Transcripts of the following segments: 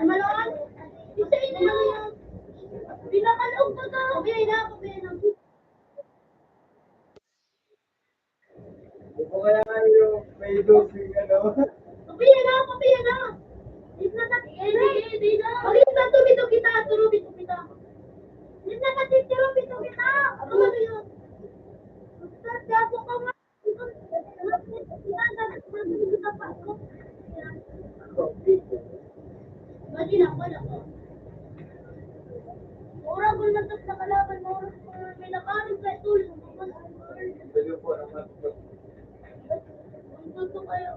Malawak. Isa ina lang. Pinakalaog pa ka. Pabiyay na. Ito kaya nga yung may dosing ano. Pabiyay na. Isna ka. Di na. Mag-isna tumito kita. Turubito kita. Isna ka turubito kita. Ano yun? Ustad, gapo ka nga. Wala ko. Orang ko lang sa kalaban mo. May nakarin sa tul. Pwede po naman. Gusto kayo.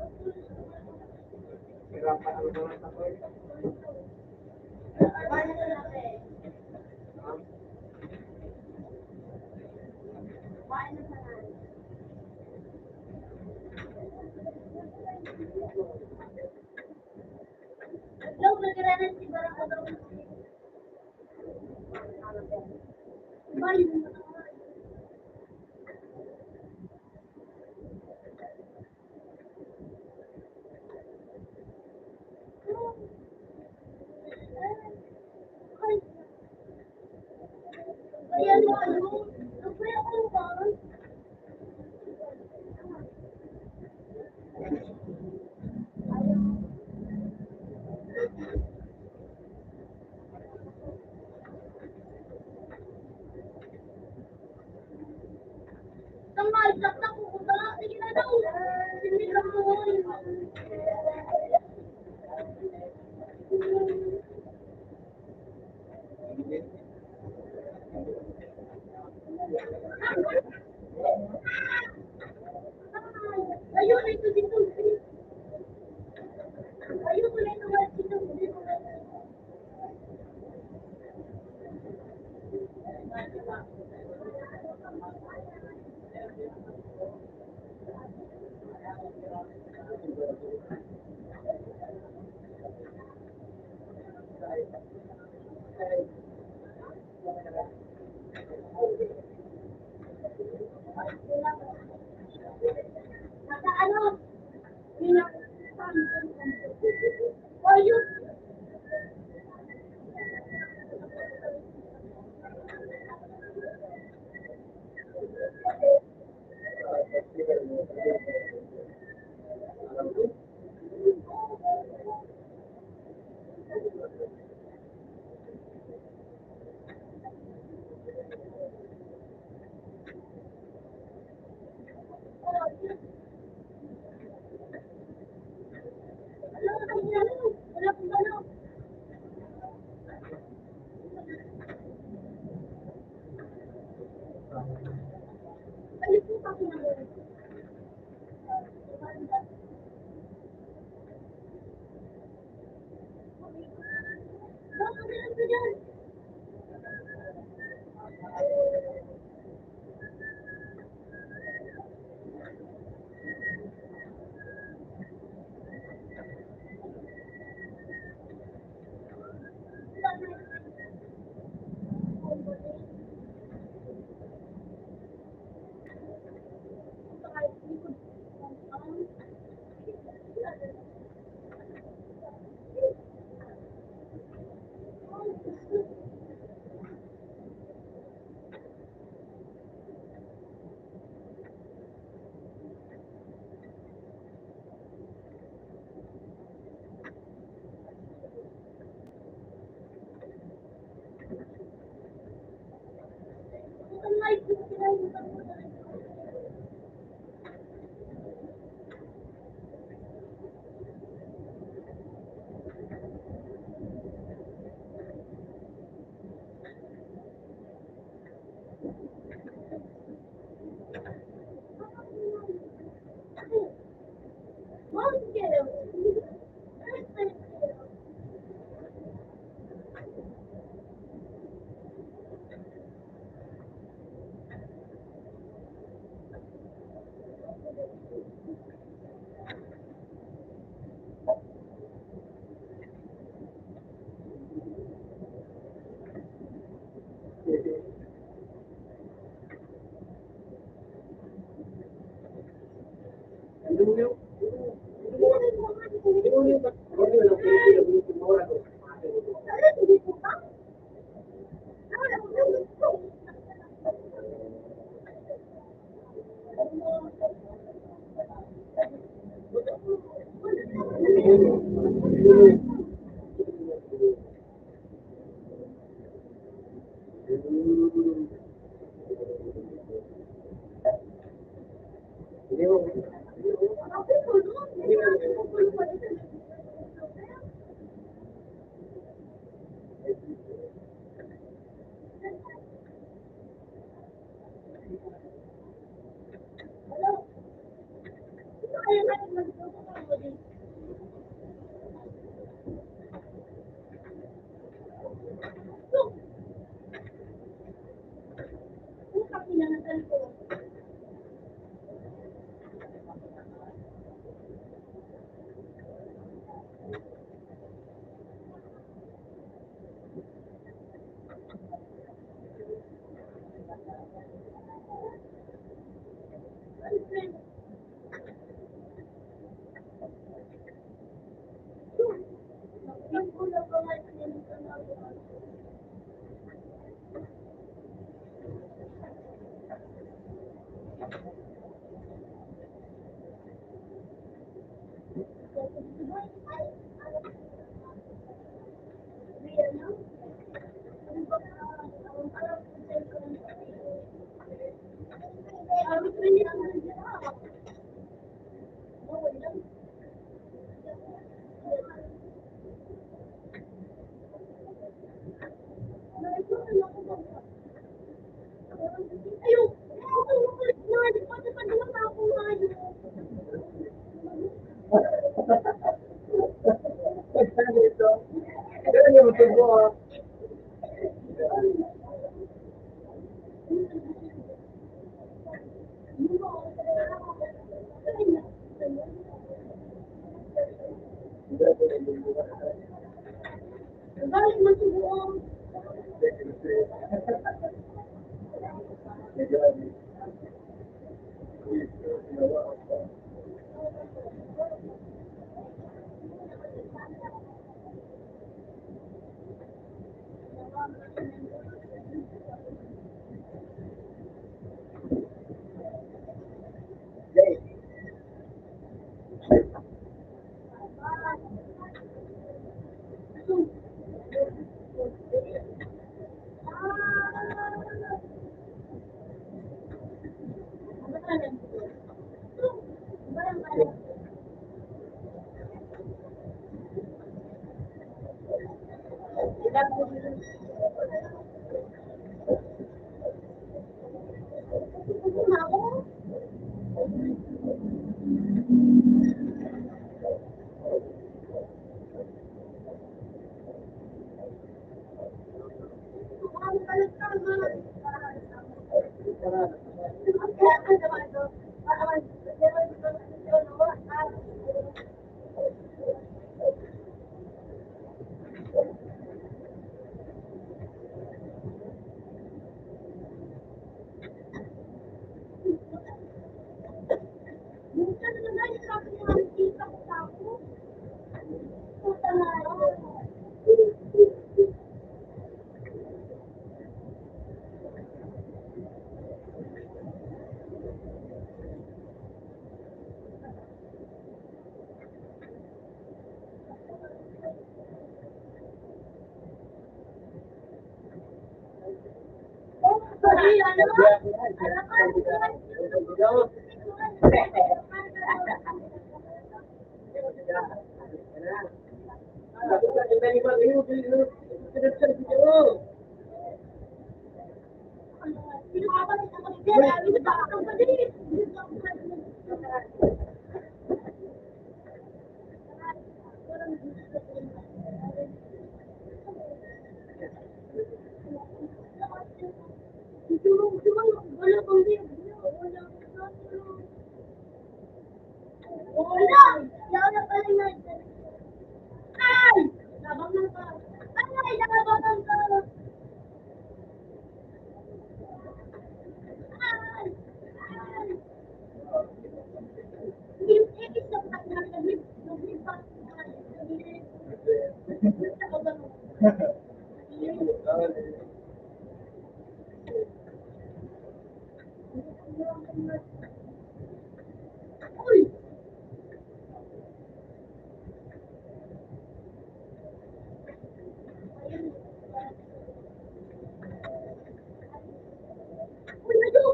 Hirapan ako naman ako eh. Long nagiranan si Barang Adong. Balik. Ayan mo, ano? Kaya ko ba? Tama, sakta ko ko ba? Sige na daw. Hindi lang mo. Ayun, ito dito. Ayun, wala ito dito. Nasa ano? Yun ang ayun. Wala pong ano. Ayun po pa kinagawa. Bakit ganun ka dyan? Ang light ko kinalimutan ko na. Wow, sige. Ano yung Galing mo siguro. Uy! Uy, medyo!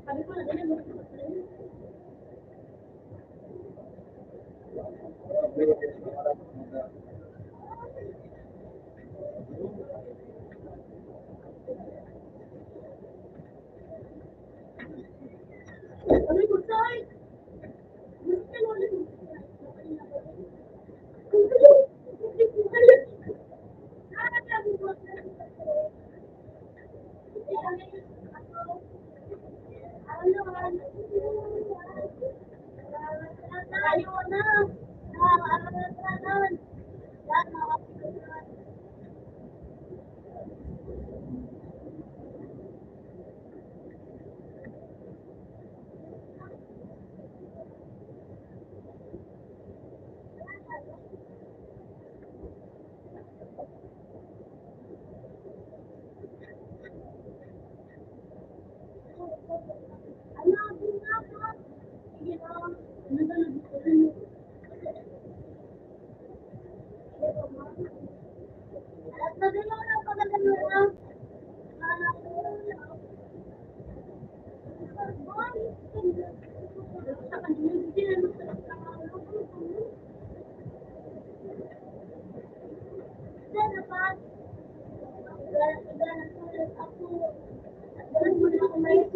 Sabi ko na ganyan, sabi ko, Tay! Gusto ka naman.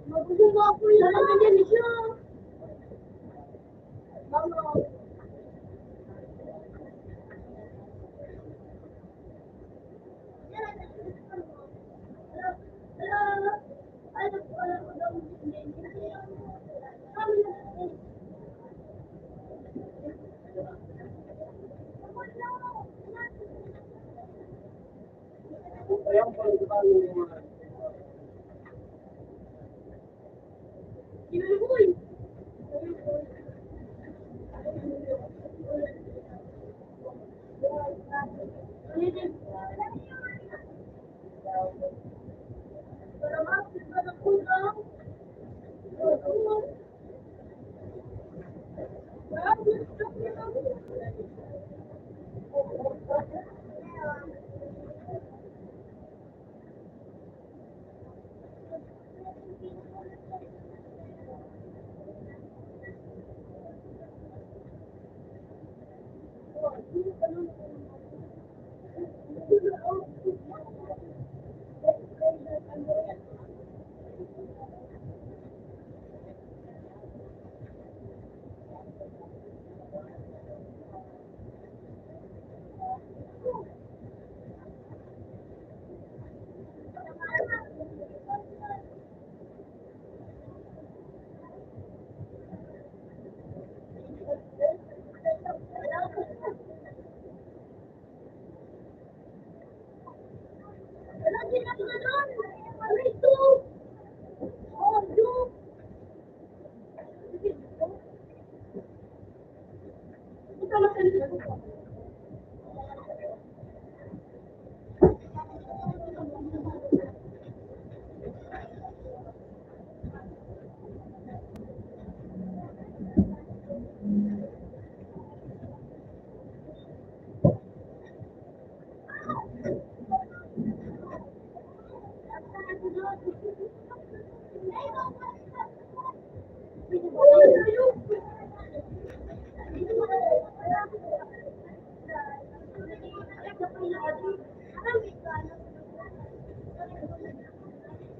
Magugulo ako yun. Alam mo yan siya. Mama. Ayaw ko rin ba yung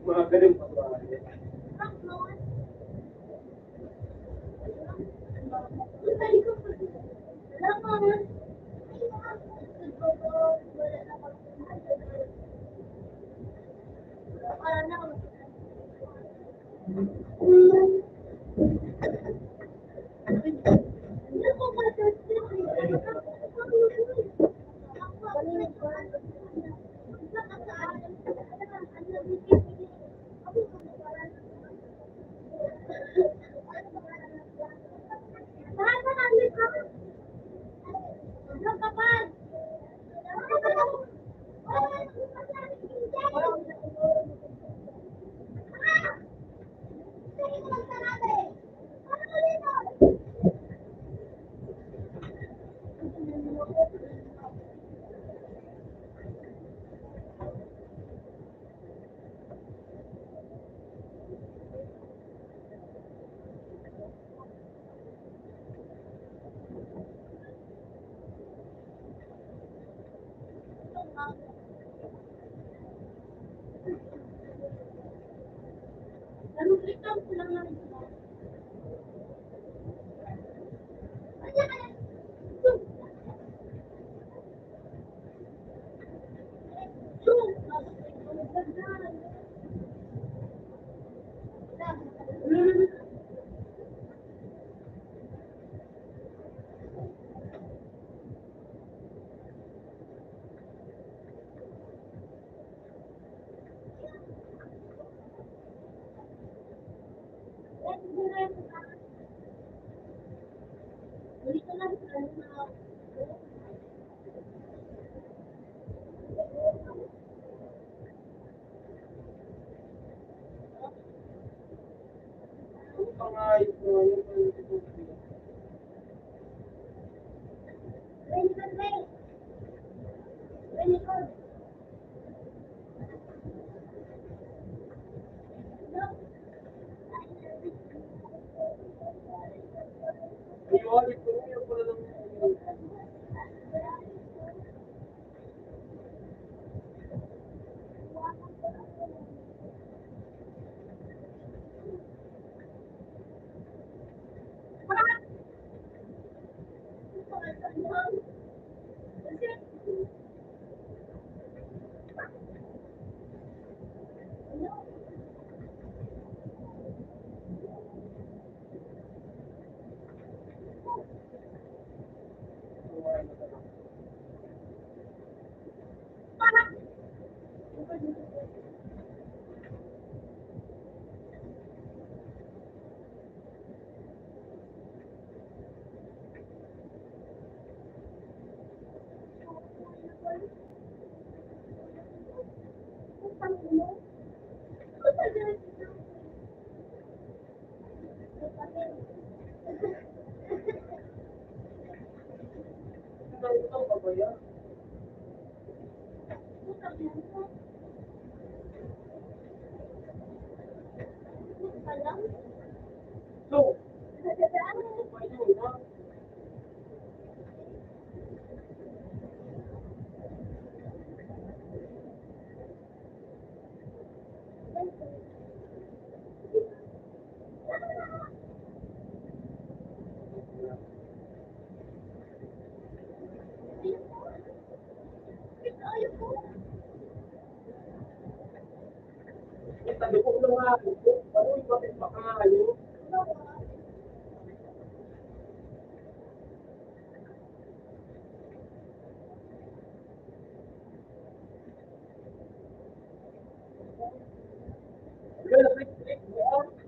mga ganun pa ba? So, sabi ko na nga, ano yung bakit makayo? Kaya click mo.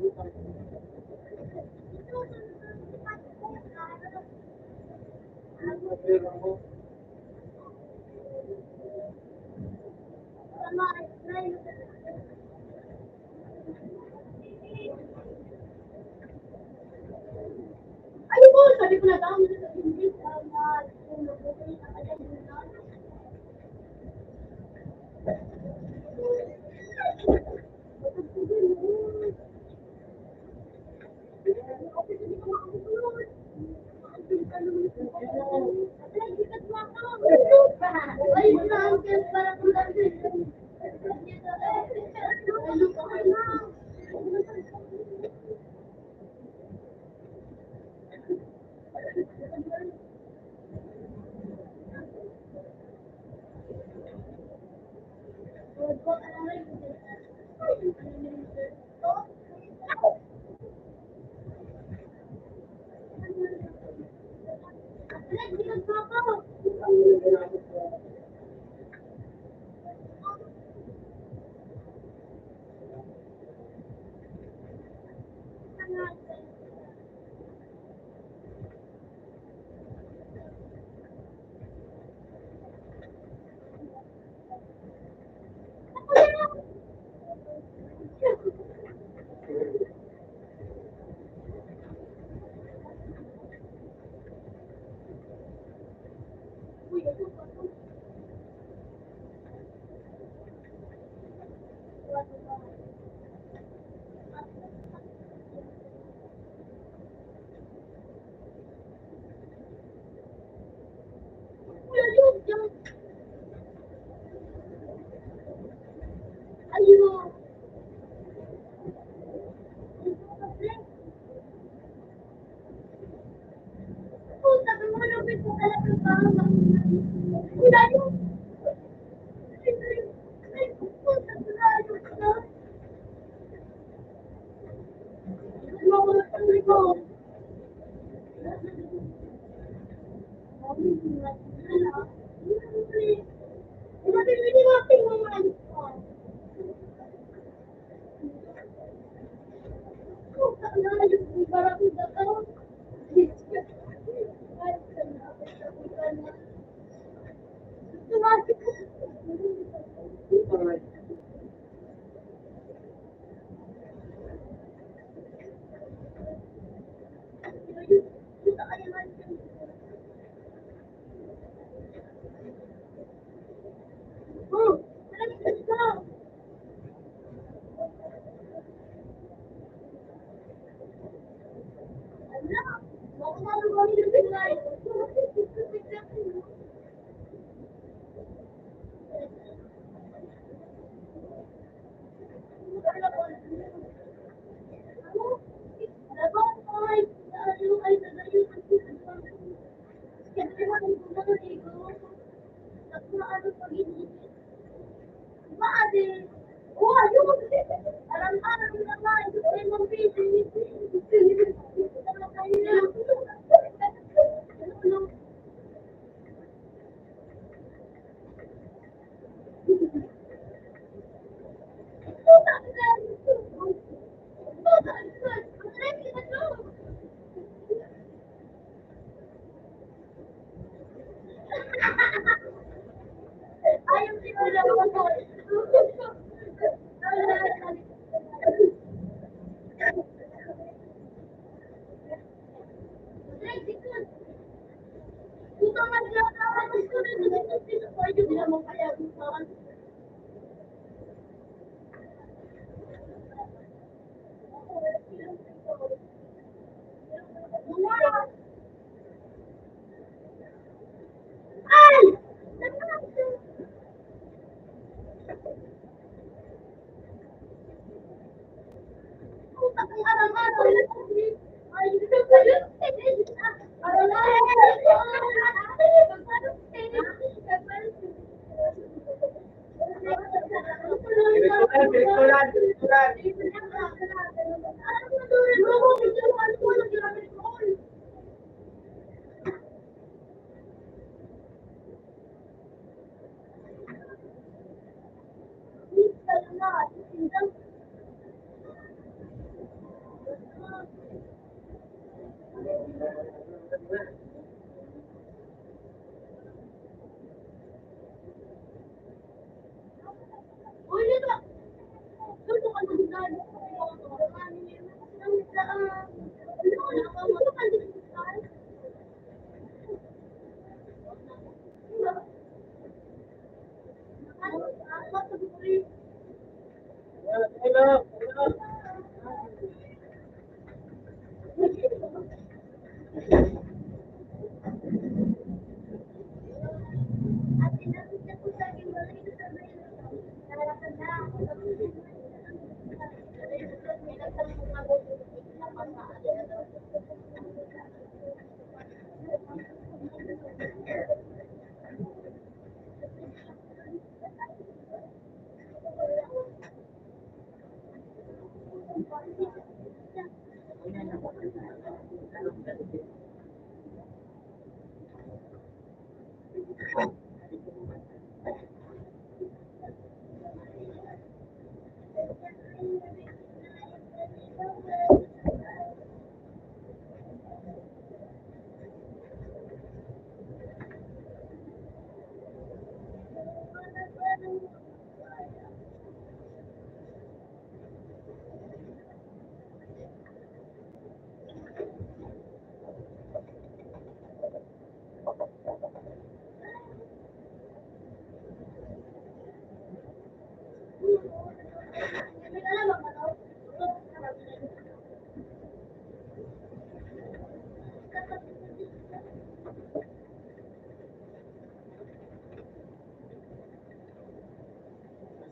Ano po? Sabi ko na daw, sa English, kung nabuhay na kaya yun na. Ay, sa uncle, para kung Ayun. Puta, kung malapit ko talaga ang bahay. Wala yun. Ay, puta, wala yun. Ano ako na pang liko? Oh, let's go. Ayaw siguro ako. Ay! Uy, dito. Dito ka na dito.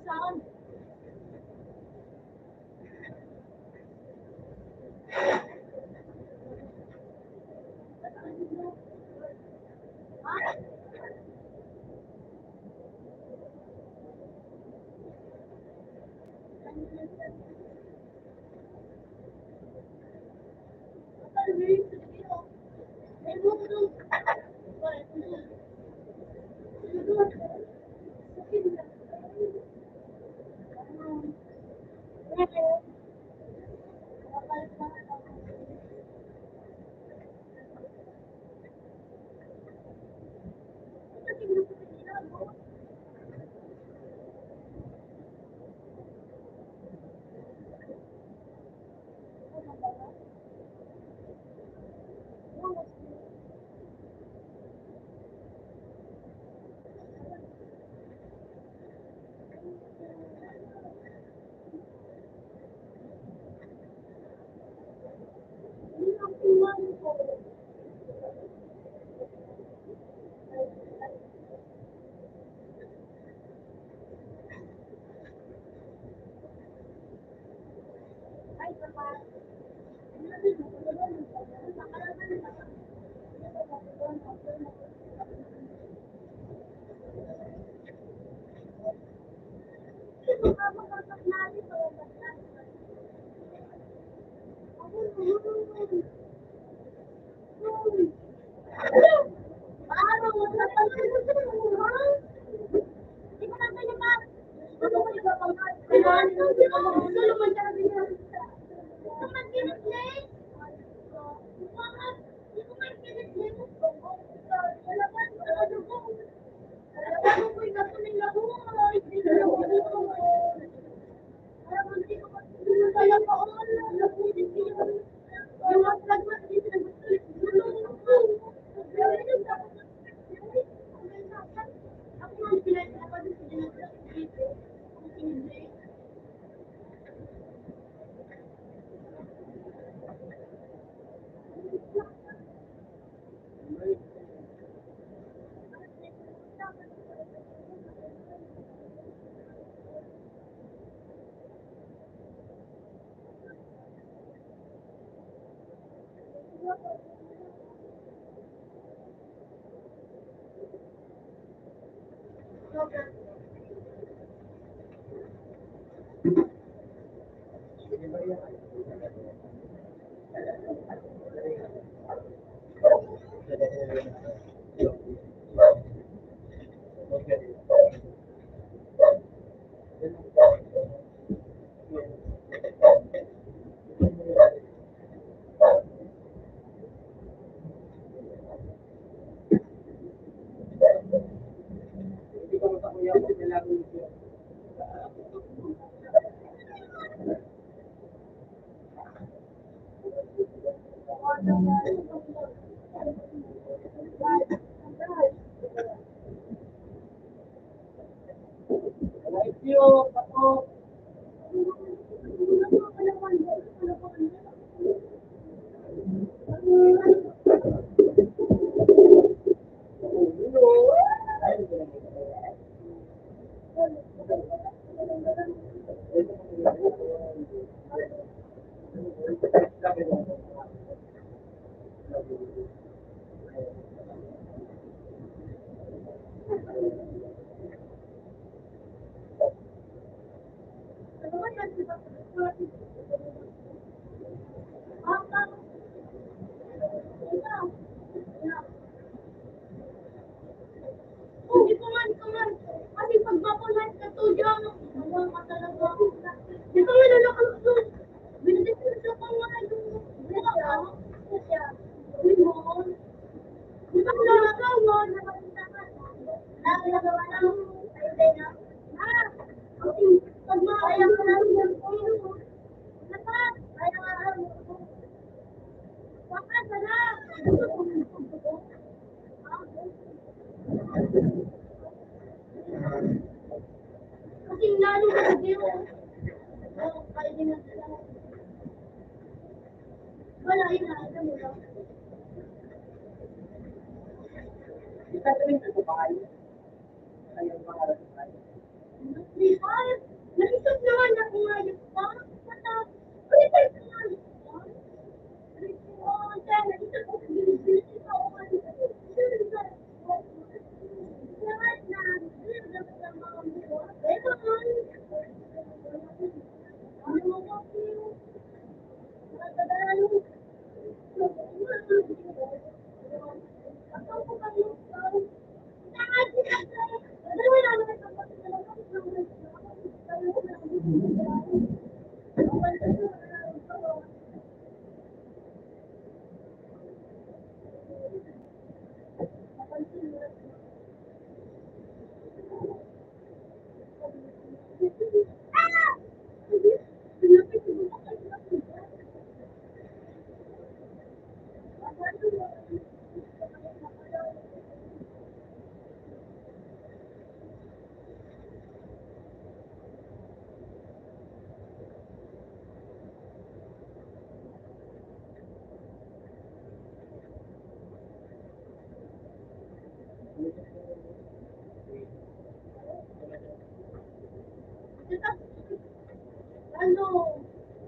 Sound. Like you, ako. Oh, ito man. Kasi pag mapunan ka to dyan, nawa ka talaga. Di ba may lalakal ko? Binigay ko sa mga yung bata. Uy, mo. Di ba lalagawa? Lalagawa na. Ayun na. Ah, kasi pag makaya ka lang yan po. Dapat, kaya bakit ka na? Kasi lalo ka sa dito. Oh, kaya din na sila. Wala, yun na. Alam mo lang. Isa ka rin sa bahay. Ayun, pangarap ko tayo. Ay, naisip naman ako ngayon pa. Ulit ay ngayon pa. Oh, kaya naisip ko bilis ako ngayon. Lahat na, dapat ang mga buwan. Pero, ano mo kasi, matadalo. Ako ko kayo, ano,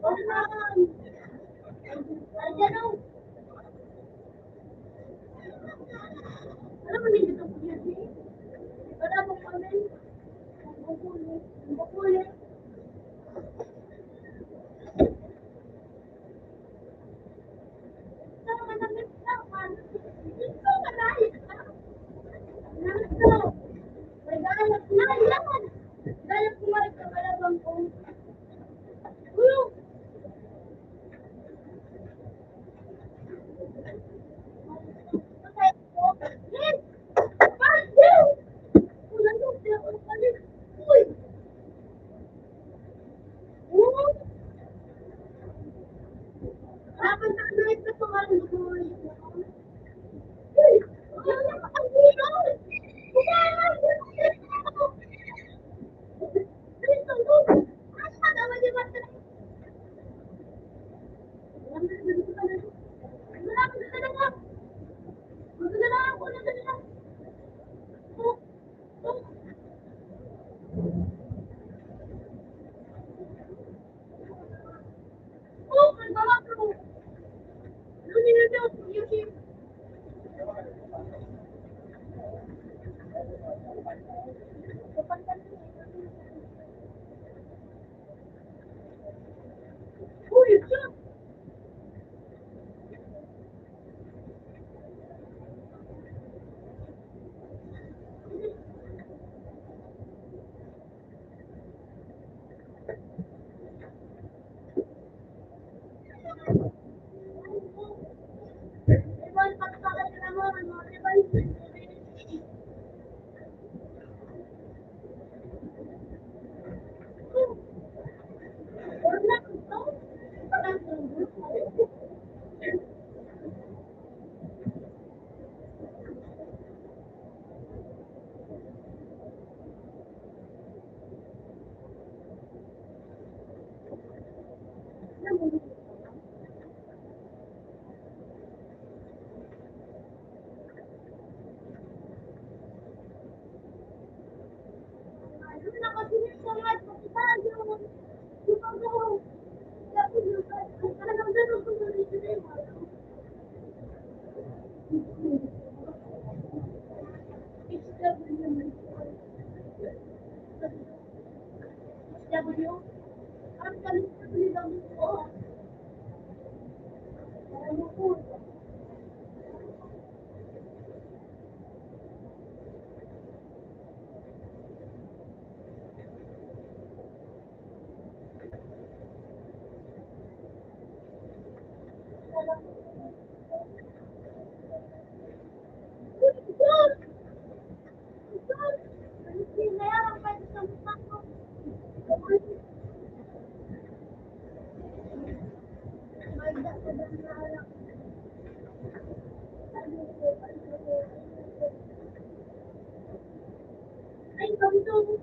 parang, ano, alam mo hindi ko yan eh. Wala mo kami. Makulit. Sama na naman. Ito malahit ka. Nasa. May galap na yan. Galap ko malit ka kalabang ko. Ulo. Patay ko. Yes. Pardon. Ulan mo. Kaya ko palit. Uy. Uy. Dapat na nalit na pangalan ko. Uy. Uy. Ay, ganito.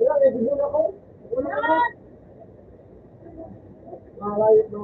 Wala, ready mo na ako. Wala ako. Mahalayot ko.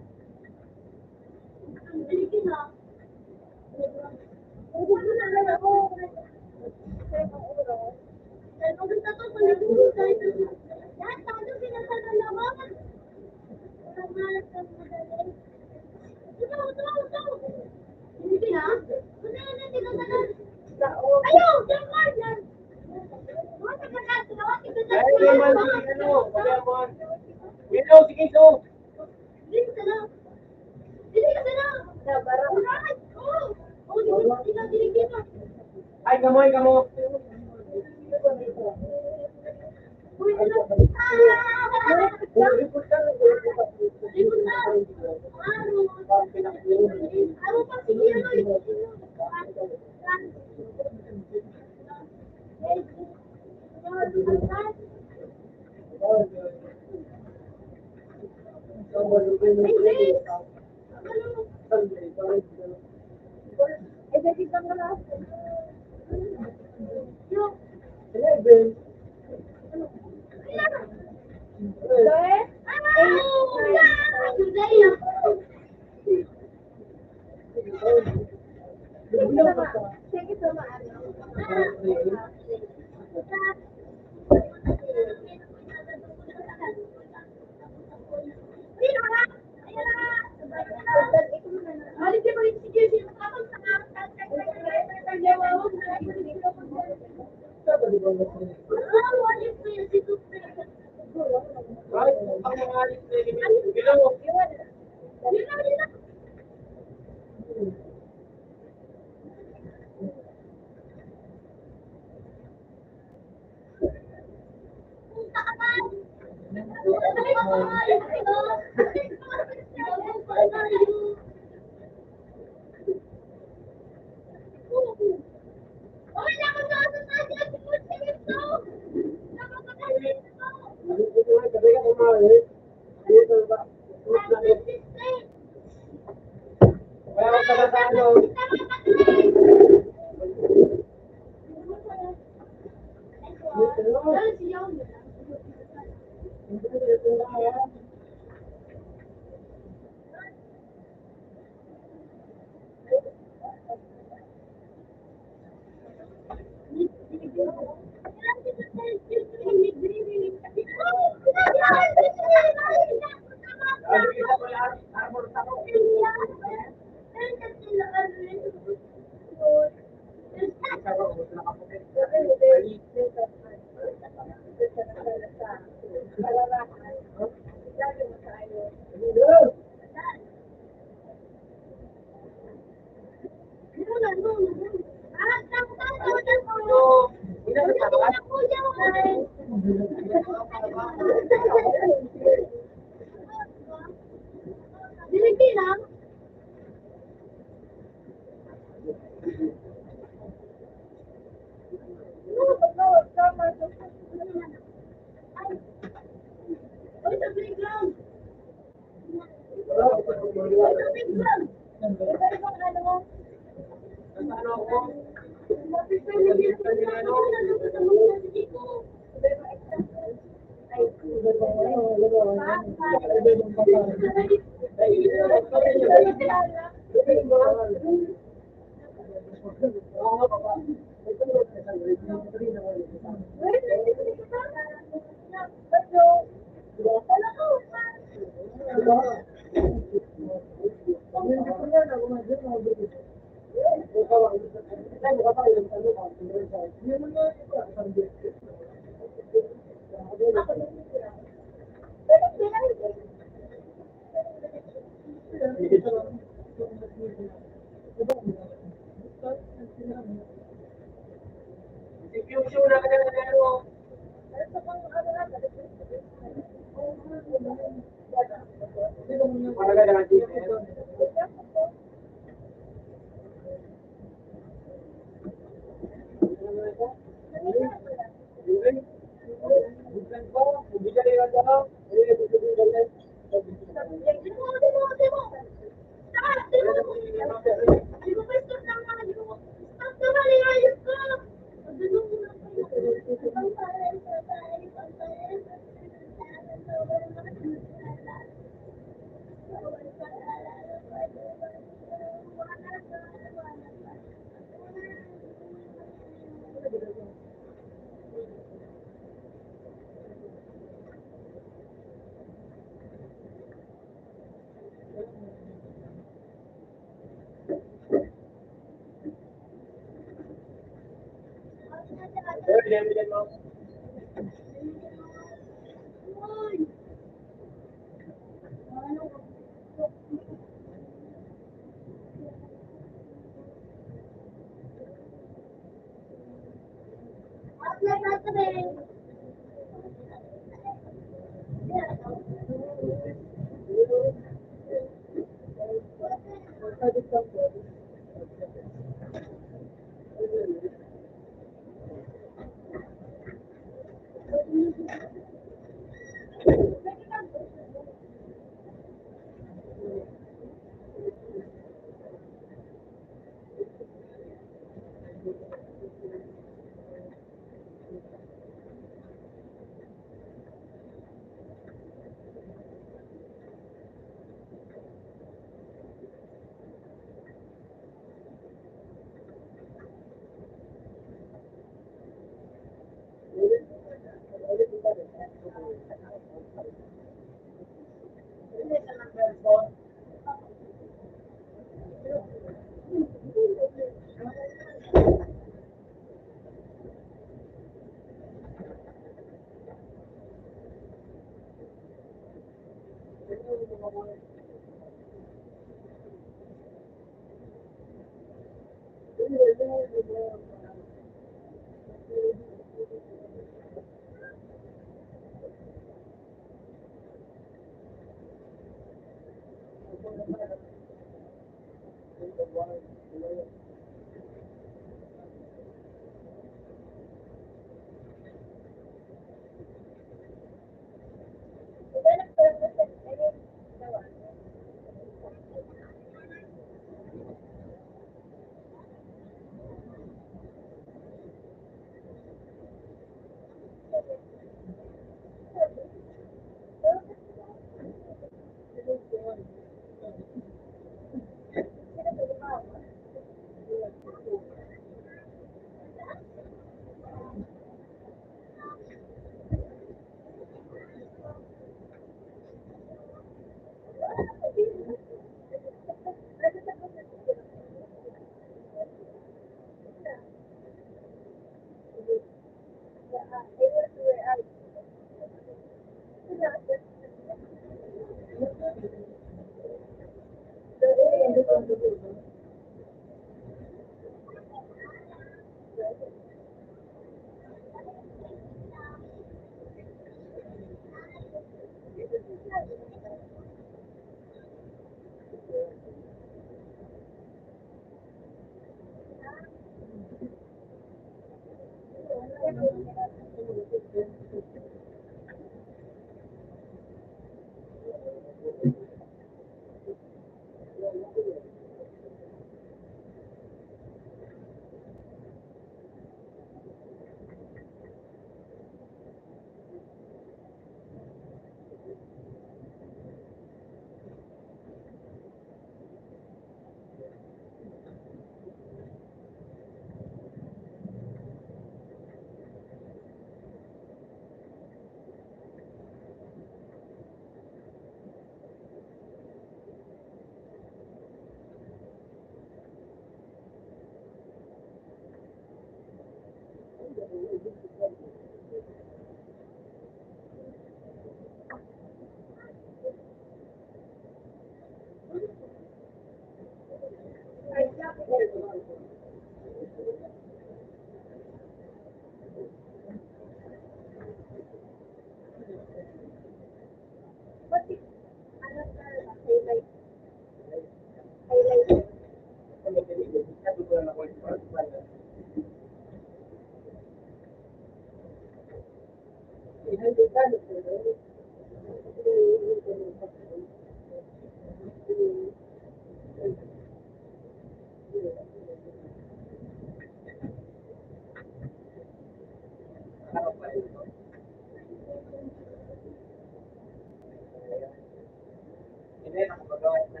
Hindi, nakapagawa na.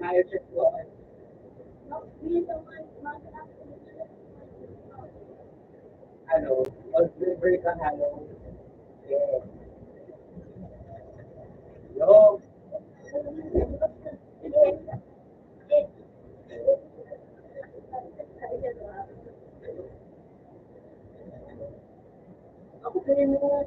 Ayos siya po. Ano, mag-delivery ka halo. Yes. Yo. Ako kayo mo.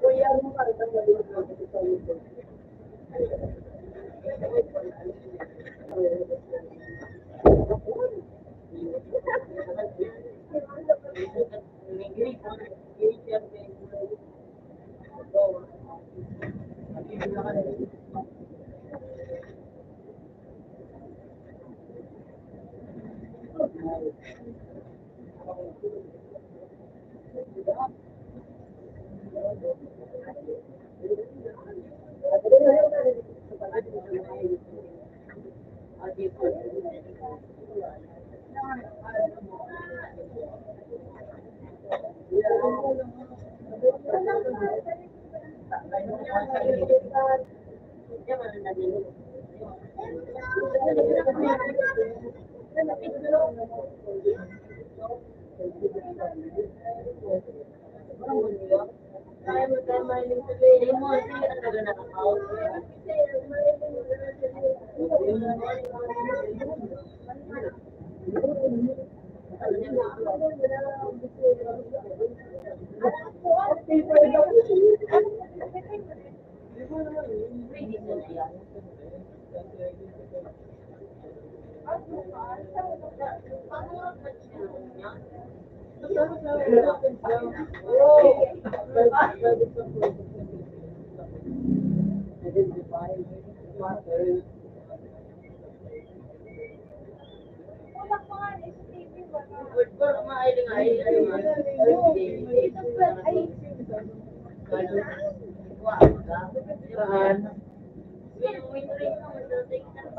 Kuya mo ka rin ang maliit na sa YouTube.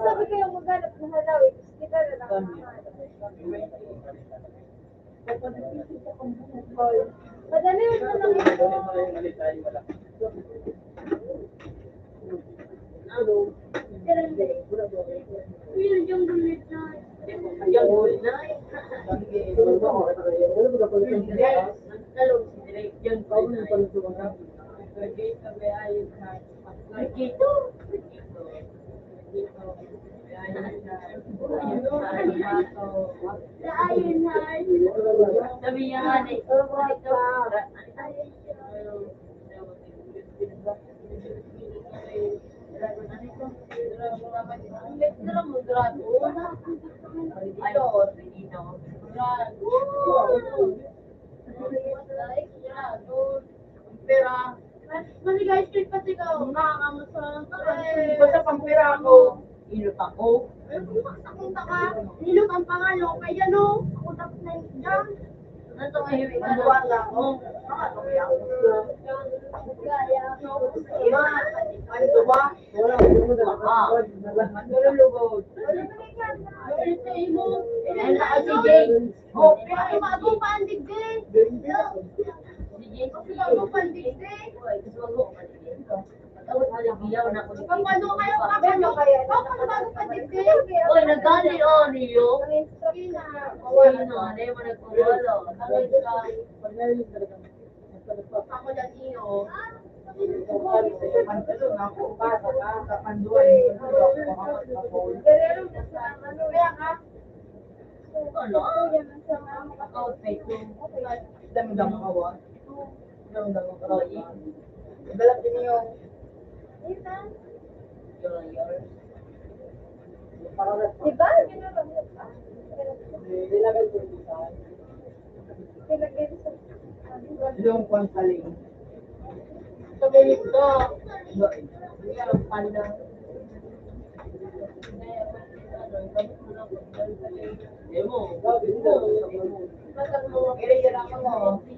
Sabi kayo maghanap ng halawin, kita na lang. Madali yun na lang ito. Yun yung gulit na. Sabi niya nga, Maligay street pa sigaw. Nakakamasarang ka. Basta pang pera ako. inot ako. Akong taka, nilog ang pangalo, kaya no, ako tapos na yung jam. Ano ito nga hiwi ka Ano na? lang ako? Gaya, no, Ano to ba? Wala ko mo na. Nalulugod. Ayun na si Jane. Oh, pero maabong pandig din. Si Jane. Kasi maabong pandig din. Matawag na lang biyaw na ako. Kung ano kayo, kakano kayo? Oh, kung maabong pandig din. Uy, naggali o niyo. Sabi na, Uy, no, ano yung nagkuwalo. ako dyan iyo. Pantalon ako pa sa panduan. Guerrero na sa ano, kaya ka. Ano? Outfit ko. Dami-dami kawa. Dami-dami kawa. Roy. Galap din yung Diba? Ginagawa pa. nilagay ko dito. Yung konsaling. Sa ganito. Ang panda. Demo. Bakit mo kaya mo?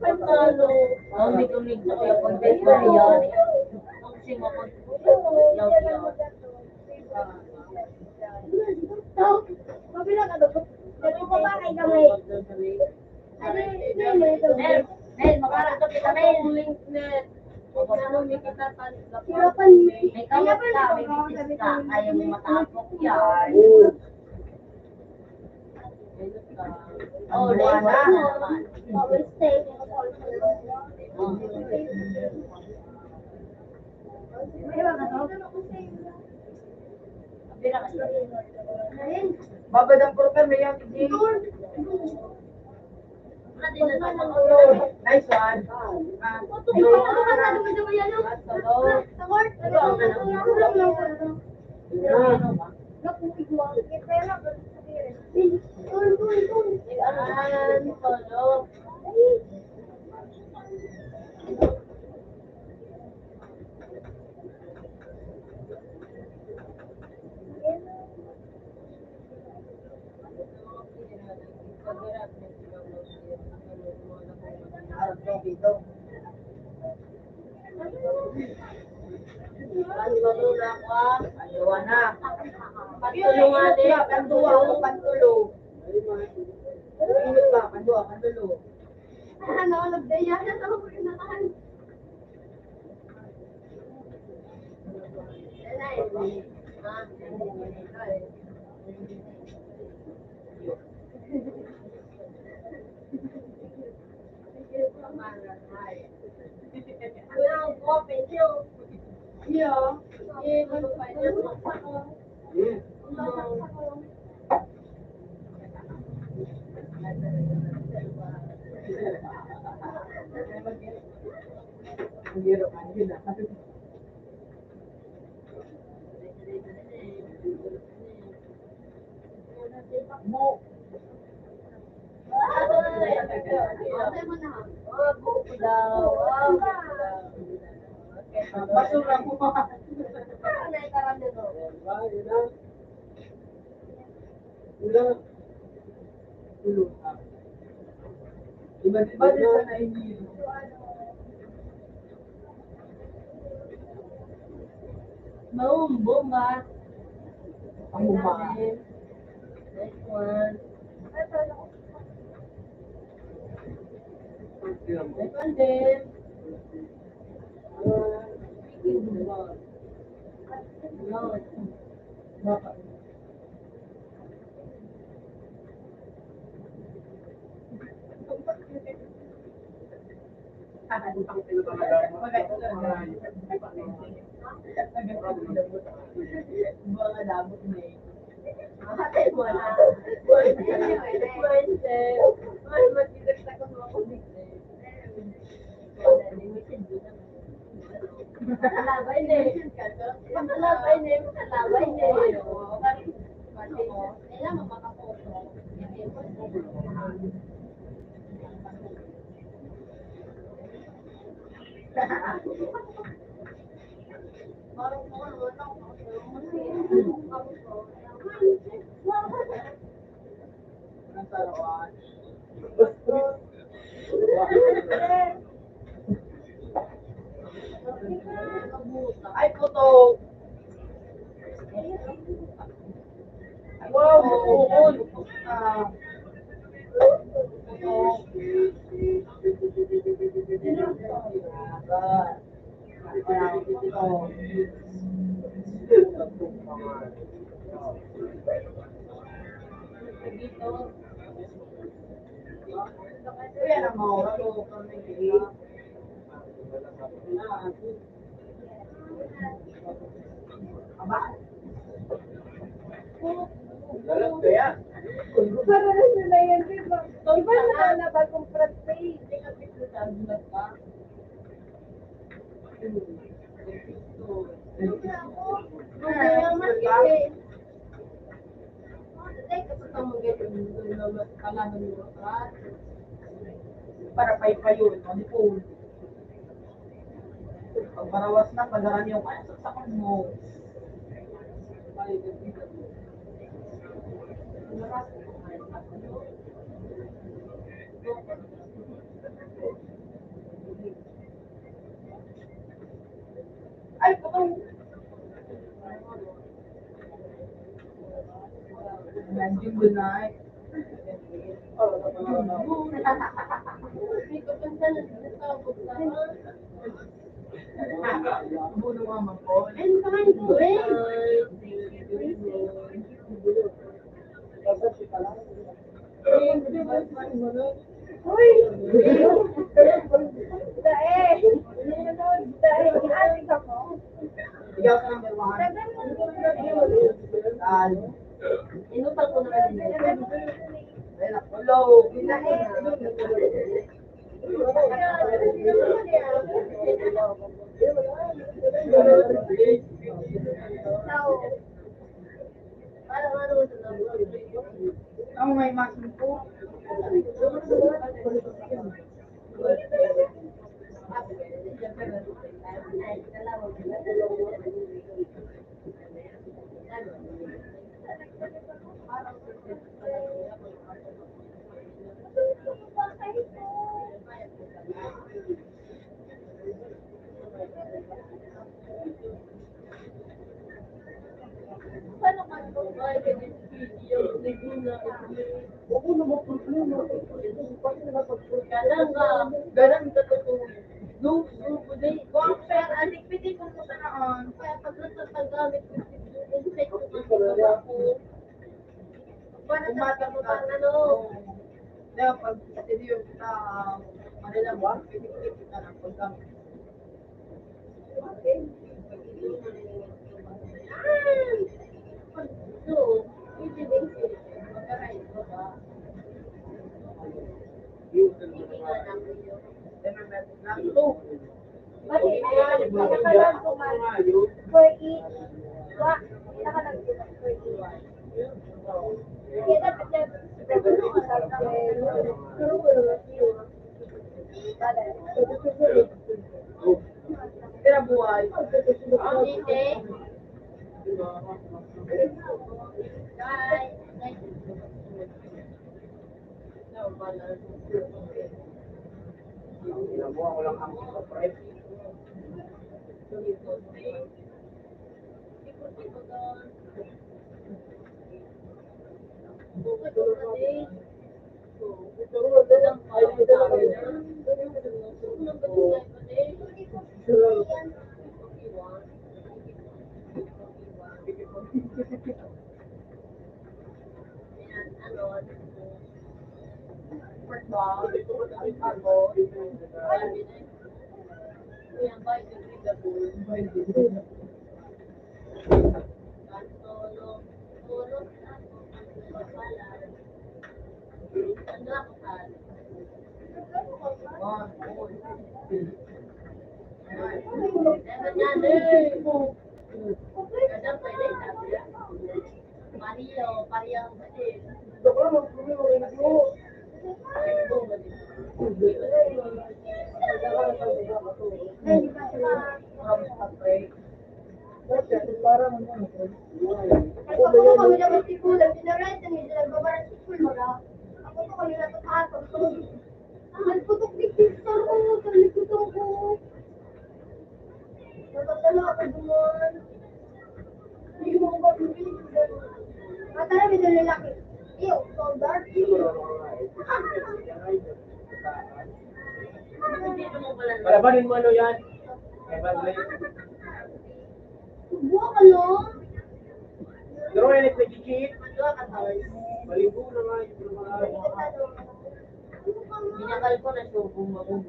Pantalo. Ang may sa kaya content ko yan. Ang sing ako. Mabilang ka doon. Sabi ko ba kay gamay? Ano yun? Mel, makarato kita, Mel. Hirapan. May kamot ka, may bitis ka. Ayaw mo matapok yan. Oh, wala naman. Power stay. Ayun. Babad ang proper na yan. Nice one. Basura mo. Iba-iba din sa nainiro. Maumbong ba? Ang mukha. Next one. Next one din. Bakit? Mga labot na eh. Ang sarawan. Ay, puto. Wow, bukol. Yan ang mga Para na sila yan, diba? Iba na na bagong prat-pay. para pay-payo, hindi po. Pag marawas na, pagaran yung ay, saksakan mo. Ay, putong! Nandiyo good night. Bulo nga man po. Ikaw ka number 1. Ipag ko naman din. Hello. Ang may masin po. Ako na magproblema. Ganang katutuwa. No, Adik piti ko sa naan. Kaya pag natagamit ko insect ko ako. Paano mo pa ano? Kaya pag seryo kita Manila ba? Pinikip kita ng paggamit. So, hindi din siya. Magkaray ko ba? Nakakalag ko man. For each. Nakakalag ko man for each. Kaya dapat Kaya buhay. Ginabuha ko lang ang surprise. Palabanin mo ano yan? Buwa ka no? Pero yan ay nagkikit. Maligo na nga. Binakal ko na siya bumabog.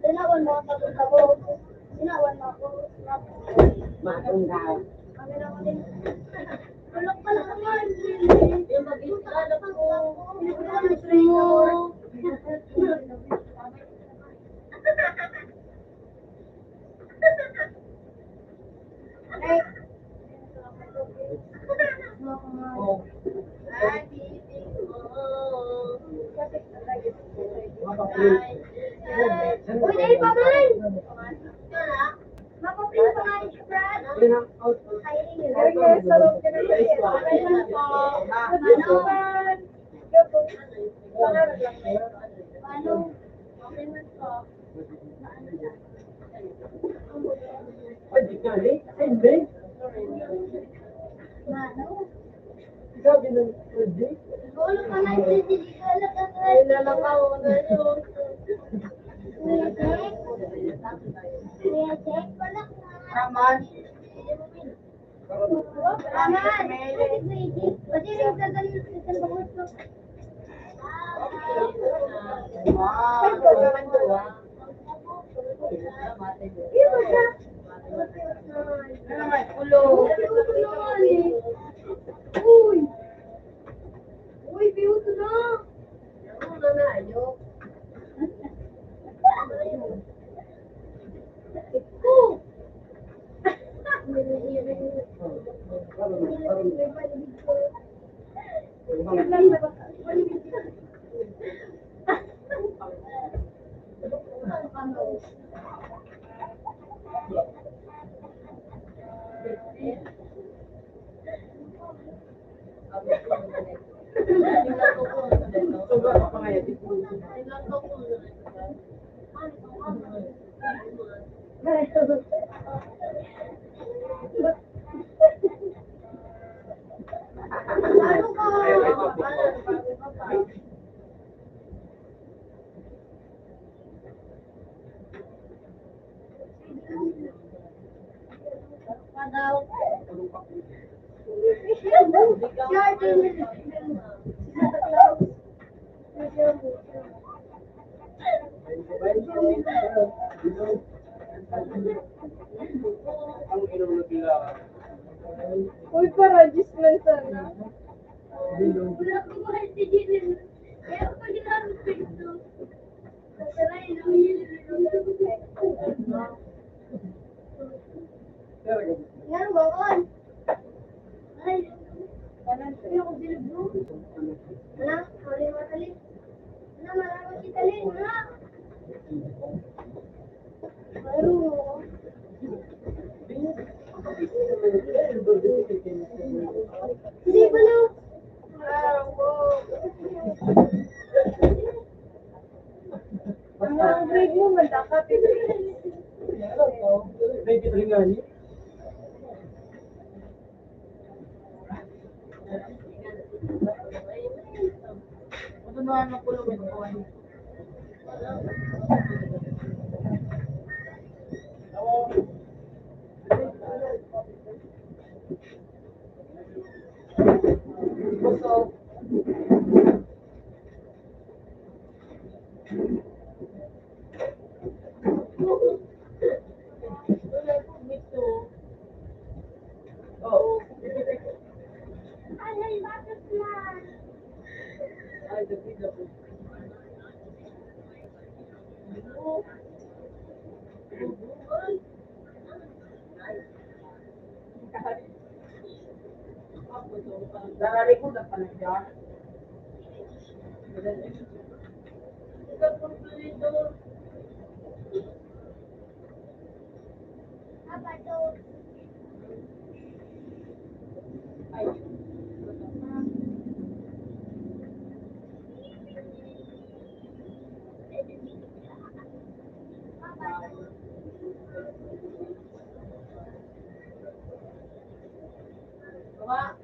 Tinawan mo ako sa sabog. Tinawan mo ako. Matunggaw. Tulog ka lang naman. Yung mag-iskalap ko. Uy, dahil pa man! Mapapili pa nga yung Brad. Hiring you. Learner sa loob ka na siya. Okay na po. Ano ba? Paano? Okay na po. Ay, di ka rin. Ay, hindi. Mano? Sabi ng hindi. Siguro ka na hindi ka lang Ay, lalakaw ko na yun. Kuya Jack? Kuya Jack? Wala ka. Raman. Raman! Pati rin sa ganun bangus ko. Wow. Iya ba? Ano naman, ulo. Uy! Uy, biuto na! Ano na na, ayok. Iko! Sobra ka pa ngayon. Ano ka? Padaw. Uy, para man sana. Wala ko ba si Jilin? Kaya ako ginamit ko ito. Sasaray na Yan, bakon. Ay, ano ko biliblo? Wala, huli mo tali. Wala, marami si tali. Wala. Mayroon mo. Hindi ba na? Ang grade mo, mandaka, Ano naman ang kulong ito? Alay, bakit na? Darari ko na pala siya. Apa to? Baba.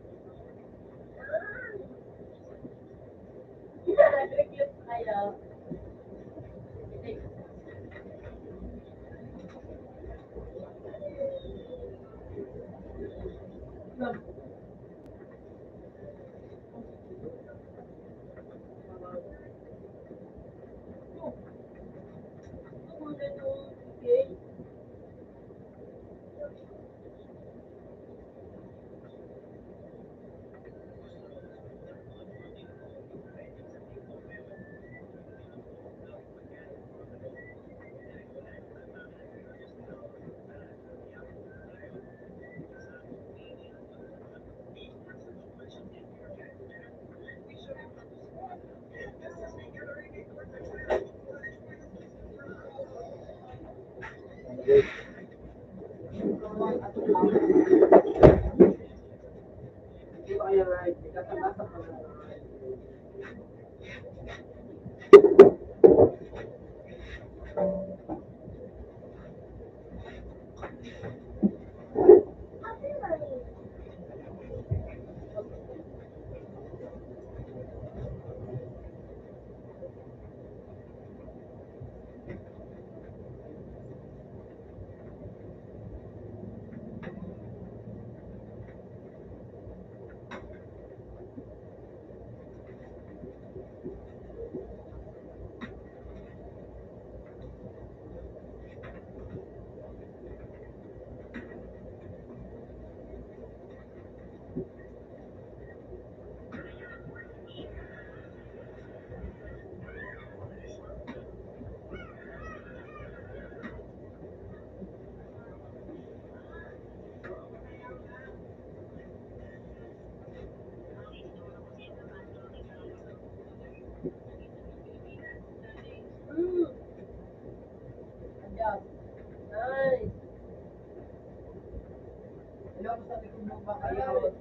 mo ba kayo?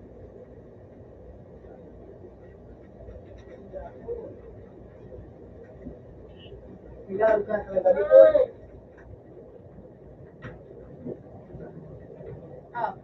Bilang ka talaga dito. Ah,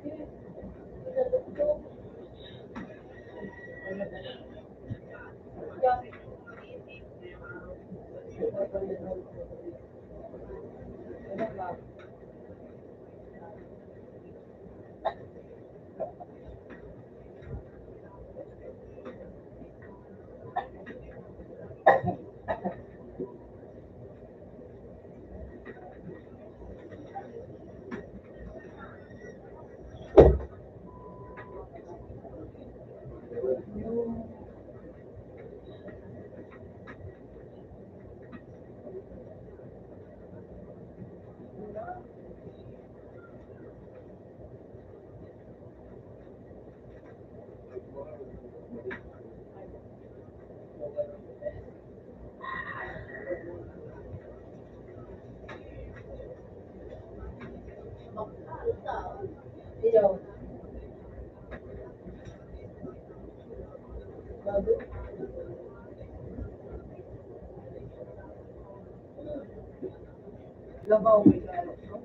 Ikaw. Labaw may galit, no?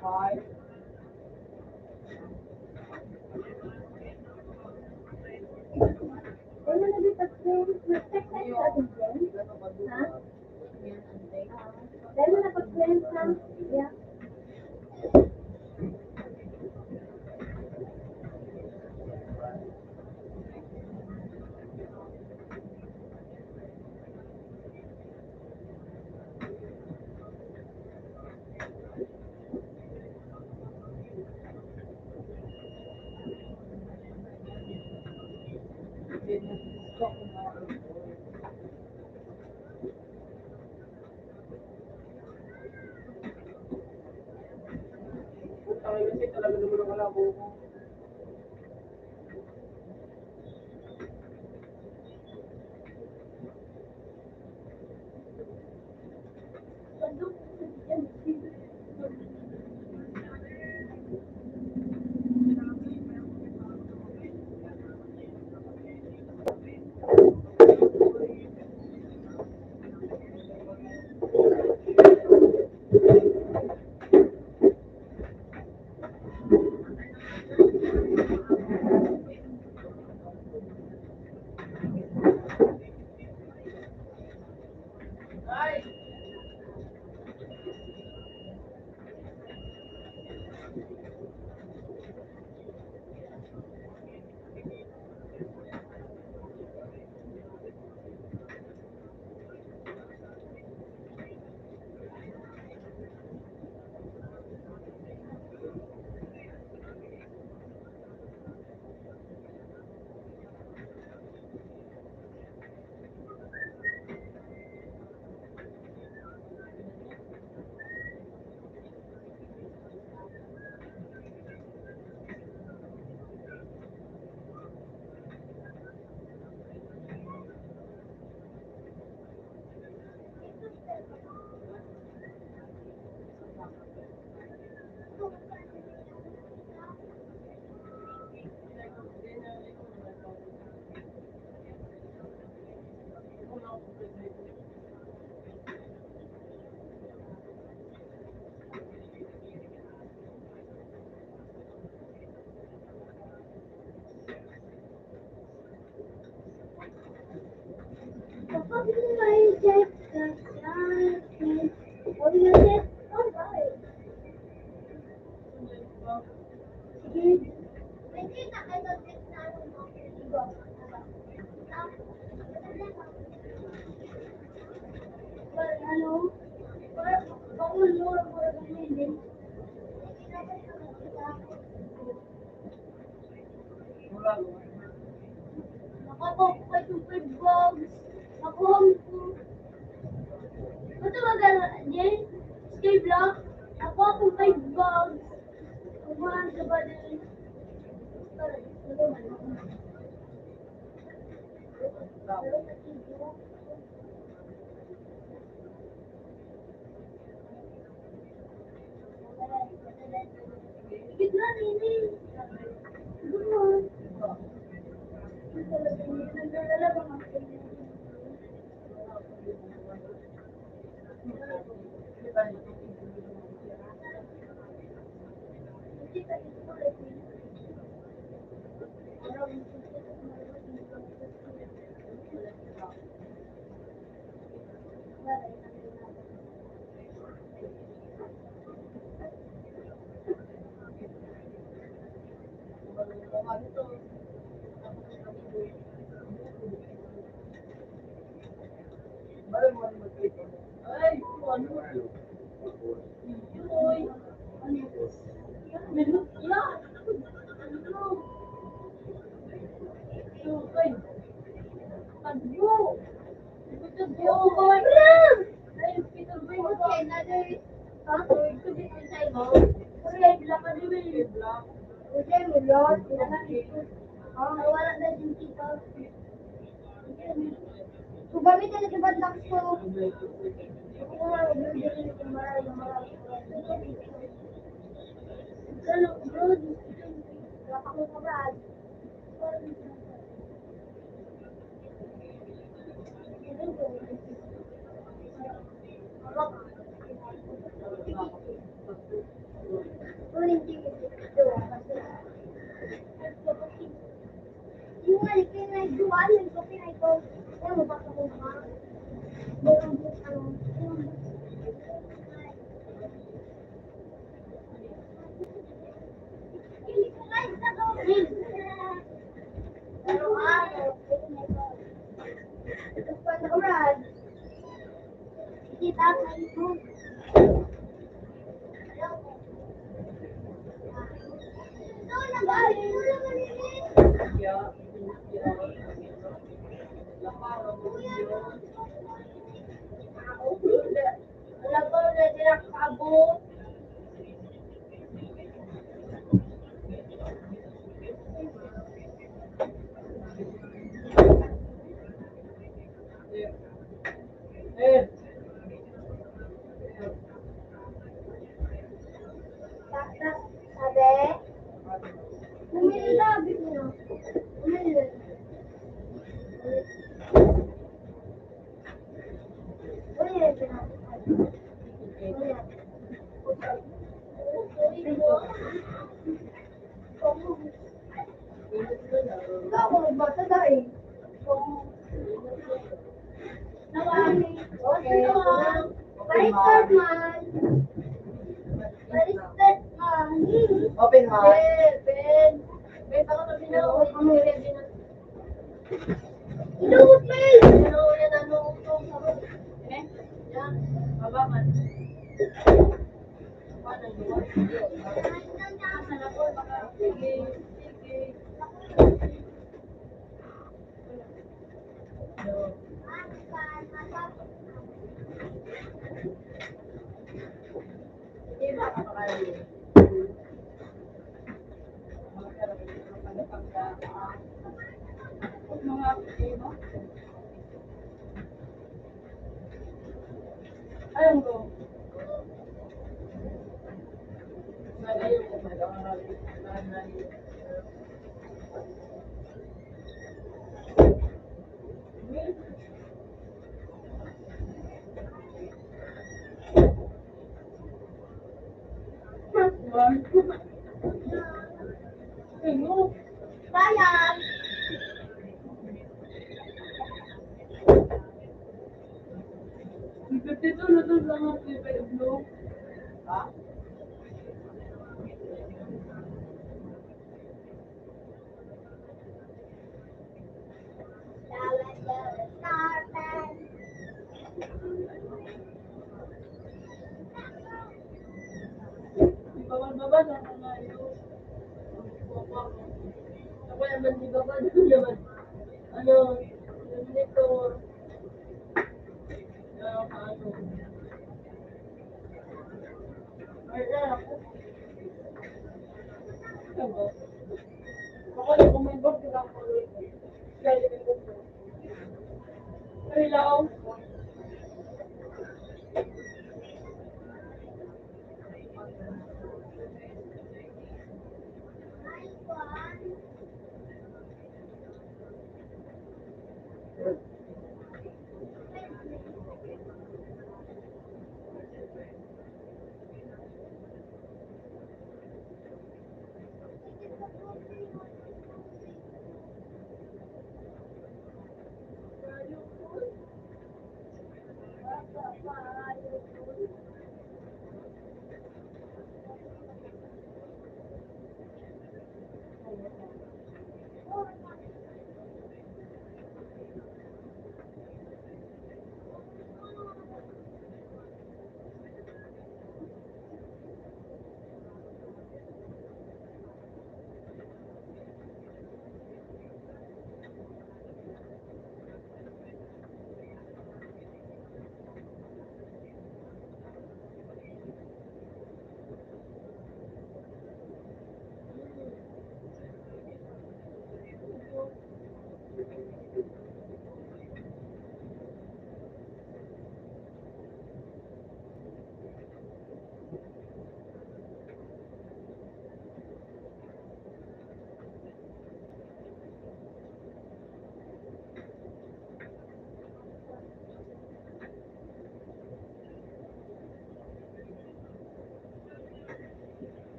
Hi. Dahil na nag-friends, mag-check tayo sa ating friends. Ha? Dahil na napag-friends ha? Yeah. Kami kasi talaga naman ang malabo ko. Ano? Bawal mo lang mo ganyan din. Nakakuha ko kay 2 vlogs. Nakuha ko. Ito maganda, Jen? Skate vlog? Nakuha ko 5 vlogs. Kumahan ka ba din? Bigla nini. Doon. Nagdadala ba nga? Ay, ano? Uy. Minut lang. Ano? Ay. Tagyo. Tagyo. Ay, Peter Boy mo to. Ito din yung sa'yo mo. Ay, black ka din eh. Black. Okay, Milot. Wala na din dito. Kung gamit na sa bandang ko, yung alikin na dual, yung kopi na ito, ano mo ba sa kuma? Kita ka ito. Ito, nag-aaral mo naman ini. Wala pa na direct sabot. Eh. Sabi, bumili sabi niyo. Bumili. Bumili na. Ako magbasa dahil. Nawali. Okay. Baliktad man. Baliktad man. Open heart. Ben. Ben, baka kami na ako. Kami ready na. Inuot, Ben! Ano yan, ano utong sa Eh? yan. Baba man. Paano yun? Sana po, baka. Sige. Sige. Sige, baka makakain. Mga ano? Ayun ko. Malayo ko Sayang! Dito na doon lang ako yung blue. Ha? Dapat naman, di ba? Paano naman? Ano, yung nito, ano, wala ako. Ano? Ako na bumibog, di ba ako? Galing ko po. Hello?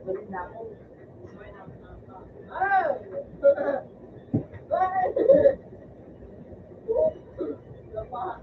Balik na ako. Ay! Ay! Lapa.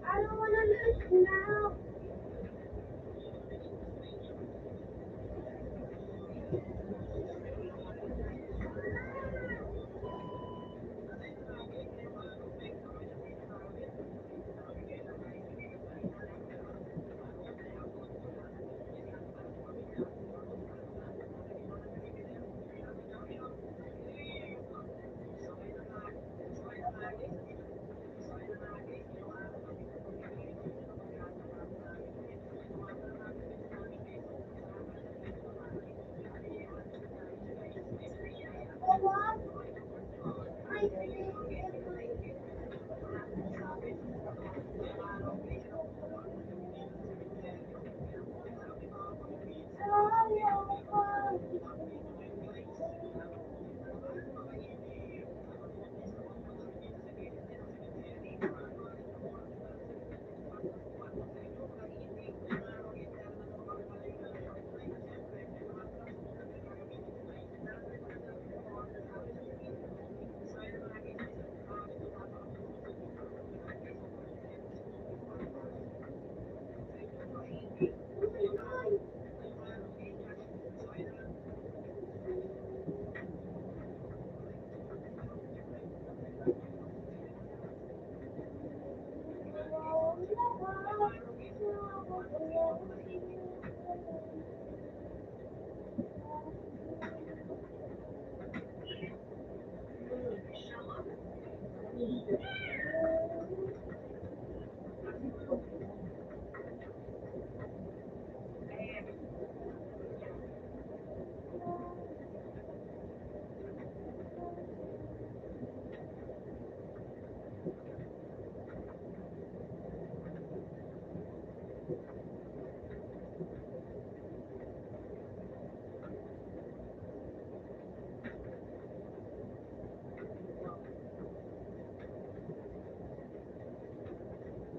I don't wanna lose now.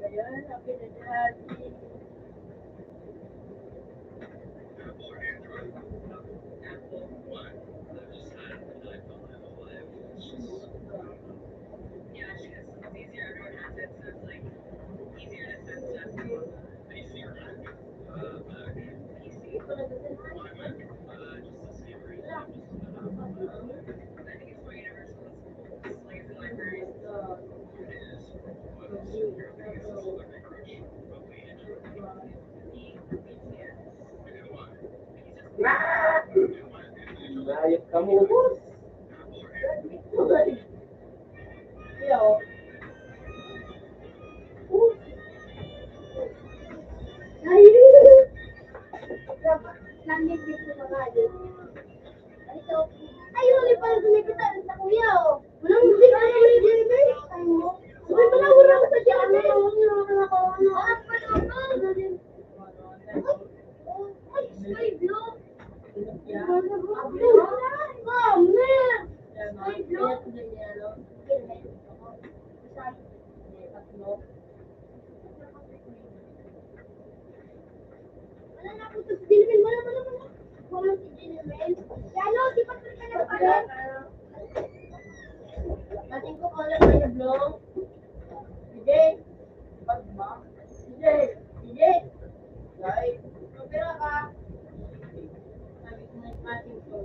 Ayan, sabi na daddy. Layot ka mo, boss. Yo. Ay, huli pala sumikita sa kuya, oh. Walang musik na naman yung Jeremy. Sabi pala, wala ko sa Jeremy. Ay, sky blue. Oh, man. Sky blue. Wala na ako sa Jeremy. Wala. Wala si Jeremy. Yalo, di pa ka na pala. Natin ko pala kayo vlog. DJ. DJ. DJ. Guys. Kapira ka. Sabi ko na ating ko.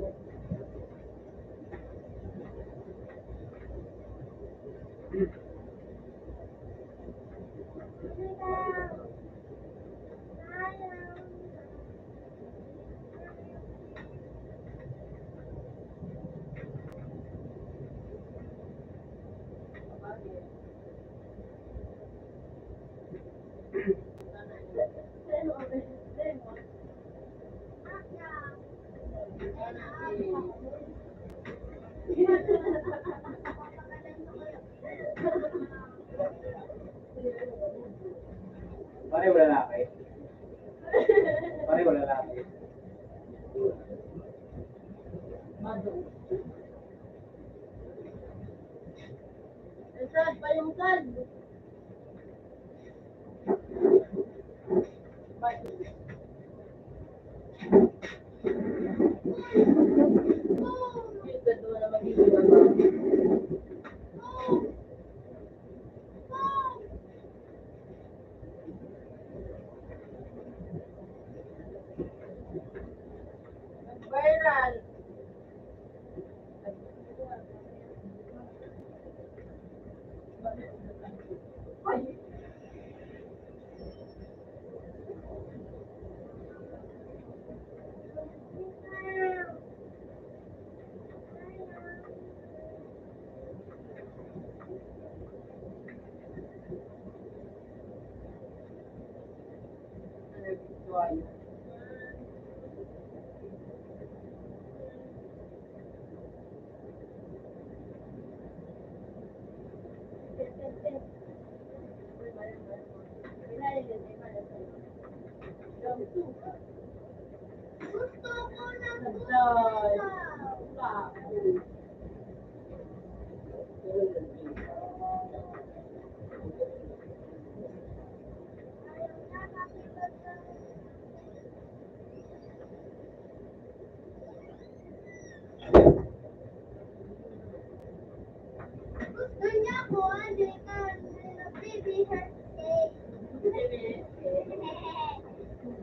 Pare, wala lalaki. Pare, wala lalaki. Sad pa yung sad. Yung ganda na magiging viral. Gusto ko ng Nagday. gusto. Gusto niya ko, hindi ka baby birthday.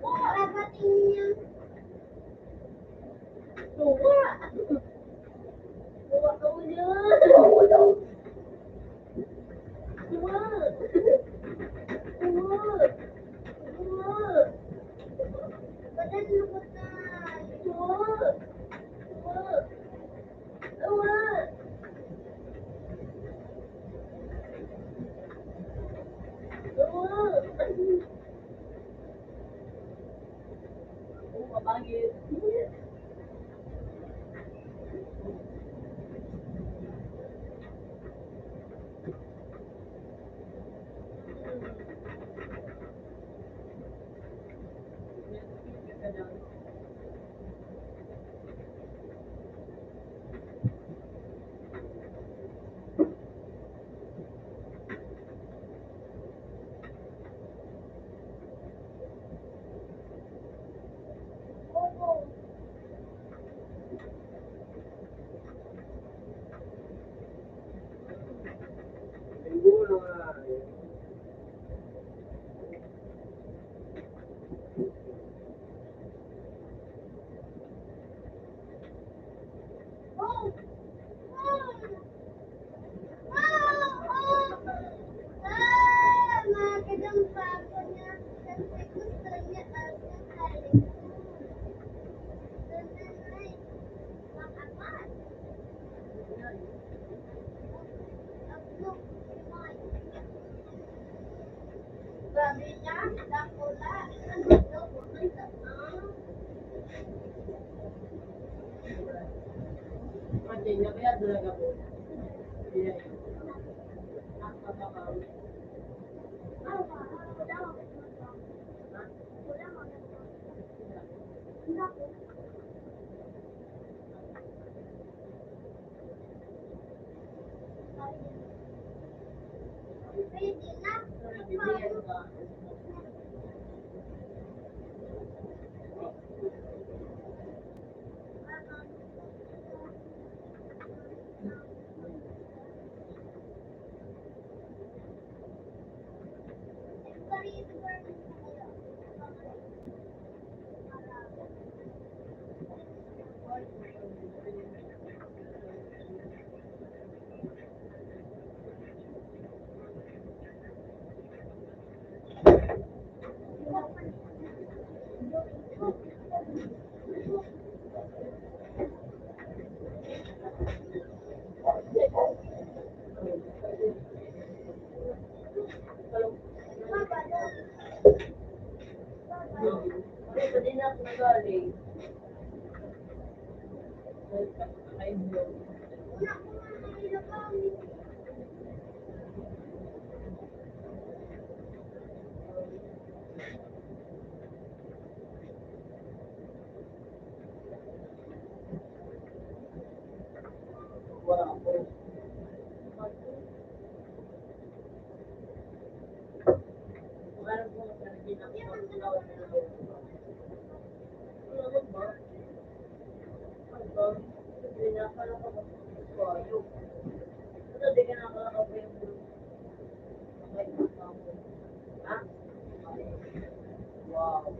Karapating niya. Tuwa. Tuwa ka mo niyan. Tuwa. Tuwa. Tuwa. Badan lubot na. Tuwa. Tuwa. Tuwa. Tuwa. Oh, mabangit. Oo. Oh! Magandang bago niya. Kasi gusto niya ako kain. Sanay. Makapat. Ako, kumain. Sabi niya, dakula. Ano daw, pumunta na. Mandinya kaya talaga po. Iya. Ang papakaw. Pwede na. Bibigyan ka. Dito din ako nagaling. Wala po. Parang kung hindi na ako Ano ba? Ano? Hindi na ako nakapagpapayo. Ano, di ka nakakapagpayo mo? Ha? Wow. Wow.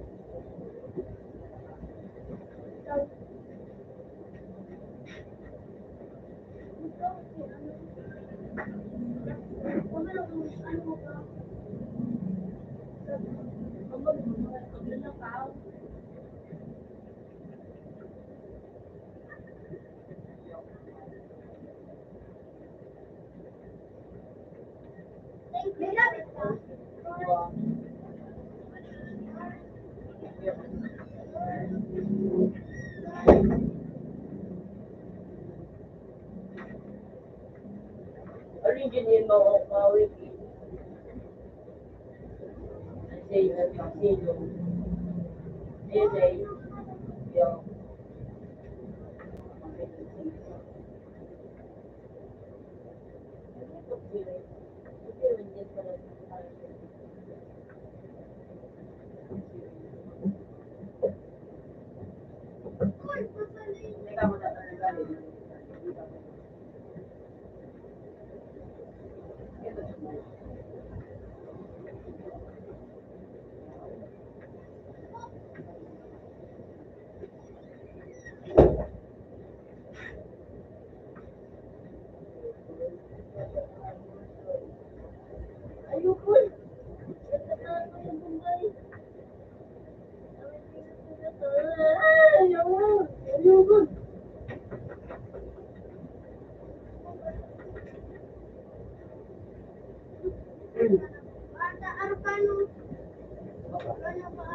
Origin mo ako kawiki. Say that kasi yung Ayoko. Natatakot yung bumbay. Ayoko. Ayoko. Bata Arcano. Ano ba?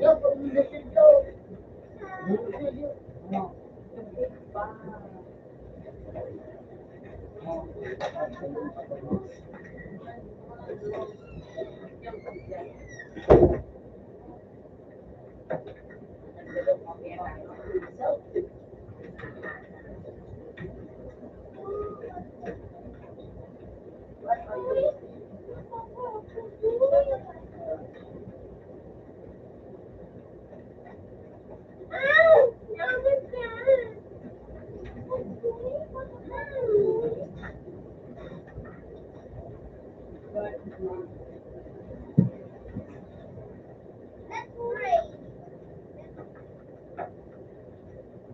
Yo, pag-industry to.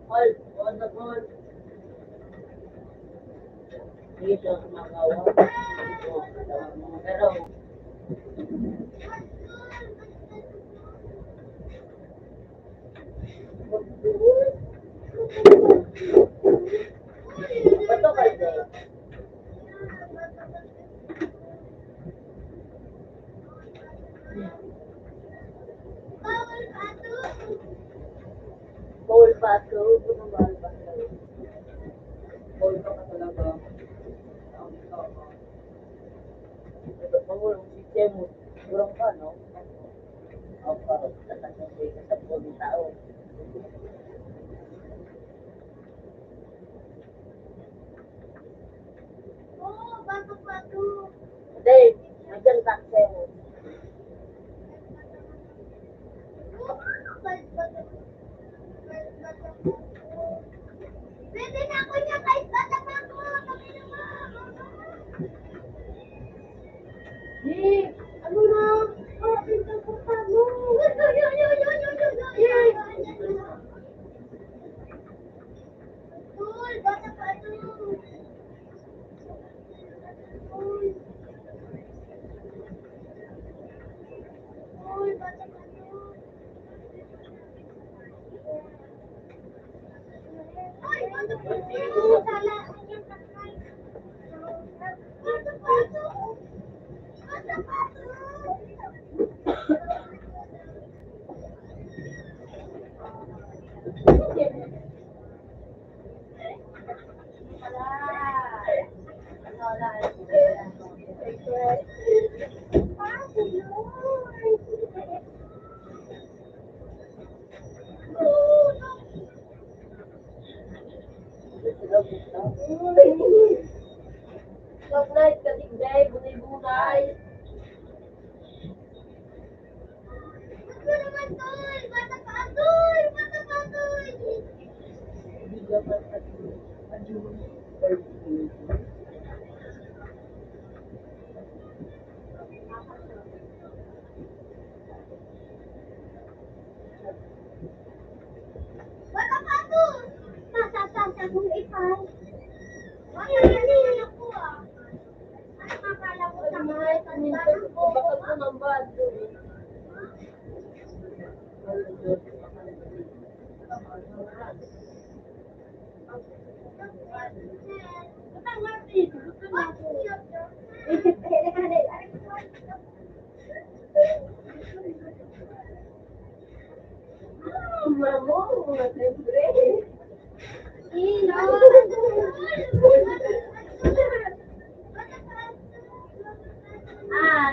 All, all the all. Dito, magawa. Pero, bato kasi. Bawal pato. Bawal pato. Bawal ang sistema mo. Kurang ka, no? Ang parang tatagay ka sa buong tao. Oh, bato-bato. Hindi, nandiyan taxi mo. Pwede na ako niya kahit bata-bato. Kami naman. Ano na? Ah, pinagpunta mo. Tol, bata-bato. Tol, bata-bato. Ay, bata-bato. Sala. Bata-bato. Chocolate, katigday, bunay-bunay. Ano naman, tol? Bata-bato. Bata-bato. Hindi ka pa sa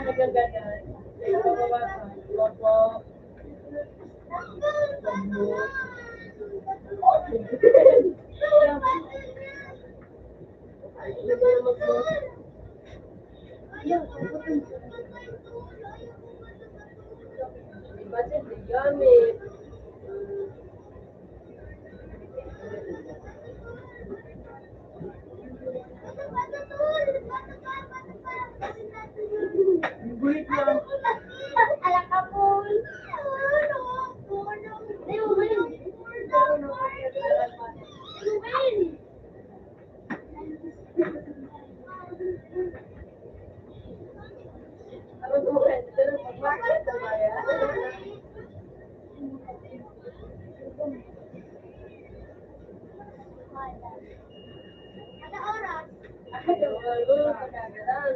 Nagagagal. Opo. Iba din, di gamit. Gulit lang. Alam ka po. Ano tumakas? Pero bakit tumaya? Ano oras? Ay, wala. Pagkagalan.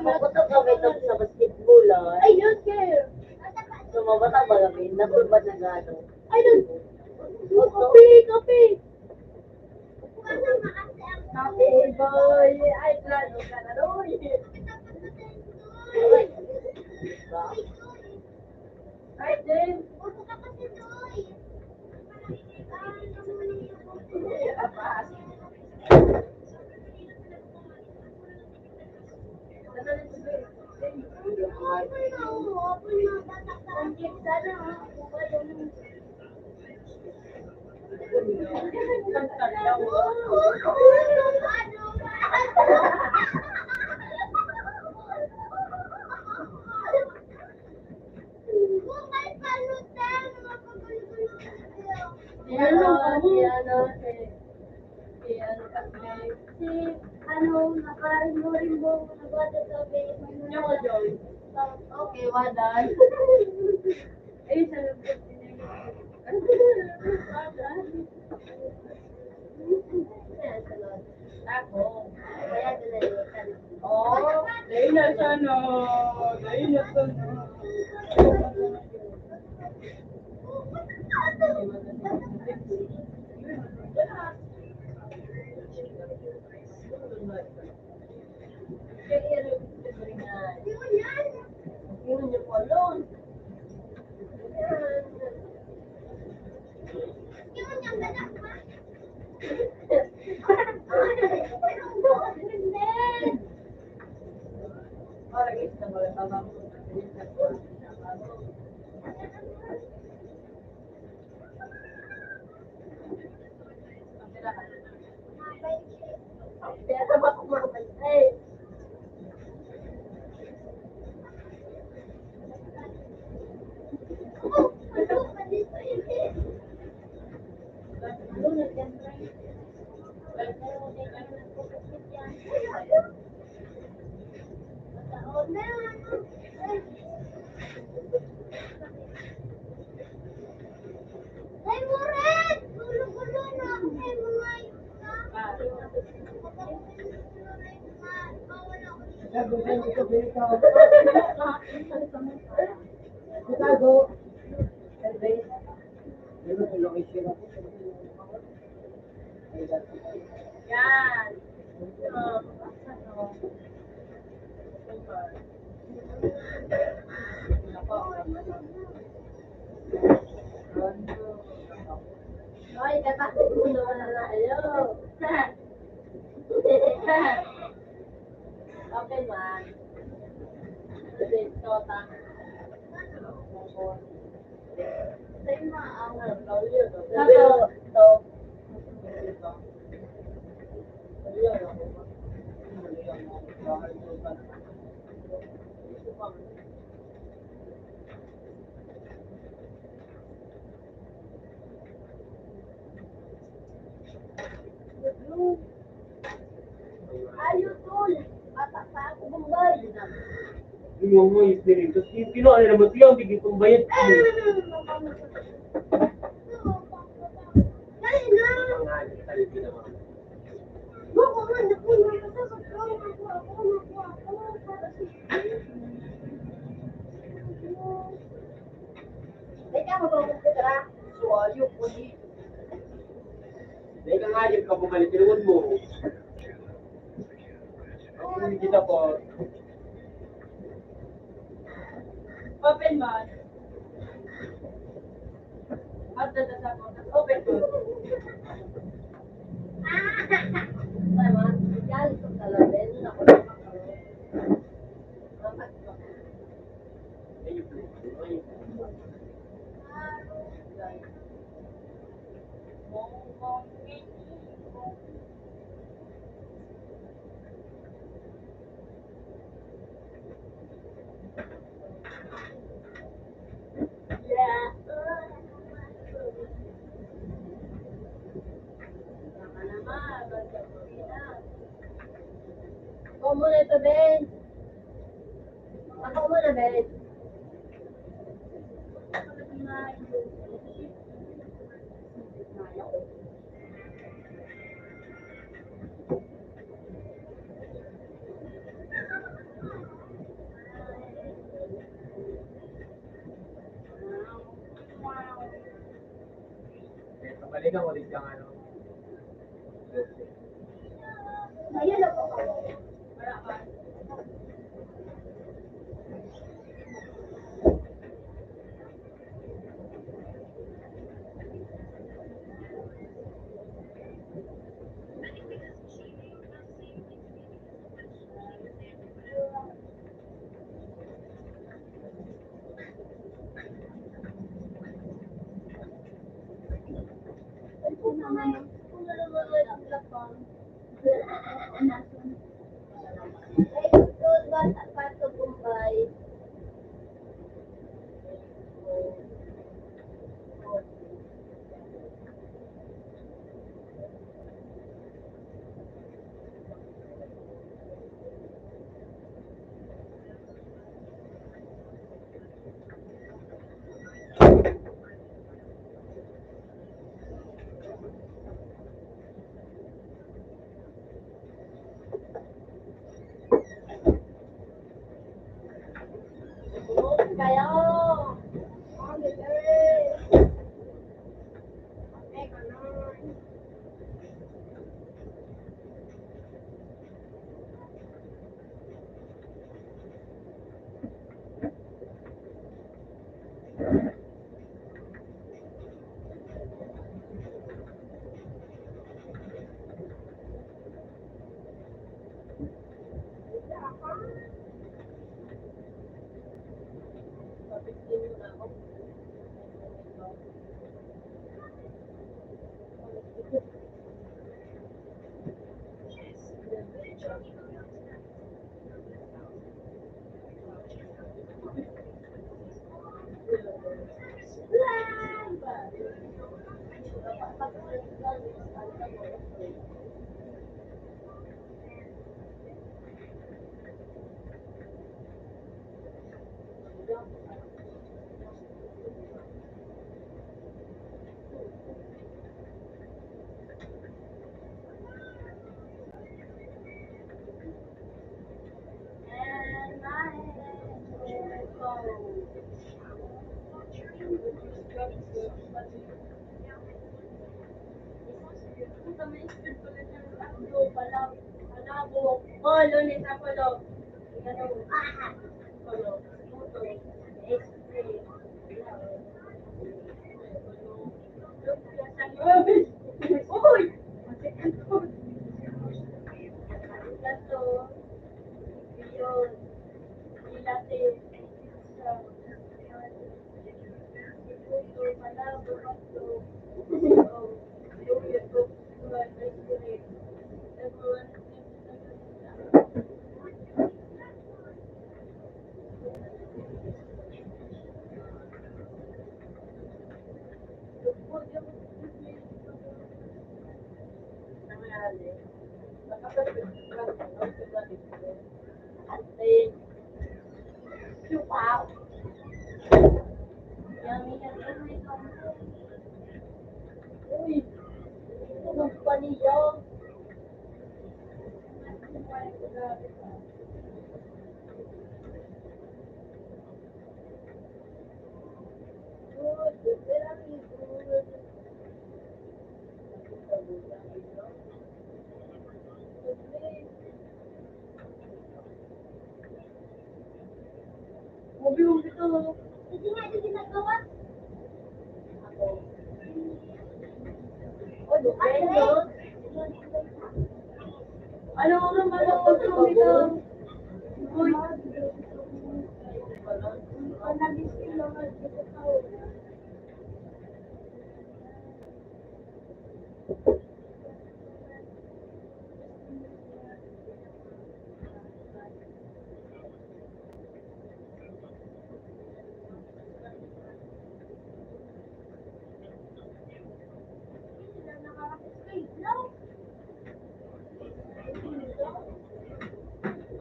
Makutok kami ito sa basketball, ah. I don't care. Sumabata ba kami? Natulbat na gano'n. I don't. Kopi. Happy boy! Ay, plano ka na doon. Ay, Jen! Apas. Nakarimbo, nagwada sabi. Okay, wadan. Eh, sa lubot din. Ako. Kaya pinalitan. Oh, dahil na siya, no. Dahil na siya, no. Yun yung polong. Orang isa mo lang babang Kaya sama ko mamay. Ay, Moret! Gulo-gulo na ako eh, mga Yan. Hoy, kapatid mo naman na kayo. Okay man. Kasi tota. Sa'yo maangal. Sato, to. Ayo tol. Bata pa ako bumbay. Yung mo yung spirit. Tapos yung kinuha na naman siya, bigyan kong bayad. Dali na! Bako nga, naku, nakasasag ko. May ka matulog ka tara. So, ayun po di. Dahil ka nga yun, kapumalik, tinuwan mo. Ang kita po, Open man. At dadasa ko. Open man. Ay, man. Yan, ito talabin. Ako na makaroon. Yeah. Tama naman. Basta ko na. Ako muna ito, Ben. Ako muna, Ben. kabalikan ko ulit yung ano. Ayan ako. Kayo. And my head will go. Puta, may expert pala siya ng takbo, palabok. Oh, Lunes, Apollo. Ano, Apollo. Puto, expert. Uy! Gato. Yun. Ilate. Puto, palabok, gato. Wow. Yummy, yummy. Uy, tulog pa niyo. Good, very good. Mobi mo ito. Hindi nga ito ginagawa. Oh, depende. Ano naman ang pagkakas ito? Uy.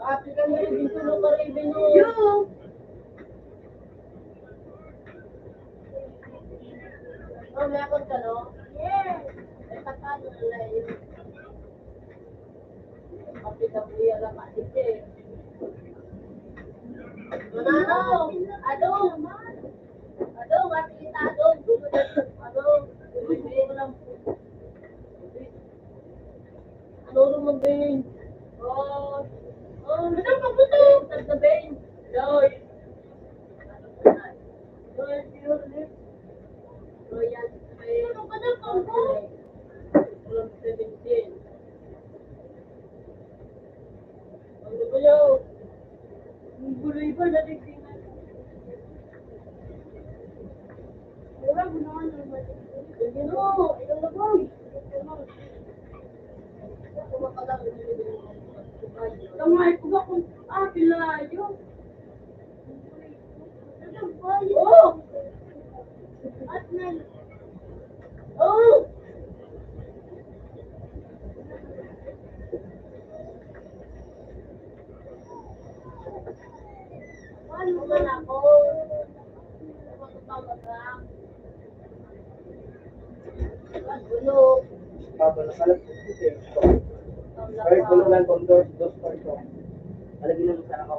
Ate ka na rin dito ng karibin mo. Yung. Oh, meron ka, no? Yes. Eh, patalo na lang yun. Kapit-kapit lang kasi eh. Manalo. Adong. Adong, at kita adong. Adong. Ano naman din? Oh. Oh, madam, mabuto. Tagdabing. Loy. Royal Trail. Ano ka na, Pangko? From 17. Ang gulo. Ang guloy ba na tingnan? Wala mo naman ang balik. Sige no, ilang na boy. Kumakalang Kamay ko ba kung pilayo? Oh! At nan. Oh! Ano man ako? Matutawag ka. Ang gulo. Kalat po kasi. Kahit kulungan kong dos parto. Alagin lang sa ako.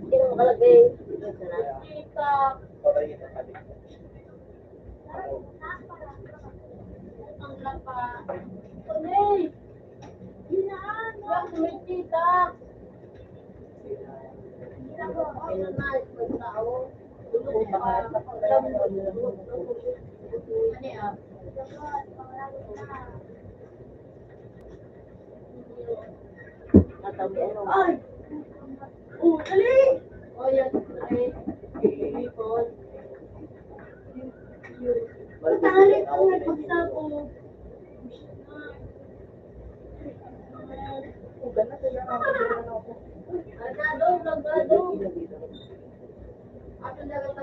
Sino makalagay? Kita. Patay kita kami. Ang lapa. Tunay. Hinaan. Yung tumitita. Ayun na, isang tao. Tulog pa. Alam mo, Ano yan? Natabi ano? Ay! Oh, dali! Oh, yan, ay, people. Matalik ang nagpagsapo. Gana sila na ako. Agado, agado. Ako na lang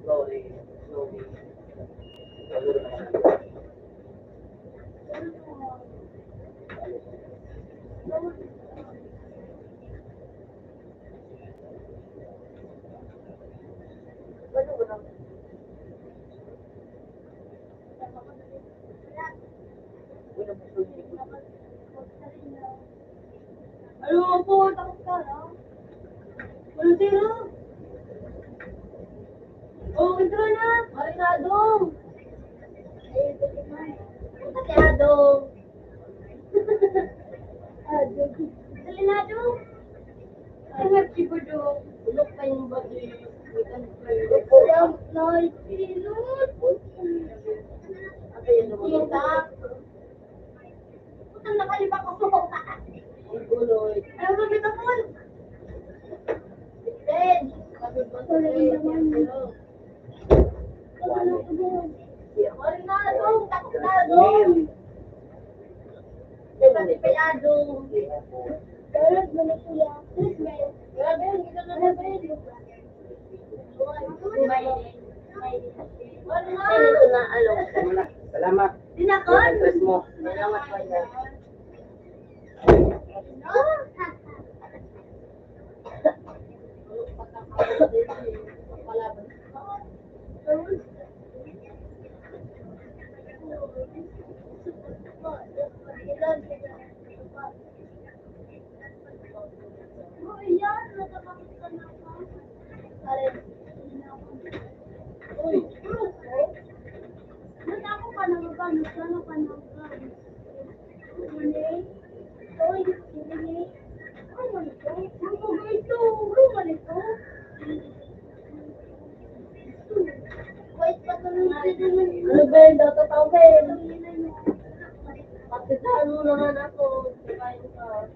Slowly, slowly. Ano po, takot ka na? Wala sila. Oh, intro na. Marinado. Ate Adong. Adong. Salinado. Ay, nagsipo do. Ulok pa yung body. Ulam, light, pilot. Kita. Putang nakalipa ko po. Ang guloy. Ano ba kita po? Then, Marinado, takot na doon. Diba si Payado? Pero wala sila. Grabe, hindi ka na natin. Ito na, Salamat. Dinakon? Press mo. Salamat pa yan. Ano ba yun? Dato tao ba yun? Pagkasaan mo naman ako. Kain ka.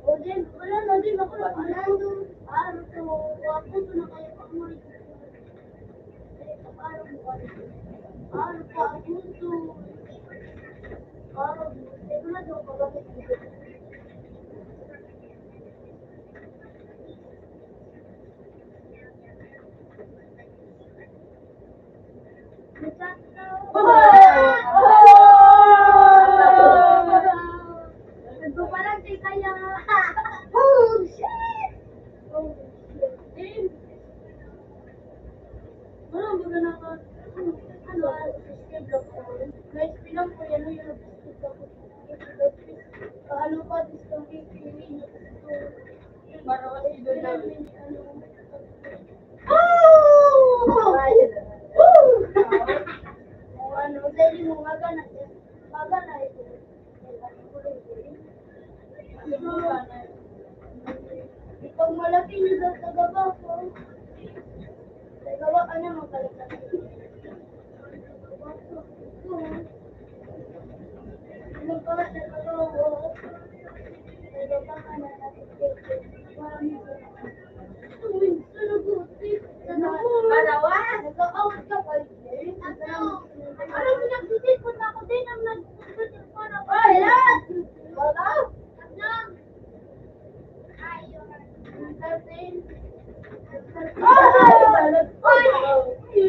O din, wala na din ako. Ano to? Ako to na kayo pa mo. Ano pa? Ako to. Ito na daw pagkakit dito. Nagpapalag kay kaya. Oh, shit! Oh, shit. Wala, baga naka... Ano, subscribe lang ko. Guys, bilang ko yan, yung subscribe ako. Ano pa, discount yung para kasi doon namin, ano... Oh! Ano, dahil mo magana ito. Pag malaki nyo daw sa baba ko, sa gawa ka na magkalitan. Ano pa sa gawa ko? Sa gawa ka na nag-out ka pa. Ano mo nag-visit? Punta ako din ang nag-visit ko na. Ay, lahat! Wala! Ayun!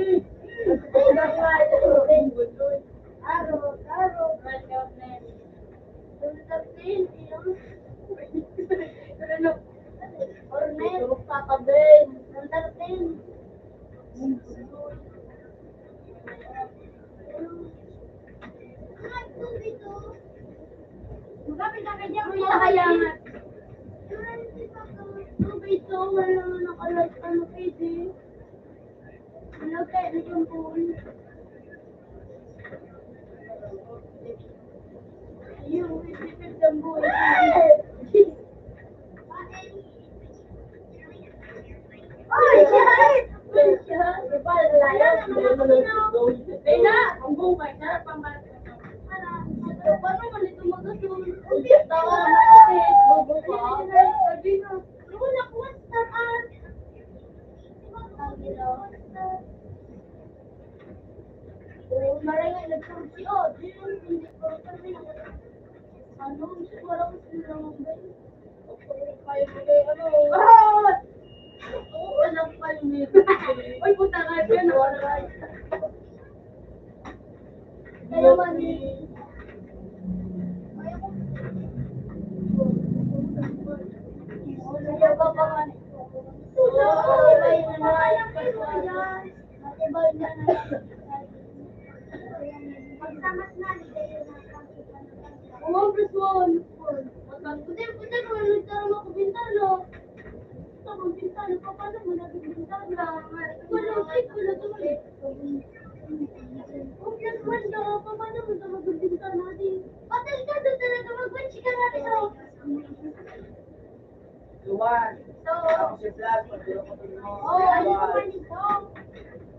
Magkapit na kanya kung nakayangat. Tubig to, wala naman nakalat, ano pwede. Ano kaya na yung pool? Ayun, isipin ng buhay. Ay, shit! Bella, ang bungay, sarap ang bata. Paano man ito magasun? Tawa naman kasi, bobo ka. Wala ko saan. Maray nga nagsursi o. Hindi ko kami. Ano? Walang silang ba? Kayo mga ano. Alam pa yung Uy, puta nga yun. Kaya man Kaya ba pa man? Matibay na Matibay na Magsamas na Oh, plus one. Puti ko ano tara mo ko bintana. Sa mo bintana pa paano mo nagbibintana? Wala tuloy. Oh, plus one daw pa paano mo sa magbintana din? Patel ka doon talaga mag-watch ka natin oh. Luwan. So, Ako si Vlad, pagduro ko din mo. ano naman ito?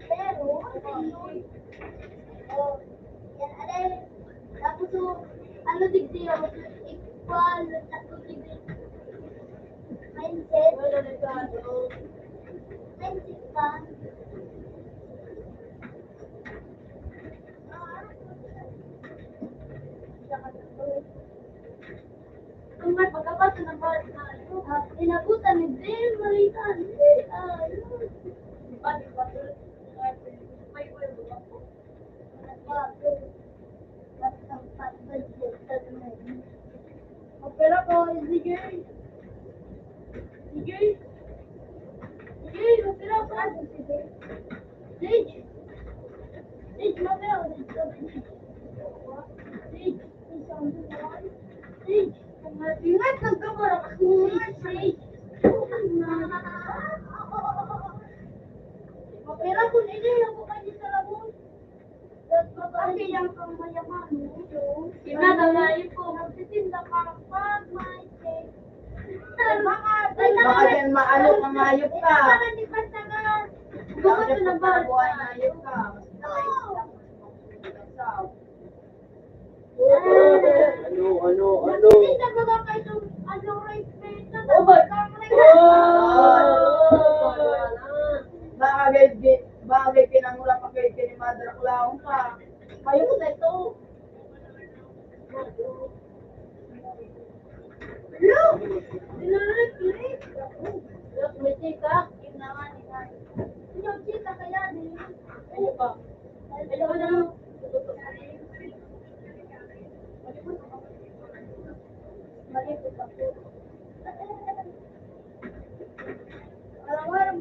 Pero, yan, alay. Tapos, ano digdi ako? Equal, tatlo digdi. Mindset. Mindset ka. Kung may pagkabasa ng bawat na inabutan ni Dale, Maritan. Opera ko, sige. Sige. Sige, opera ko. Sige. Sige, opera ko. Sige. Sige. Ingat ng kamara kasi sige. Opera ko, hindi ako kayo sa labon. Kasi yung mayaman mo, Kinadalayin ko. nagtitinda ka pag may cake. Baka dyan maalo ka, mayop ka. Hindi ba sagat? Baka dyan pagkabuhay, mayop ka. Ano? Nagtitinda ka ba kayo ano rice cake? Oh my Bagay pinangula pa kayo ni Mother Clown ka. Kayo ko na ito. Hello! Dinarap cake? May chika. Yung naman nila. Yung chika kaya din. Ano ka? Ano ka na? Malipot ako. Alam-alam.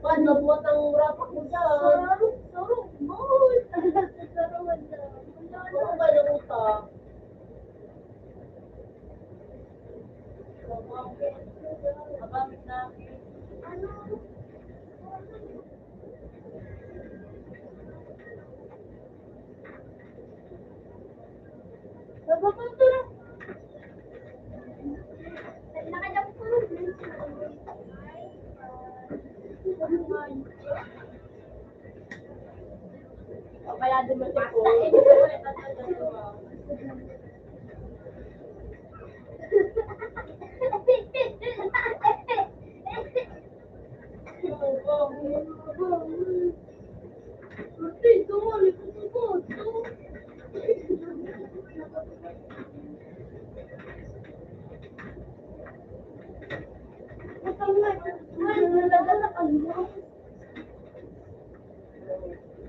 Pag nabuhat ang rapak mo dyan. Ano ba yung utang? Magamit na. Kaya dumating ko.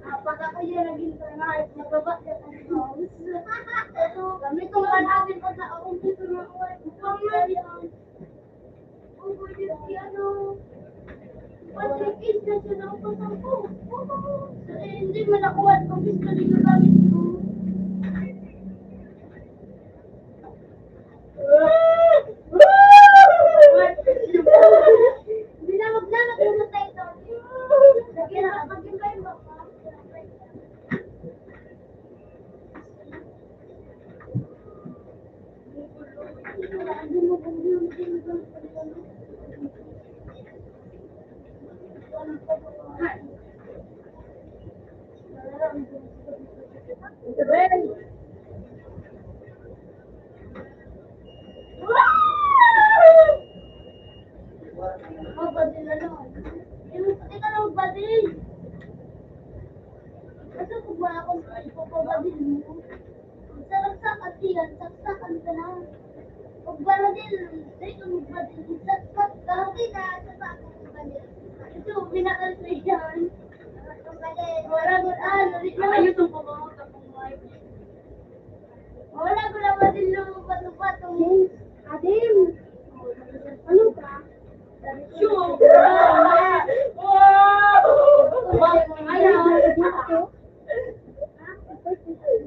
Apakah kaya naging tengah, nagbabat 5-8 na siya na ako sa ko. Hindi mo nakuha ang gusto nyo gamit ko. Hindi na maglalag mo na tayo ito. Lagi na kapagin kayo ba? Badil ano? Pati ka na magbadil. Kasi kung wala akong ipapabadil mo, saksakan diyan, saksakan ka na. Pag badil, dito magbadil, saksak ka. Hindi na, saksakan magbadil. Ito, pinakalit yan. Wala ko, Ayaw itong pumamot akong mic. wala ko na badil mo, pato-pato. Adim! Ano ka? Sure!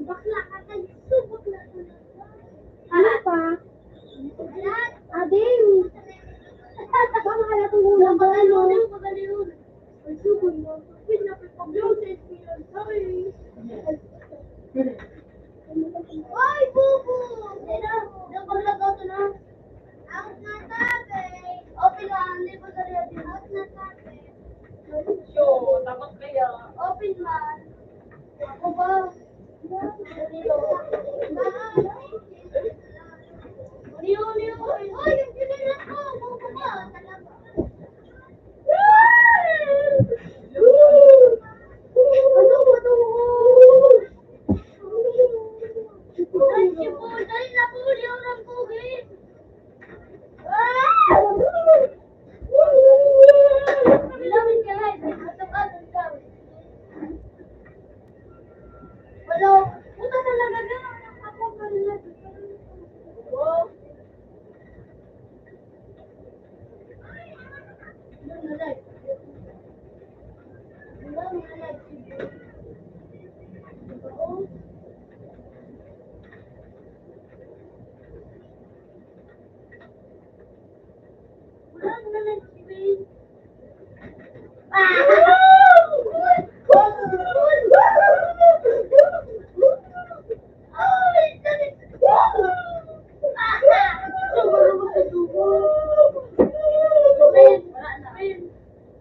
Bakla ka kan subok na. Ano pa? Adim! Baka halatong ulam ba ano? Ay, subok mo. Pinapipag-bloated ko yan. Sorry. Ay, bubo! Sino? Napaglagaw to na. Out na tabi. Open man, hindi pa sa liya din. Out na tabi. Sure! Tapos kaya. Open man. Ako ba? Dito. Uli. Oy, yung sinilas ko. Bubo ba? Talaga. Ano ba ito? Dali na po, di ako ng pugin. Bilawin ka nga, matapatan ka. Wala, puta talaga na. Ako ba nila?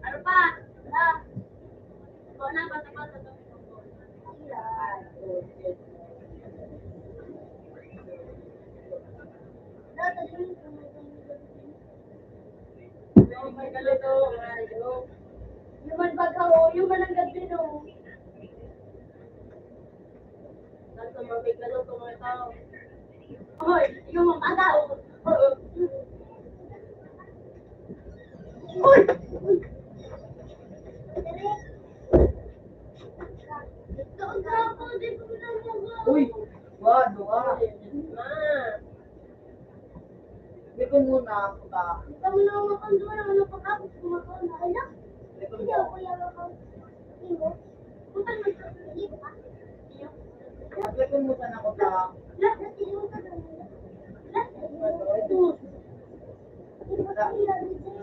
Ano pa? Ikaw na, basta-basta. May galito. Human bagaw, human ang gabi no. Nasa may galito mga tao. Hoy, ikaw mga tao. Uy! Doon ka ako, di ko na magaw. Uy! Wag, wag. Ma. Likon muna ako ba? Ito mo na ako doon, ano pa kapos kumakaw na. Ala, Likon hindi mo. ako yung ako. Imo? Punta mo sa iyo ba? Likon mo sana ako ba? Lahat na sila ka doon. Lahat na sila.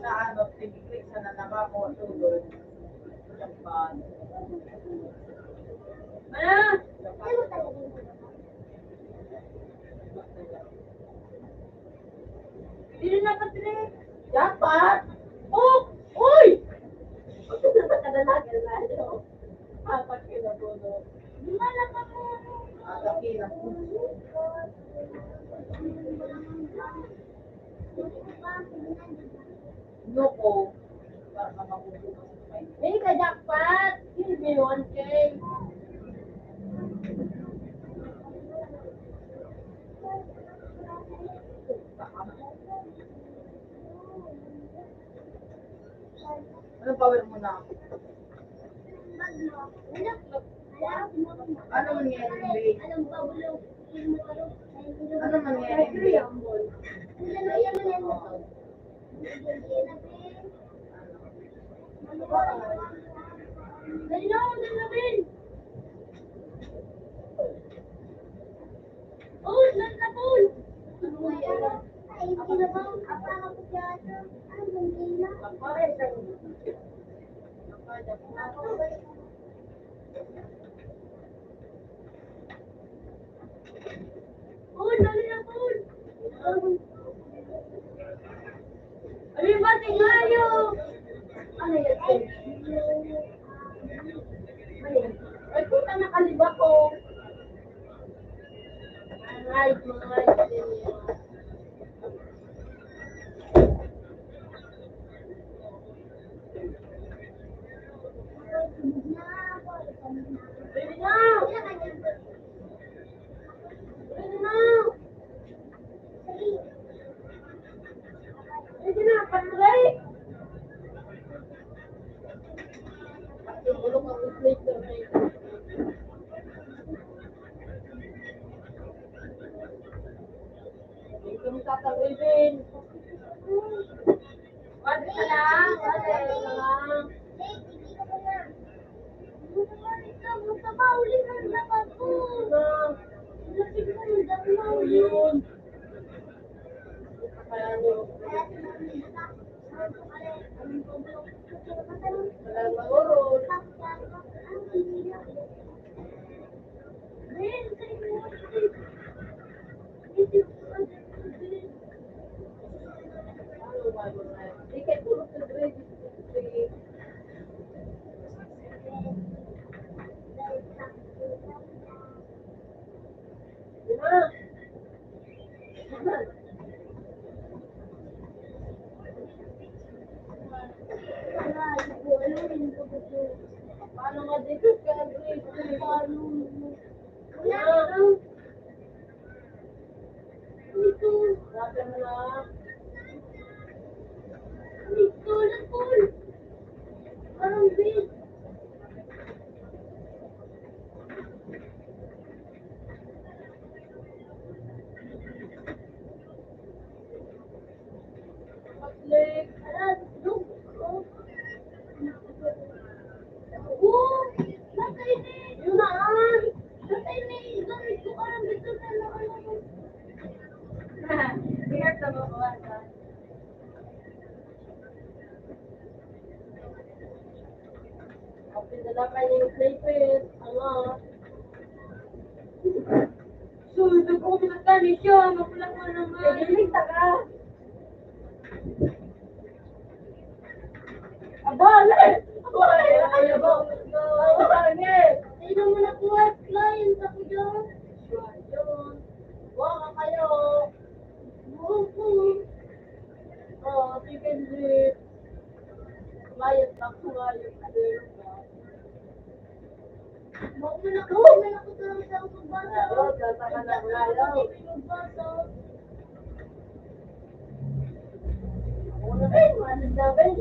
Sa ano, click sa nanaba ko, tulog. Japan. Mana? Dili na ka tre. Japan! Oh! Uy! Kadalagan na. Apat kilo po no. Gimana ka mo? Ataki na po. Loko. Para makakubukas sa may. Hey, ka jackpot! Hindi may 1K. Anong power mo na? Ano mangyayari ng base? Ano mangyayari ng base? Dali na, dali na, Ben. Paul, dali na, Paul. Ano nga yan? Ay, hindi na ba? Apa ako dyan? Ay, hindi na. Paul, dali na, Paul. Ano yung bating layo? Ano yan? Ay, puta nakaliba ko. Ay, mga Pwede na! Pwede na! Pwede na, patray! Bulok ang slate na rin. Hindi kami tatawin. Wala ka lang. Wala ka lang. Yun. Kaya nyo. Wala magurot. Ano ba yun? Di kayo tulog sa registry. Paano nga dito ka registry? Sabi mo na. Parang big. Pag-click. Look. Yun na. Bigat na mo ko. Pinadala pa niya yung playpit. Ano? So, ito ko pinagkali siya. Mapulang mo naman. Pwede ka. Abale! Abale! Abale! Sino mo nakuha client ako dyan? Yun. Waka kayo. Buko. Oh, chicken dip. Mayat na kumayat. Buko mo na ako doon sa magbasa. Oo, tataka na ngayon. Magbasa. Ako na rin, manig na rin.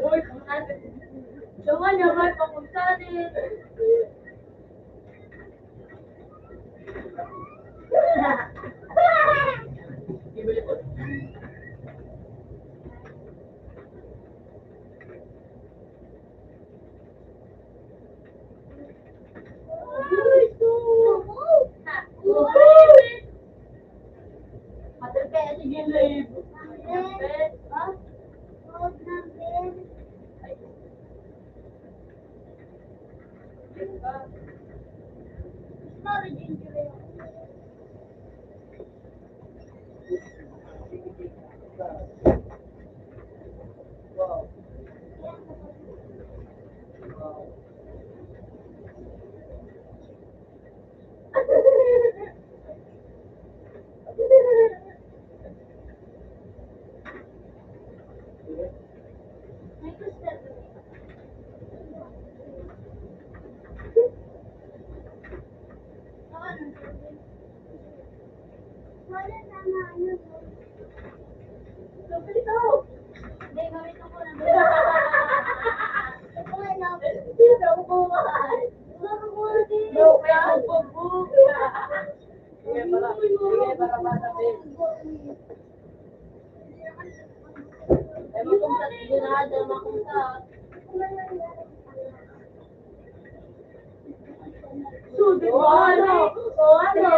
Uy, Jangan naman papunta din. Matal kaya si Gilib. Ha? Huwag na, Ben. Sorry, ginger ale. Wow. Wow. May gusto. Wala sana ano. Sabi ito. Hindi, gamit ako na. Hindi na upuan. No, kaya upuan. pala. Sige, para matabi. Makumsat, hindi na ada makumsat. Sulit mo, ano? O, ano?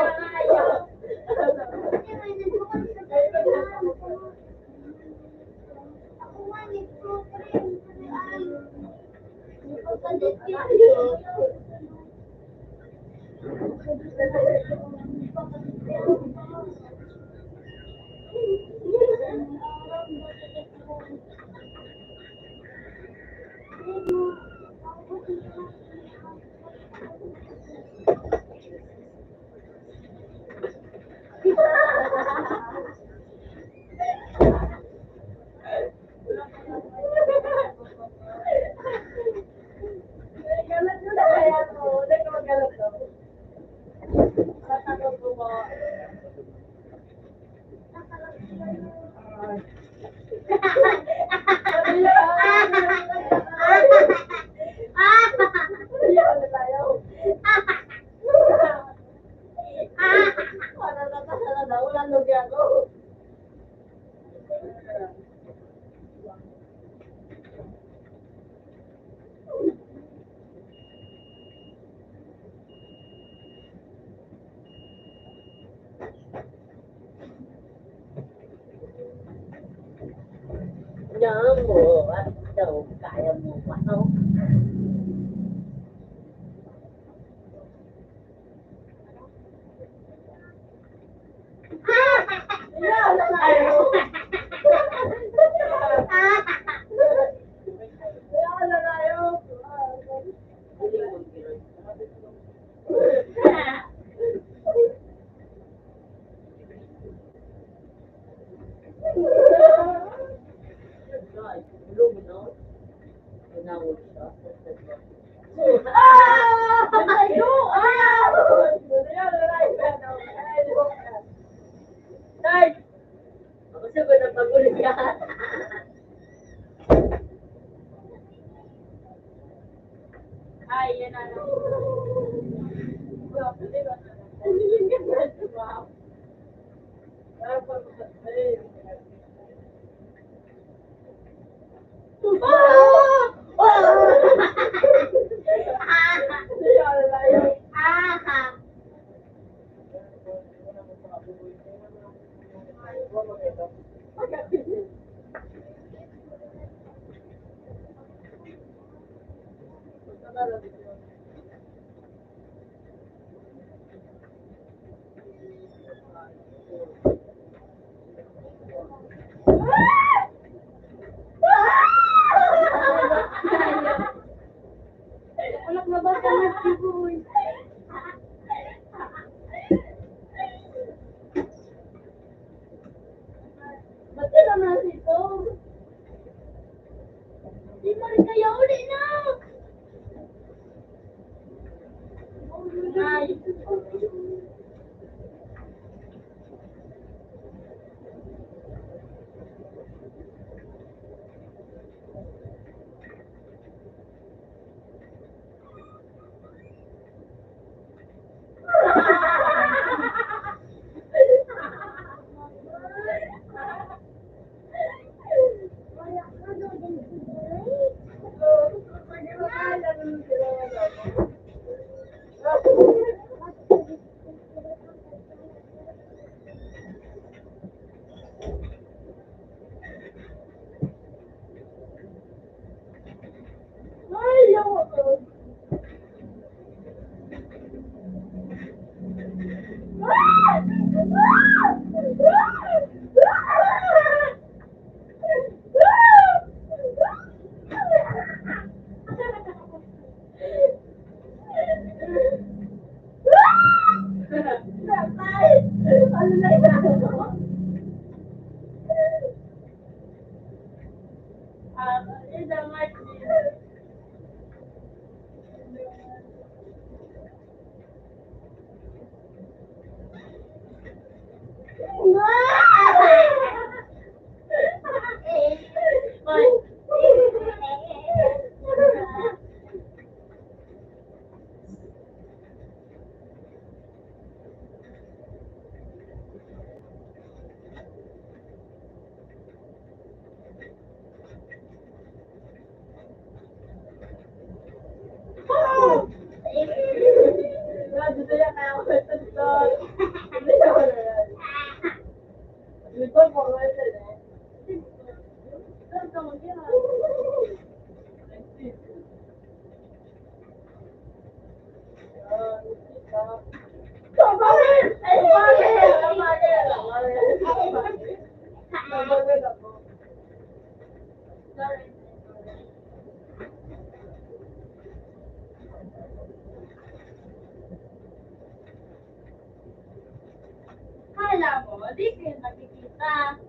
Ako nga, nag-program. Galat nyo na kaya to. Hindi ka magalat to. Tatanong ko ba? Iyan na tayo. Para natasala na, walang lugya ko. Nhớ mùa bắt đầu cài mùa bắt đầu Iyan na tayo. Iyan na tayo. Ako sa ba napagulit ka? Ay, yan na. Anak na ba ka nagsibuy? Ba't ka naman ito? Di mo rin kayo uli na. Ay. Di kayo nakikita.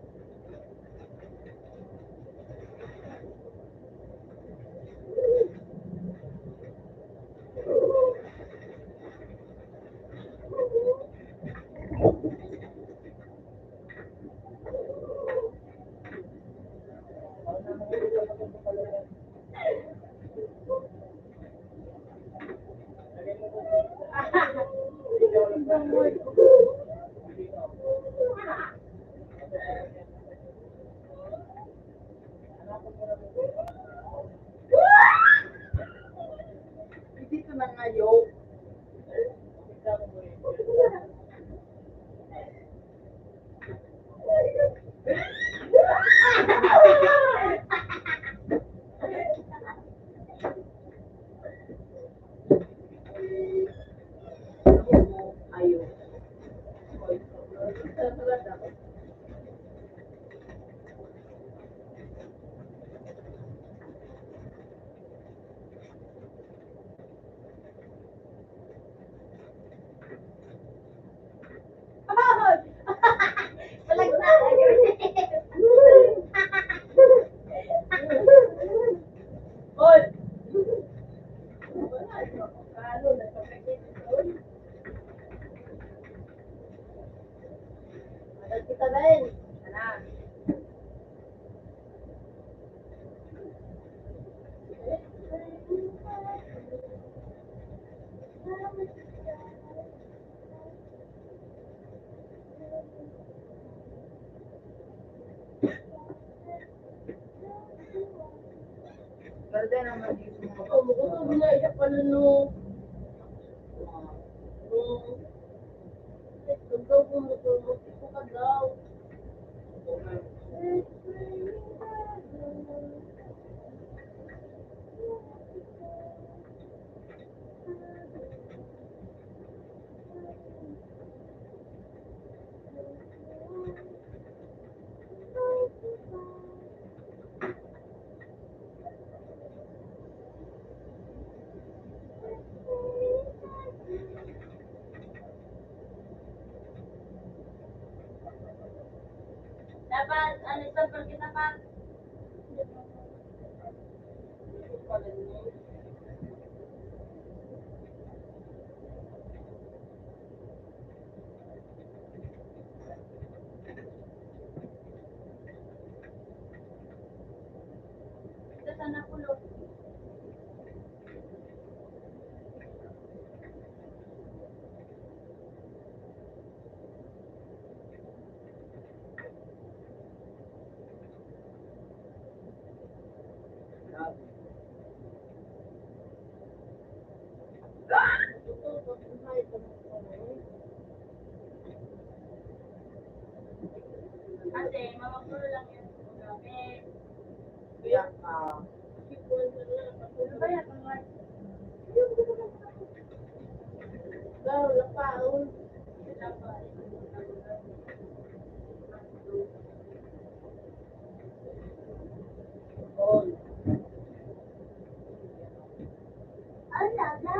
Dito na ngayon. Ayaw. Palagna. Hoy! Ada kita lain. Sana. Pwede naman dito mga Kumukutob na siya pala no. Ikaw kumukutob ko ka daw. Dapat, ano sa kita pa? Ito sana pulo. Ate, mamapulo lang yan. Gamit. Kaya, Ano ba yan? daw, lapaon. Hoy. Ala na.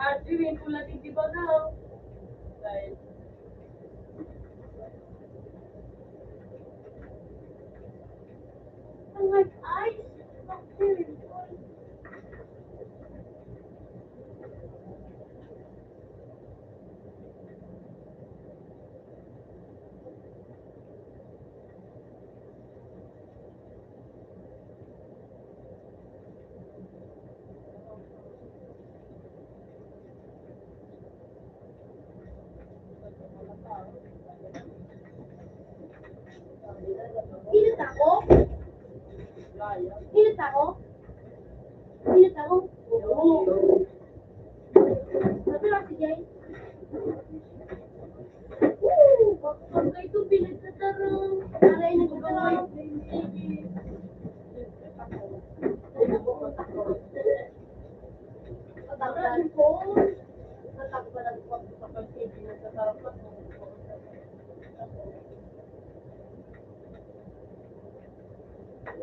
Arjun, pula titi ba na? Dahil, Ang like ice. Bakit? Init ako? laya. Init ako? Init ako? Oo. Sabi lang si Jay. Woo! Bakit kayo ito pinagtatarong? Aray na gagawin. Tatakbalan ko. Tatakbalan ko sa pag-ibig na sa tarapan mo.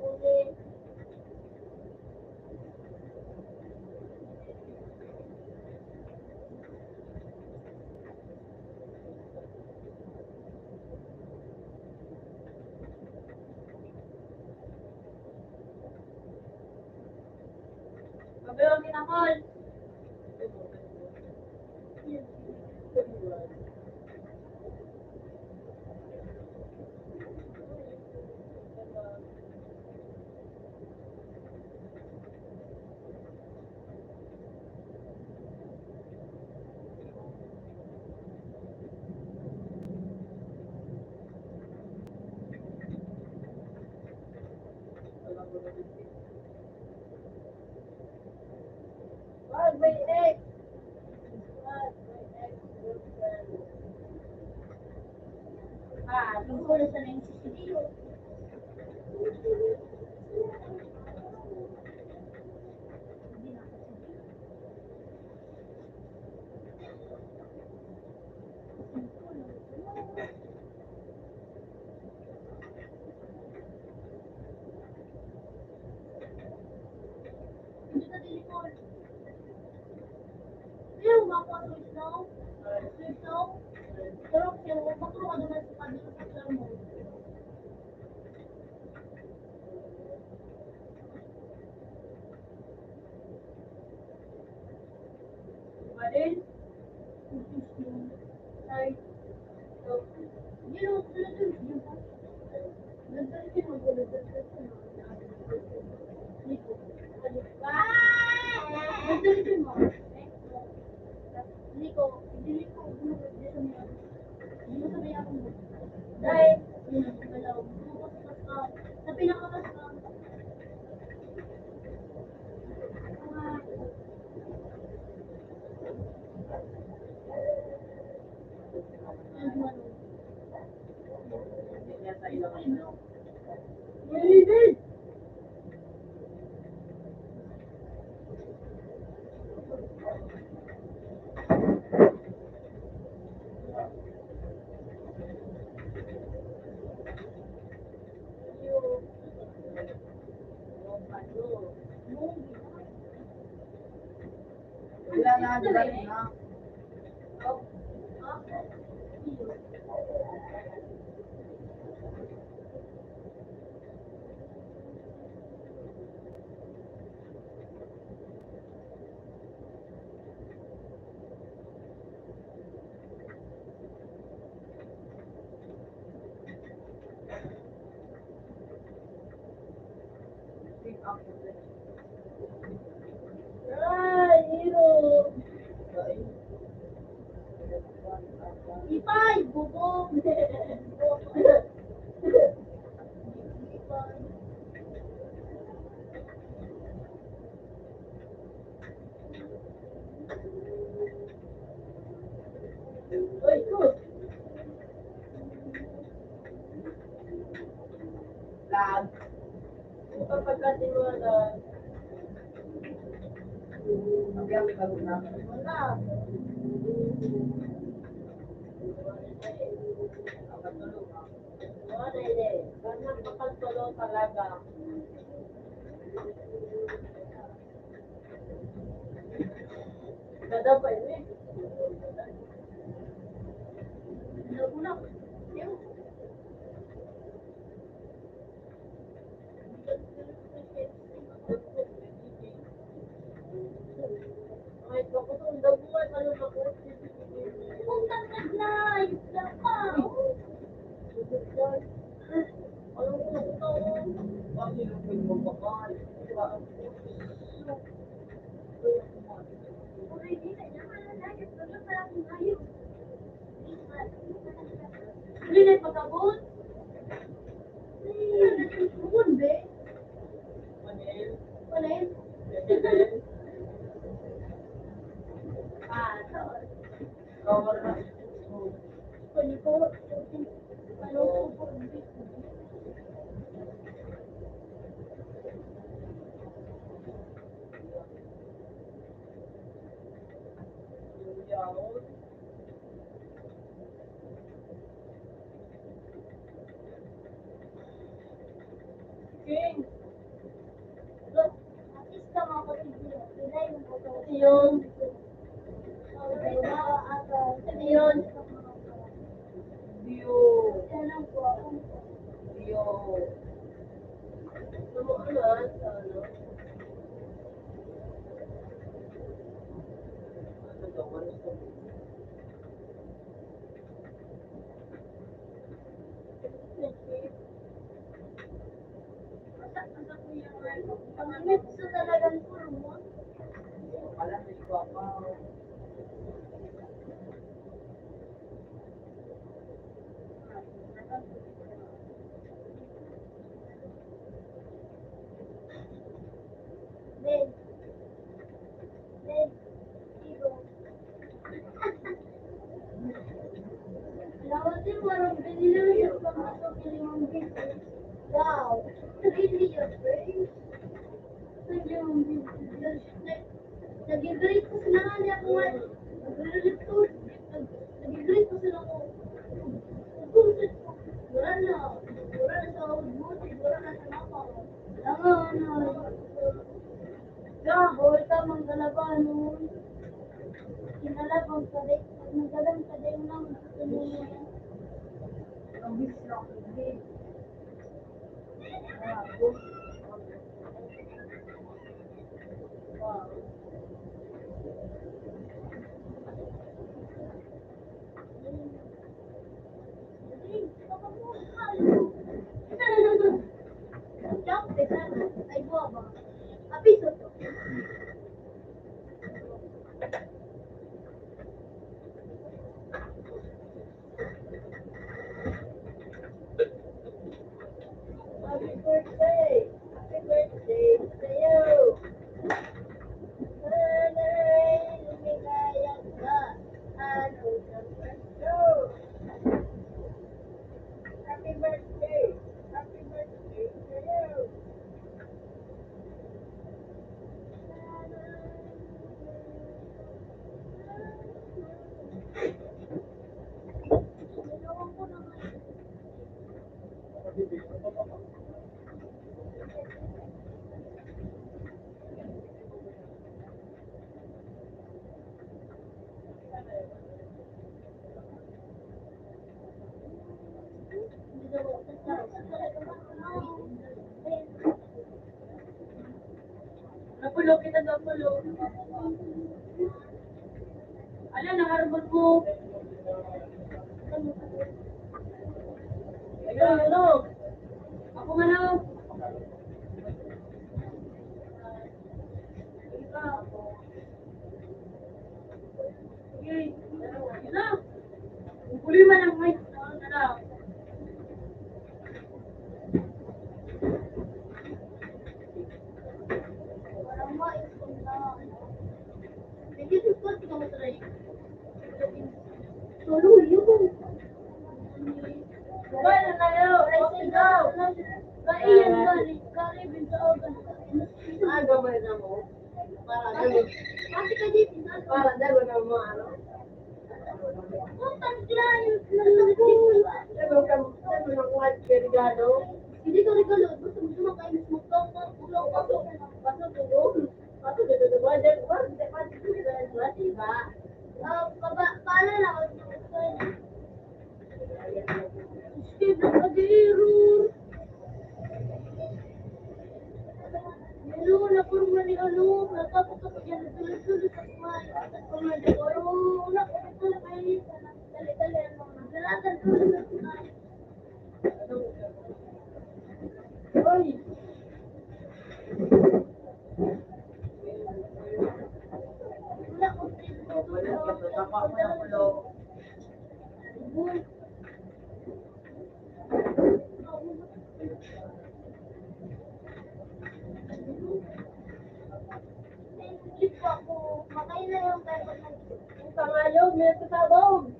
Uli. Sabi lang kinakal. Wag, may ex. Wag, may ex. Tungkol sa nang sisiliyo. Hindi na kasi. Hindi ka dilikol. Ayaw, makakuha snow. Snow. Pero kaya magpapuro ka naman sa kanila sa plan mo. Madin? Ay. Hindi na ako tulad yun. Nagdalagin mo, nagdalagin mo. Liko. Nagdalagin mo. Liko. Hindi liko. Hindi mo sabi ako mo. Dahil, malaw. Bumukas ka. Sa pinakakas ka. Hindi niya sa ilang. David! Wala na, wala na. Ay, hero! Ipay! Bubong! Uy, sus! Lag. Kapag katiwala. Sabi ang pagod na. Wala. Nakatulog ka. Wala eh. Parang nakapagtulog talaga. Ganda pa yun eh. Nagunak. Ay, ako to, ang dabuhan, ano na ko. Kung tanggap na, yun lang pa. Ano ko na ito? Paano yung pagmamahal? Diba? Hindi na ipagkabot. Bukod, be. Manel, Wala Manel, sorry. kawal na. Pwede ko, ano po, King, look, at least tama ko rin dito. Wala yung photo. yung Yun. view, Yan ang po ako. view. Ano sa ano? Ano to? Ano to? Ang gusto talagang kurmo. Wala, may guwapa. Ben. Ben. Igo. Lawatin warang binili yung pamasok yung business. Wow. Really your brain? Yung business. Nag-greet ko sila nga niya kung ano. Nag-greet ko sila ko. Wala na. Wala na sa buti. Wala na sa mapa. Wala nga na. Gago, ito mang dalaga nun. Kinalabang ka rin. Nagalang ka rin lang. Ang bis na ako. Wow. Ay, buwaba. Apiso to. Happy birthday! Happy birthday to you! Sana'y lumigayang ka. Ano sa pwesto? Happy birthday! Happy birthday to you! Ginawan ko naman. Napulo kita, napulo. Ala, nakarbot mo. Ikaw, ano? Ako nga na. Ikaw. Sige, yun na. Huli man ang mic. Ano na. Parang maipon na. Sige, support ka mo try. Solo yun. Bye na tayo. Okay, go. Kaiyan kari binsa ogan. Ah, gabay na mo. Para dalo. Kasi ka dito na. Para dalo na mo, ano? Kung taglayo na lang ko. Dalo ka mo. Dalo na mo at regalo. Hindi ko regalo. Gusto mo sumakay mo ka. Pasok tulog. Pasok dito ba? Dito ba? Dito ba? Dito ba? Hoy! Ang tangayo, may kasabog.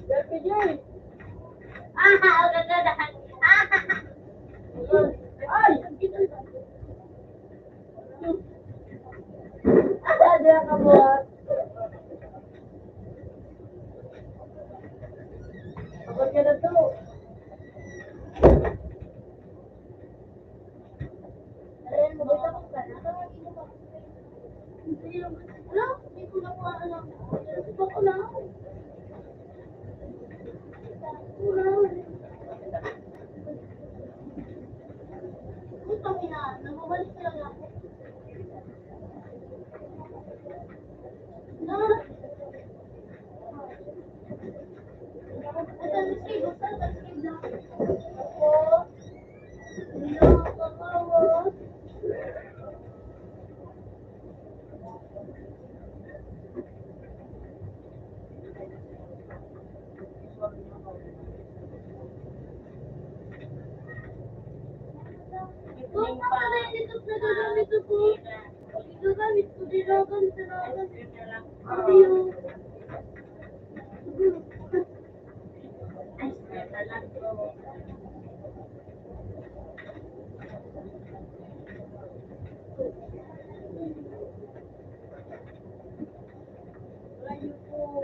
LPG. Ay! Ada ka buhat. Kapag ka na to.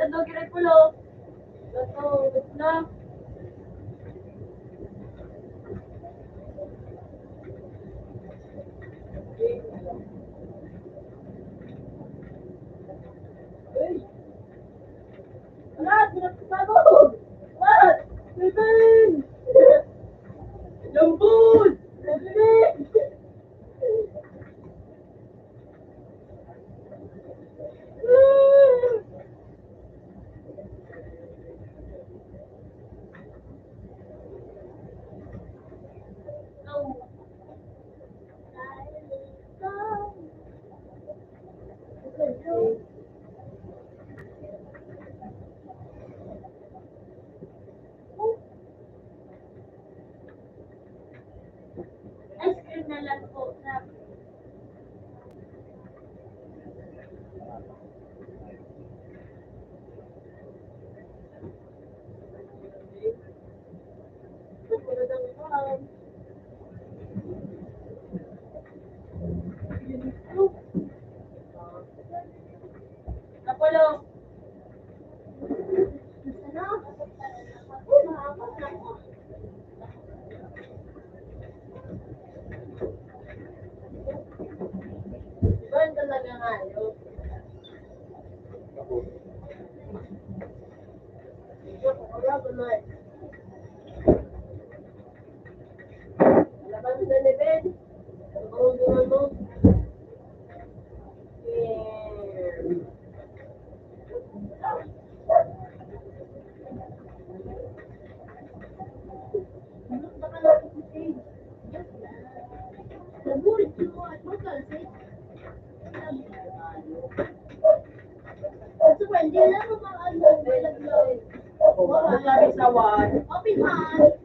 Ito, kiripulo. Ito, na. Uy! Lahat, pinagkasabog! Lahat! Lipin! Lambun! Lipin! Ice cream na lang po. Apollo! Iba talaga nga yun. Wala ba na eh. Laban sa level. Ang mo. Hindi na mo ano, bilaglag. Sabi sa one. Open hand.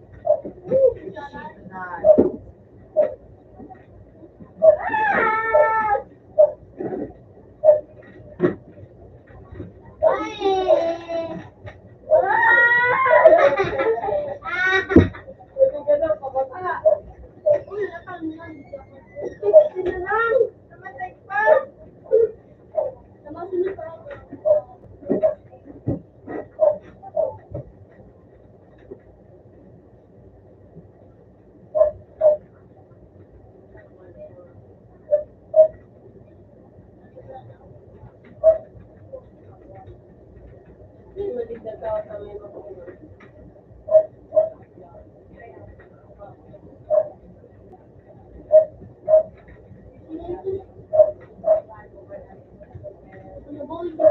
Ano ba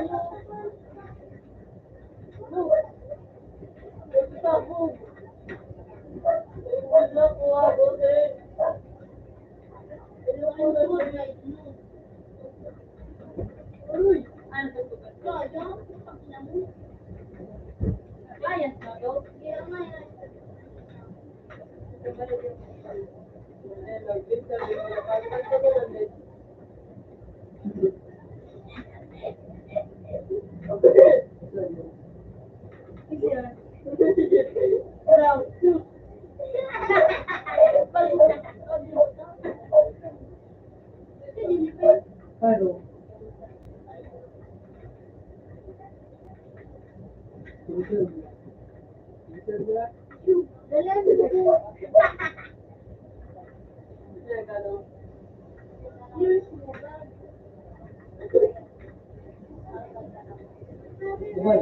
Wala ko ako eh. Uy, ano ba ito? Ayan, sayo. Ano? Dubai.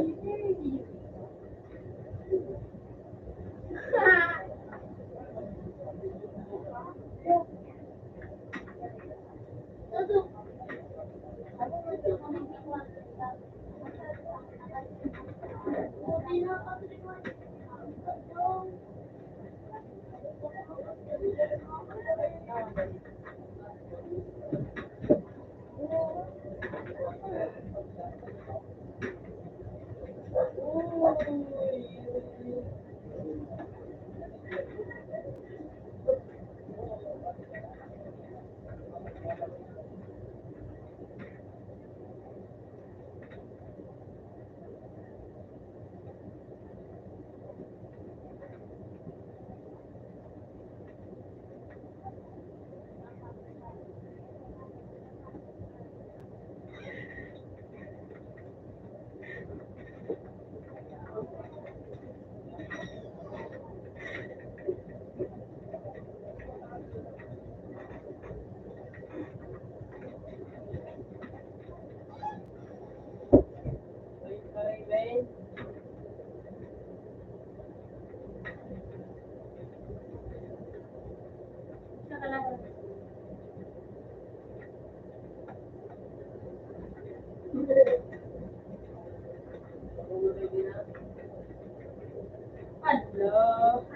Hello.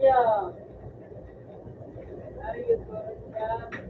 Yeah. Are you good? Yeah.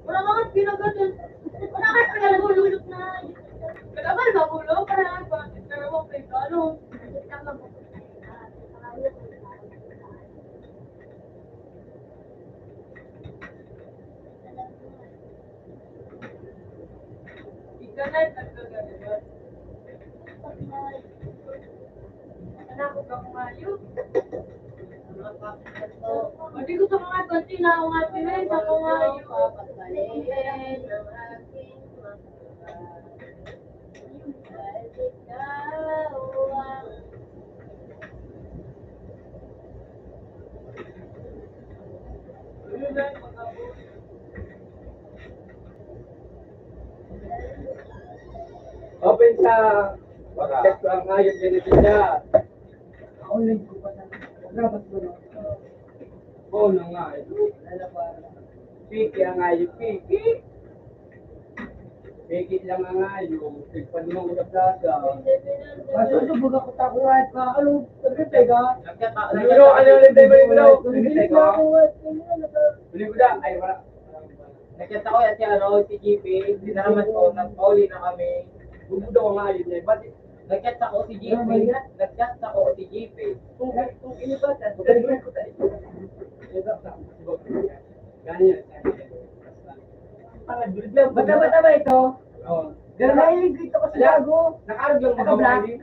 Wala ka nga pinagadan. Wala ka pinagululog na. Kailangan magulo para pero wag kayo ano. Ikanay nagkagano'n. Anak ko ka kumayo. Hindi ko sa mga konti na ako nga pinay sa kumayo. Pagbalin ang aking dahil ikaw ang Yun lang mga boy. Open sa check ko ang ayos ganito siya. Online ko pa na. Dapat ko na. Oo na nga. Piki ang ayos, piki. Piki lang ang ayos. Tigpadulong ko sa plaza. Kaso ito, baga ko tako nga at ano, nagkatega. Bro, ano ulit tayo balik bro? Hindi ko ako at Bili ko na. Ay, wala. Nakita ko yan si ano, si GP, hindi na naman ko, nag-pauli na kami. Bubog daw ang ayos niya. Ba't Nag-chat ako si GP, nag-chat ako si GP. kung inibatan, balik ko tayo. Ganyan. Bata-bata ba ito? Oo. Pero nailig dito kasi gago. Nakaarog lang mo daw Naka-black. kayo.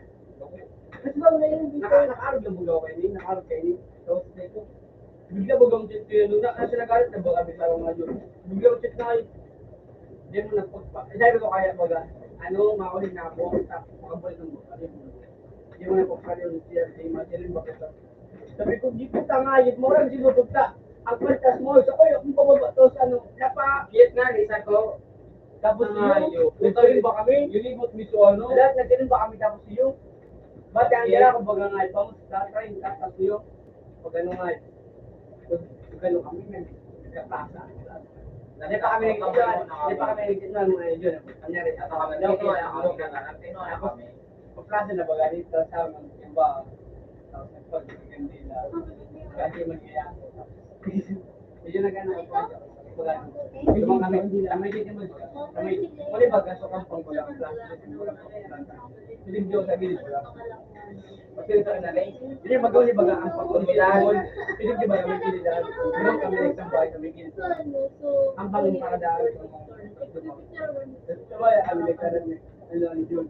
Mas ba nailig dito? Nakaarog lang mo daw kayo. Nakaarog kayo. Tapos dito. Bigla bagang chat kayo. Nung kasi nagalit na baga bigla lang nga yun. Bigla mo chat na kayo. Hindi mo nagpagpa. Sabi ko kaya baga. Ano, makulit na ako. Tapos makabalik ng baga. Hindi mo nagpagpali yung siya. Hindi mo siya rin bakit. Sabi ko, di ko tangayit mo. Orang sinutugta. Ang kwaltas mo. So, koy, kung pababa to sa ano. Yes nga, isa ko. Tapos Tangayit. yung, nagkaroon ba kami? Yulibot mi so ano? Lahat nagkaroon ba kami tapos yung? Ba't ang dala kung baga nga ito? Tatry, tapos yung. Pag ano nga pag ano kami, nagkapasa. Hindi pa kami nagkita ng mga yun. Kanyari, At kami daw, kami. Pagklase na baga dito sa mga iba. Tapos nagpag-ganda nila. Kasi mag-iya. Medyo nag-ano ako. Lumang kami, kami dito mo. Kami, wala ba gaso kang pangkulang klase? Hindi mo sa gilid ko lang. Kasi ito na rin. Hindi magaw ni baga ang pagkulang. Hindi di ba kami gilid lang. Hindi kami nagsambay kami gilid. Ang bangin para dahil sa mga Diba, ang nagkaroon ni ang June.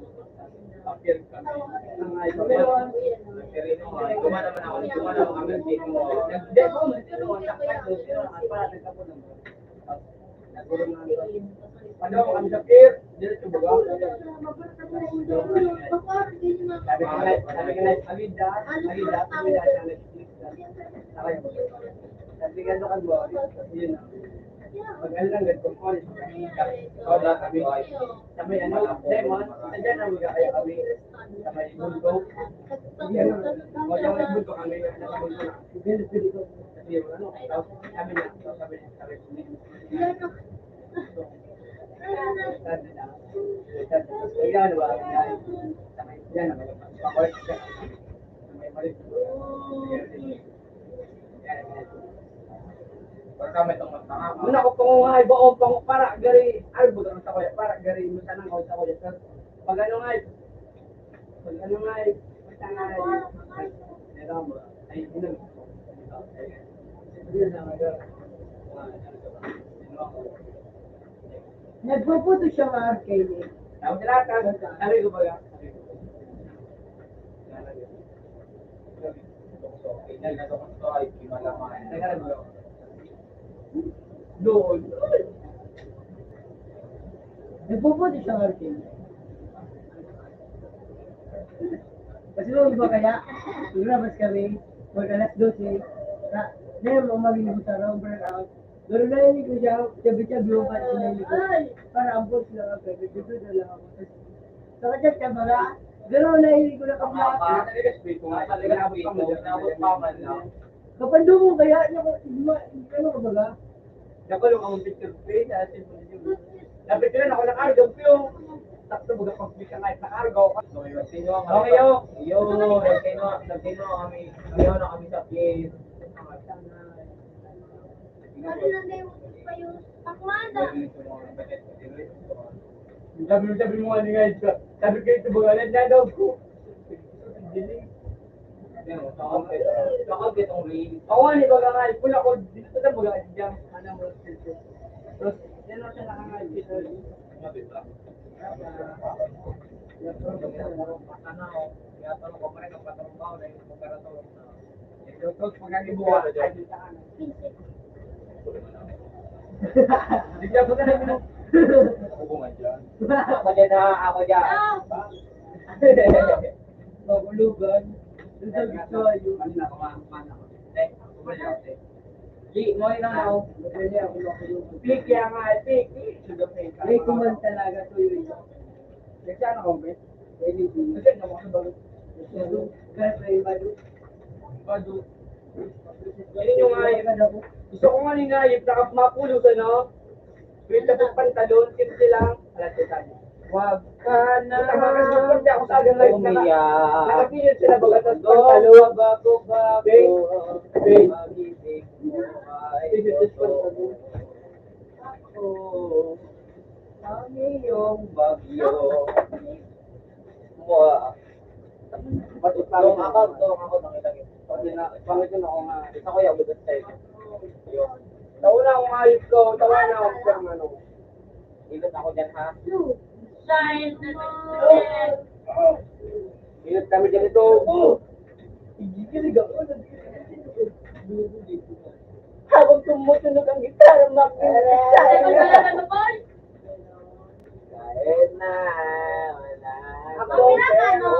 Appear kami. Ang ay Gumana naman ako, gumana ako kami dito mo. Hindi ko, sino ang sakit doon, sino ang para nagkapunan. Nagulong na ito. Ano ako kami sa pier, dito sa baga. Sabi ko na, agida, sabi nga ka doon, yun na. Pag-ano lang, ganito ko, Wala kami. sa may ano, lemon, andyan ang mga kaya kami, sa may bulgo. Yan, o yung may bulgo kami, nakabulgo na. Kasi yung ano, sabi niya, sabi niya, sabi na, kaya ano ba, yan, pakoy siya, may malit. Huwag kami itong magtanga. Muna ko pangungahay ba o pang para gari ay budak sa kuya para gari mo sanang ko sa kuya sir. Pag ano nga tanga ay mo ay ino. Nagpuputo siya mga arcade. Tapos lahat sabi ko ba Tingnan na ito kung ito ay kimalaman. doon. Nagpuputo siya mga arcade. Kasi nung ba kaya, naglabas kami, mag alas 12, ngayon umagin ko sa round burnout. Pero nainig ko siya, sabi-sabi yung pati nainig ko. Para ampun sila ako, dito na lang ako. So kaya siya mga, gano'n nainig ko na kaplaka. Kapando mo kaya, ano ka baga? Nakulong ang picture frame dahil dapat ko na ako nakargo yung takto buga complete ang kahit nakargo ka. Okay yo. Nagkino kami. Ayaw na kami sa place. Ano lang kayo pa yung pakmana? Sabi mo nga nga ito. Sabi ko ito bagalan na daw ko. Ako nga ni bagangal. Pula ko dito sa bagangal. Diyan. Ano mo? Terus, yan ako siya nakangal. Bigyan ko na lang yun. Ako dyan ha, ako dyan. Magulugan. Doon sa Victorio. Di, mo yun ako. Madali ako makulugan. Pik yan nga, pik. May kuman talaga to yun. Nagsiyan ako, be? Pwede din. Nagsiyan ako sa bago. Kahit may bado. Bado. Yun yung ayip. Gusto ko nga ningayip, mapulo ka, no? May tapos pantalon, simple lang. Alas ko sabi. Wag ka na. Hindi ako sa agang life. Nakapilid sila baga tapos Pantalon. pantalon. Bago. Bing. Bing. Mag-ibig Pantalon. ako. Ang iyong bagyo. Matutulong ako nakita. Pangit yun ako nga. Isa ko yung budas tayo. Tawa na akong ayos ko. Tawa na ako sa ano. Ilot ako dyan ha. Shine na nag-iwan. Ilot kami dyan ito. Igigilig ako. Habang tumutunog ang gitara, Ay, wala na boy. Kahit na wala. Ako pinakano.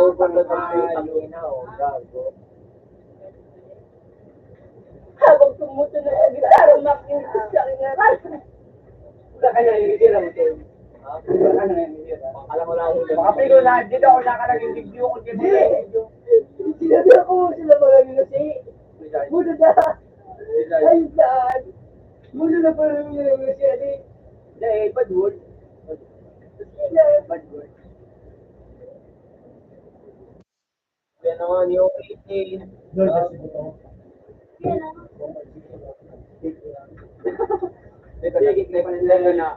Habang tumutunog ang gitara, makinig sa akin nga. Wala ka na yung mo to. Wala ka na yung Alam mo lang. Makapigo na, dito ako nakalaging video ko. Sinabi ako sila mga kasi. Muna na. Ay, saan? Muna na parang yung kasi ali. Dahil, padwood. Badward. Yan naman yung 18. Doon sa sibuto. Sige, may panilala na.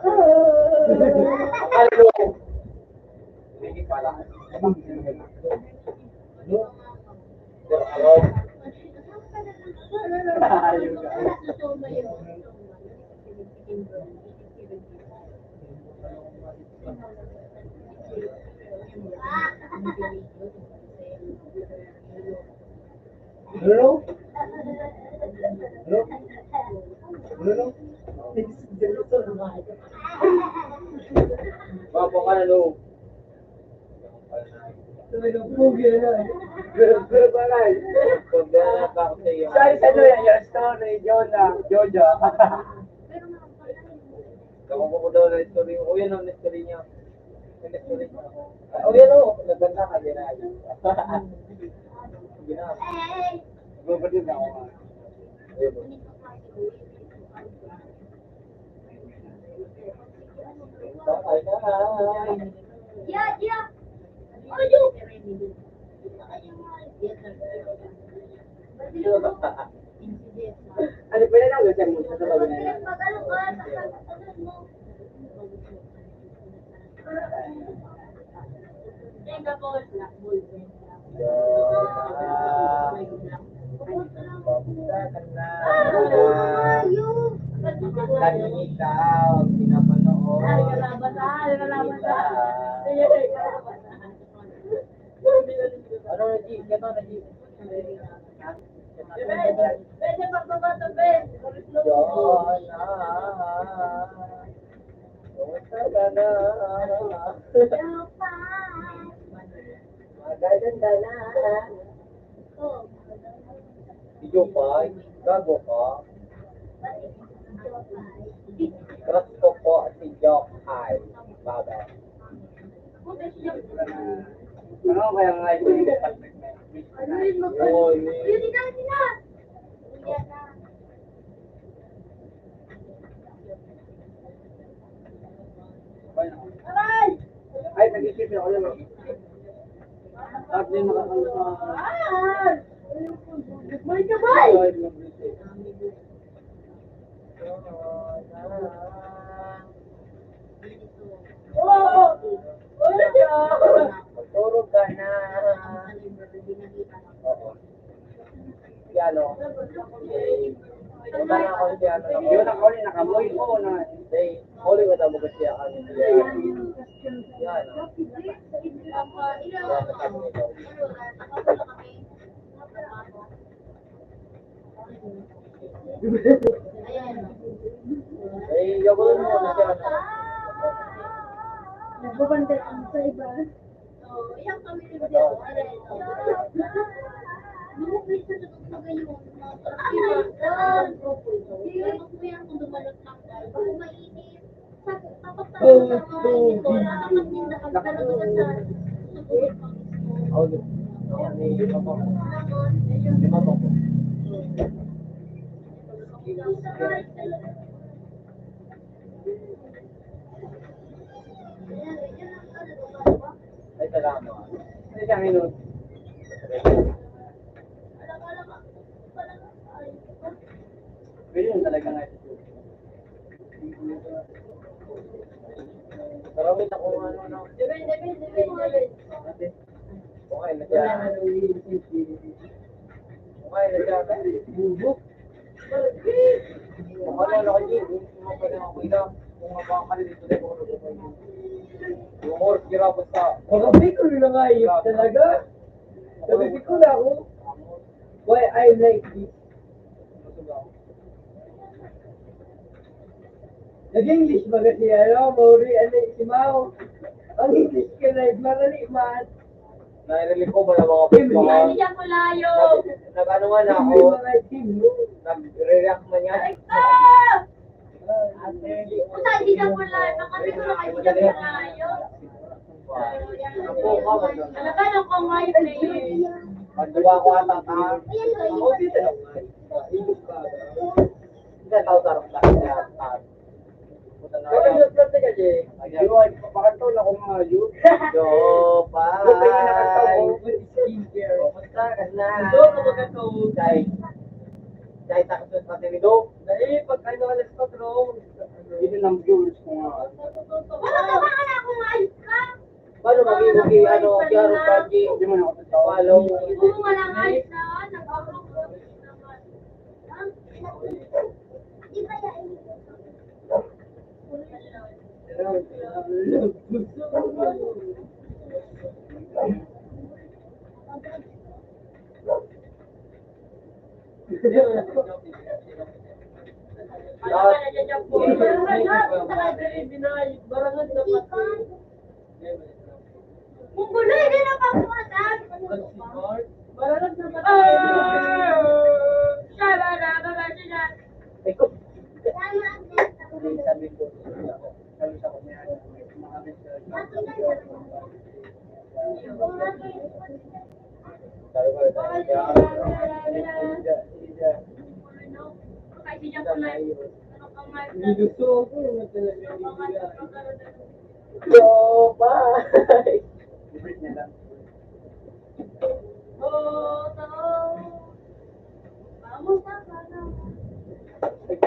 Ano? Sige pala. Hello? Hello? Hello? Bapo ka na, Lo. Pugi na. Pero balay. Pagdala ka ako sa iyo. Sorry sa ano yan, yung story, Jojo. Kamu ko daw na story. O yan ang story niya. Yung story niya. O yan o. Naganda ka din na. Magpapatid na ako nga. Ay na. Yeah. Ayo. Ano pa yan ang gasyan mo sa bago na yan? Mag-ano ka, ano mo? Teka po, black bull. Lagi ikaw, pinapanood. Ano na G? Gato na G? Pwede magbabata, Ben. Magaganda na. Video pa, gago ka. Crush ko po si Jokay. Baba. Ano kaya nga ito yung Ano yun mo? Oh, Yun, ikaw sila. Aray! Ay, nag-isip ako lang. At din makakalit na. Ah! Balik ka, boy! ano. Punta na ako si ano. Yun ang huli, nakamoy ko na. Hindi, huli ko tamo kasi ako. Yan. Eh, yakulun mo na siya. Nagbabantay ang sa iba. Iyang kami ni Video. Lumupit sa tutong na ganyan. Magkuyan kung dumalot lang. Kung mainit. Kapag dapat ninda ang talaga sa susunod pang Lima po. Ay, salamat. Ay, isang minute. Pero yun talaga nga ito. Marami na kung ano. Dibin. Okay na siya. Okay na siya. Bubuk. Kung ano ka, Jim. Kung pwede ako ila. Kung mapakalit ito na yung humor, kira basta. Magabi ko na nga yun talaga. Sabi ko na ako, why I like this. Nag-English ba kasi ano, Mauri, ano, si Mao. Ang English ka na, marali man. Narinig ko ba na mga Hindi siya kulayo. Nag-ano nga na ako, Hindi mga team. nag-react man yan. Kung saan hindi siya kulayo, makati ko na kayo siya kulayo. Ano ba nung kung ngayon na yun? Pag diba ako ata ka, ako dito lang nga. Hindi tao tarong sa kanya. Kapag ka, Jay. Ayun, pakantaw na kung mga yun. Yo, bye. Buti nga nakantaw ko. Skincare. Basta ka na. Do, kapag ito. Dahil takot sa pati ni Do. Dahil pag ano alas 4, Yun ang viewers ko nga. Wala ka ba na kung ayos ka? Paano mag-ibuki, ano, Kiaro Party? Hindi mo na ako tatawalo. Kung wala nga ayos na, nag-upload ko naman. Di ba yan? Munggulo, hindi na papuwasan. Ikaw. Sabi ko, sabi sa kanya, mga gusto ko na talaga. Yo, bye! Libre na lang.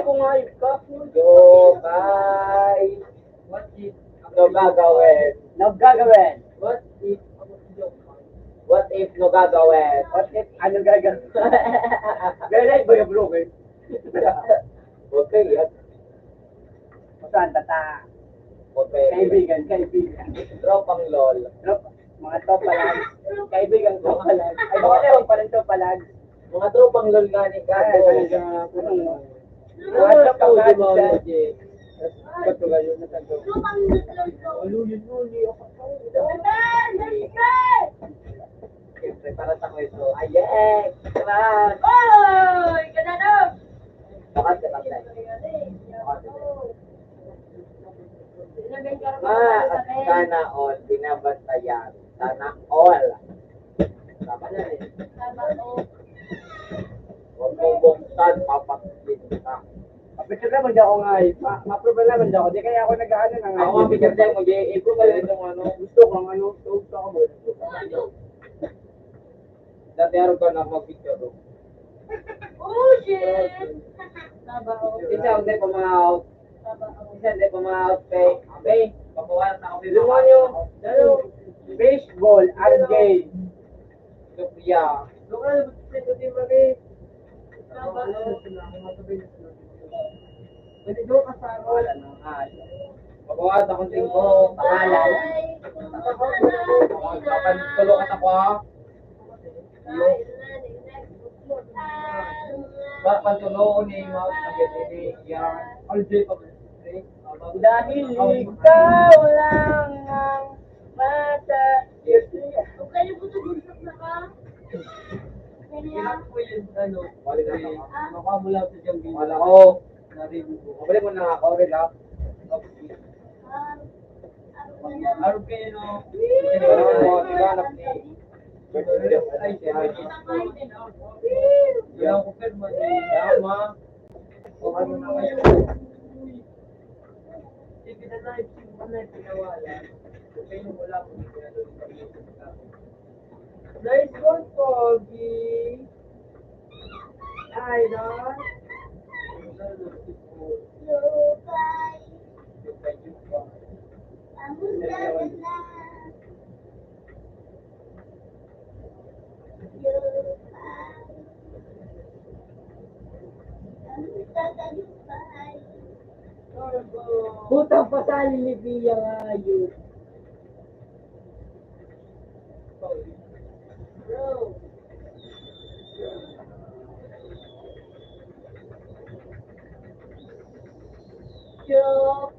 Kumahip ka. Yo, bye! What if? No gagawin. No gagawin. What if? What if no gagawin? What if ano gagawin? Gagawin ba yung bro? Okay, yan. Saan tata? Okay. Kaibigan. Tropang lol. Mga tropa lang. Kaibigan ko ka lang. Ay, baka naman pa rin tropa lang. Mga tropang lol nga ni Gato. Mga tropang lol. Ba't ko kayo natanto? Lupang lutlog ko. Siyempre, para sa kwento. Ayek! Sarap! Oy! Ganda na! Bakat ka lang tayo. Sana all, binabantayan. Sana all. Tama na eh. Huwag mong buksan, papaksin ka. Picture naman di ako nga eh. Ma-approve naman di ako. Di kaya ako nag-ano na nga. Ako nga picture tayo, mag-i-improve ka rin itong ano. Gusto ko ang ano. Gusto ko mo. Dati araw ka na mag-picture. Oh, shit! Isa, hindi pa ma-out. Isa, hindi pa ma-out, Pay. Pay, papawalan na ako. Demonyo. Ano? Baseball. RJ. Sophia. Doon ka na. Ito din mali. Pwede doon ka sa Pangalan ng hal. Pagkawad akong tingko, pangalan. Tulong ka ako ha. Pantuloon ni Mouse ang gitini. Yang Aljay pa. Dahil ikaw lang ang mata. Yes, yeah. Okay, yung puto buntot na ka. Ilan po yun, ano? Balik na ako. Makamula sa diyang video. Wala ko. Narinig ko. Balik mo na ako. Relax. Arog kayo, no? Pero mo, hanap ni. Ay, Kaya ko pero Tama. kung ano na kayo. Sige na live, sige na live, pinawala. Kayo wala po dito. Nice one, Pogi. Ay, no? Lupay, Thank you. ang dagat na. Putang pasali ni Pia nga yun. Bro. Yo.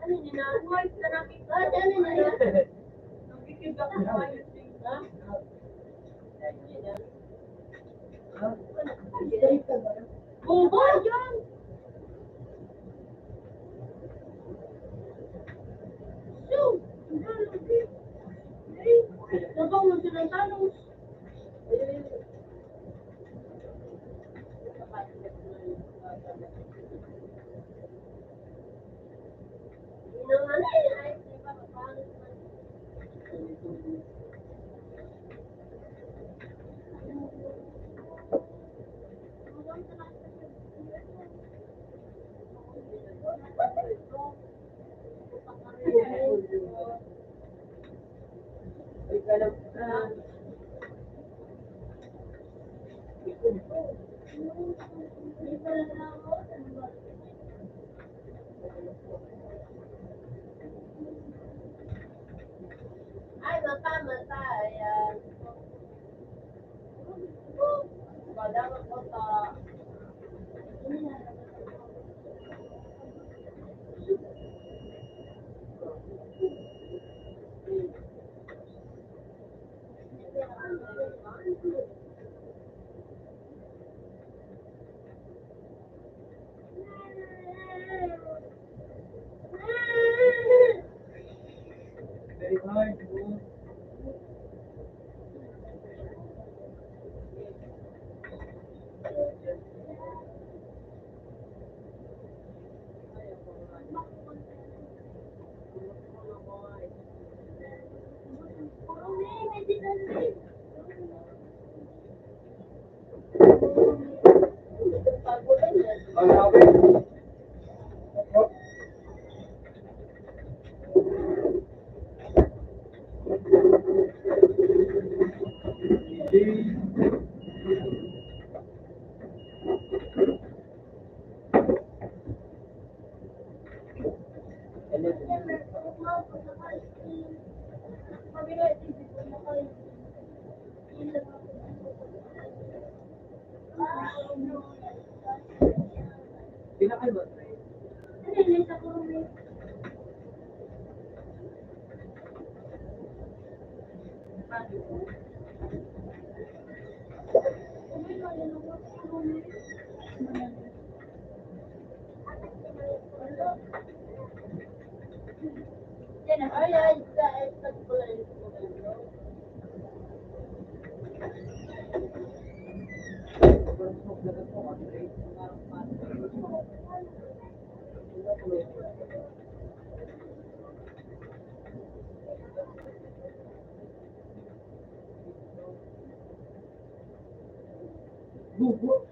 Ano yun na? Mark na nakita. Ano yun na? Nagkikibak na kayo. Ha? Bomba yan! So, nabang mo silang tanong. Ay, mata, ayan. Walang kota. Hard mo. May dinali. Ang grabe. Pinakal ba? Bubo.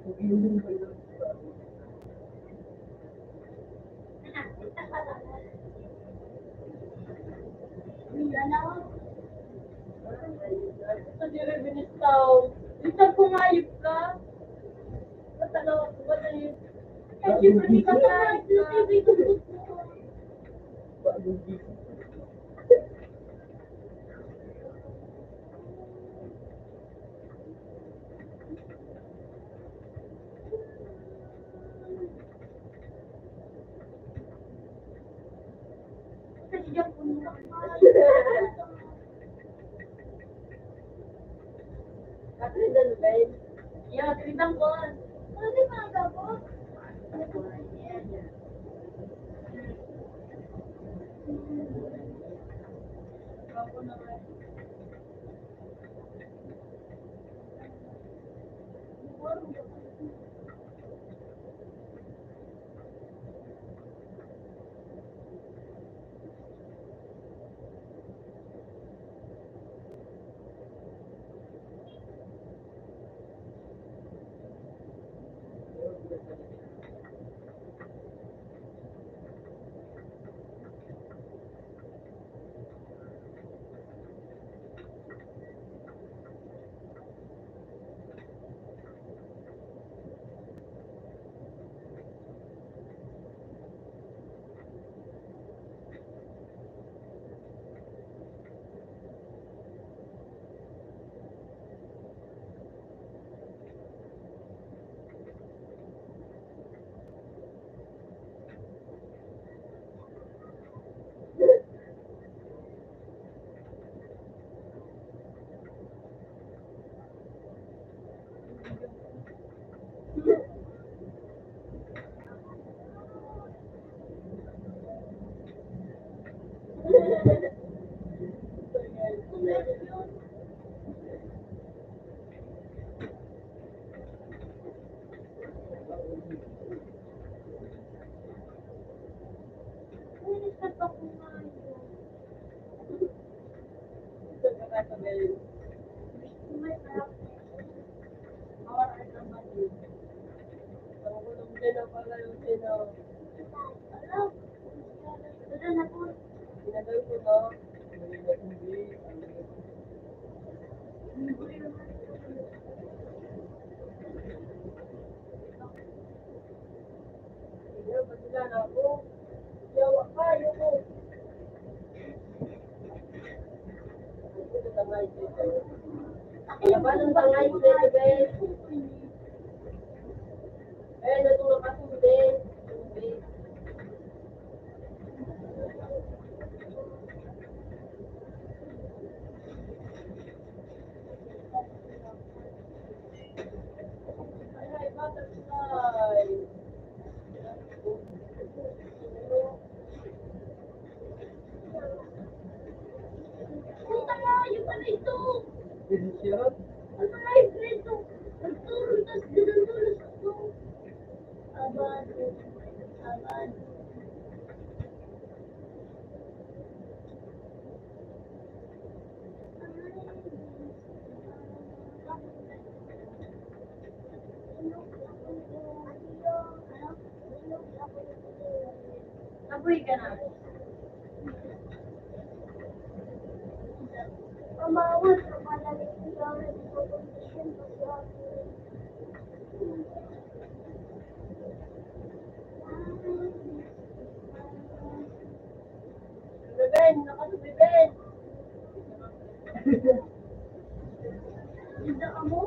Pag-inom ba yun? Sa dire binistaw. Minsan pumayip ka. Patalawa ko ba na yun? Kaya siyempre di ka kahit Bagong gising. Yeah, tinitang ko. Eh, natulog ka tubig. Tubig. Ay, butterfly. Puta nga, yung pala ito. Desisyon? Ano nga yung ito? Nagturo, tapos ginantulo sa ito. Abado. Abado. Apoy ka na. Pamawal sa malalit nila rin sa kondisyon pa sa Beben, nakasubeben. Hindi ka mo.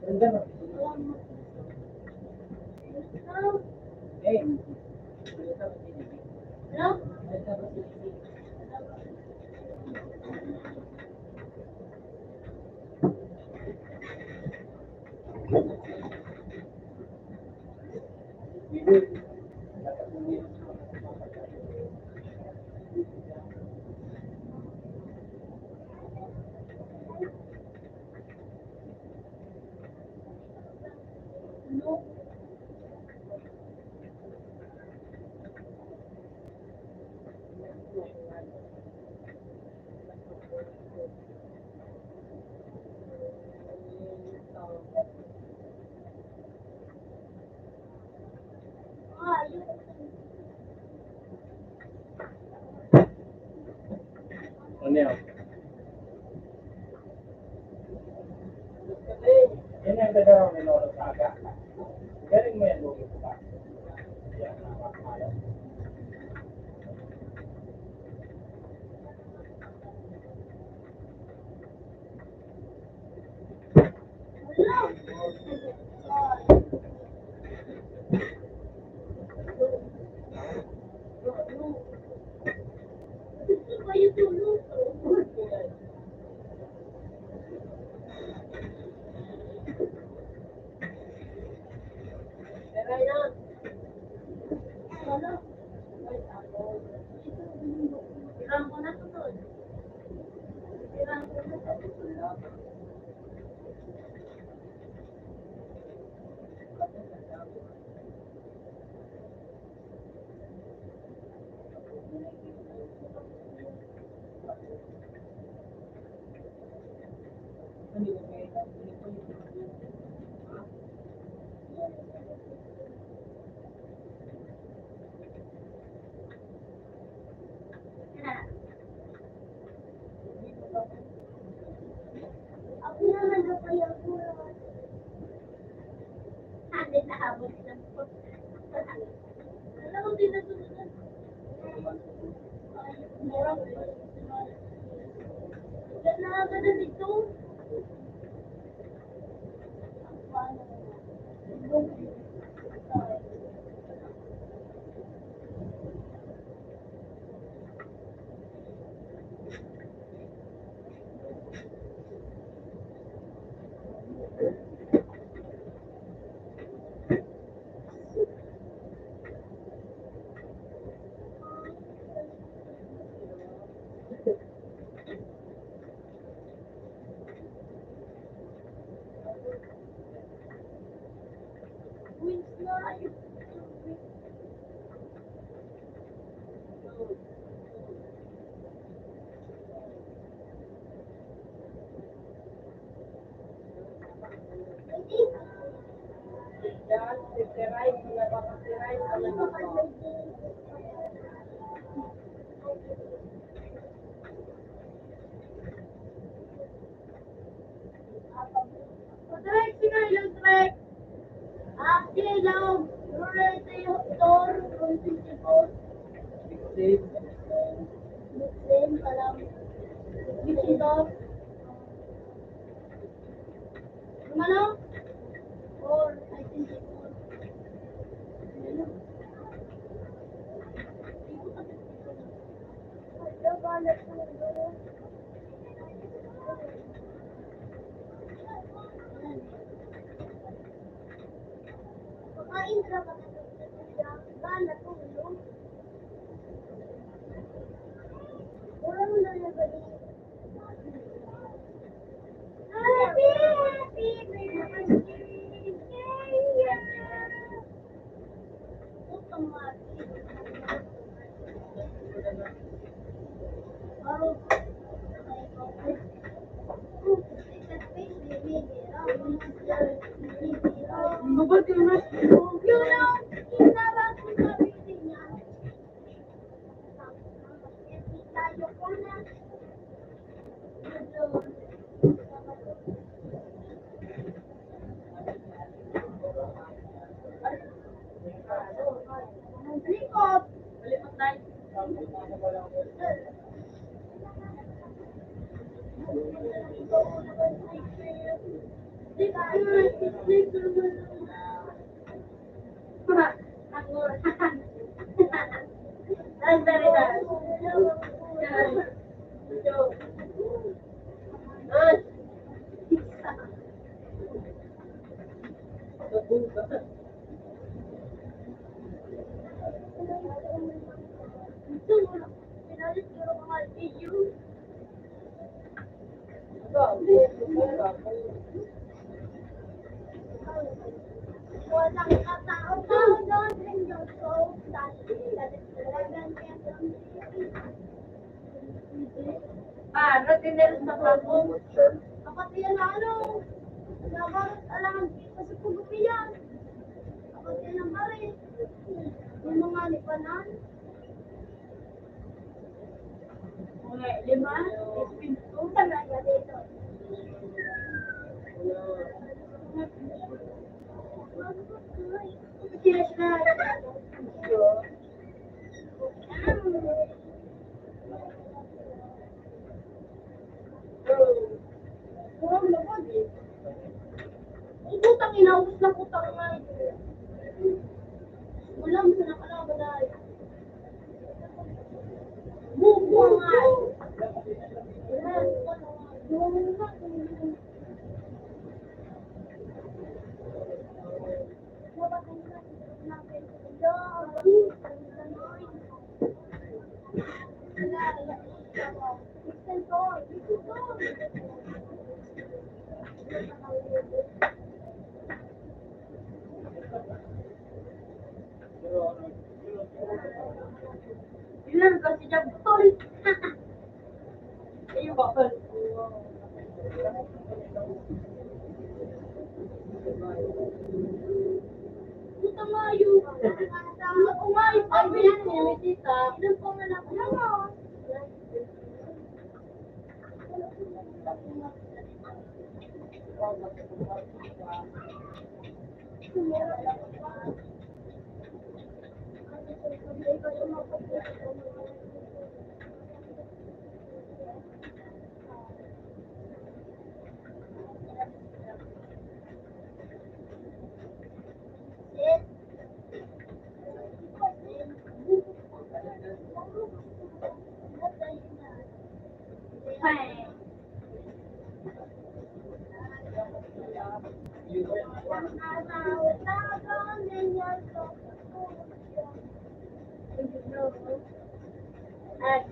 Ganda no? Eh. Ano? Ano yun? Yan ang gagawin ng Minoro Saga. Galing mo yan, Lugi ko ba? Yan, nakakala. Gusto ko yung tulog. Tara na. Wala. Tirang ko na sunod. Tirang ko na sa sunod. Ako naman na kaya ko. Hindi na habol sila. Alam ko din na tulungan. Wala na agad na dito. Save. Same palang. Which ito? Yung ano? Or, I think it's or. Pakain ka ba? Gana to, no? Wala mo na yung bali. Happy, happy birthday. Utang nga. Oh. Mabot yun na. You know, kinabang ko sa video niya. Tayo ko na. Likod. That's very nice. Walang katao-tao doon in your soul. Tinel sa plano. Kapag yan na ano, nabarat alam, kasi pugupi yan. Kapag yan ang barit, yung mga lipanan. Mga 5, pinto. Talaga dito. Cheers na. Kurang lapad eh. Ang putang inaubos ng putang nga. Wala mo sa nakalabalay. Bubo nga eh. Ilan kasi dyan, tol. Ayun ba, tol? Puta nga yun. Umayo pa Ay, yan yan, may tita. Ilan po nga lang. Alam mo. Ay. Ay.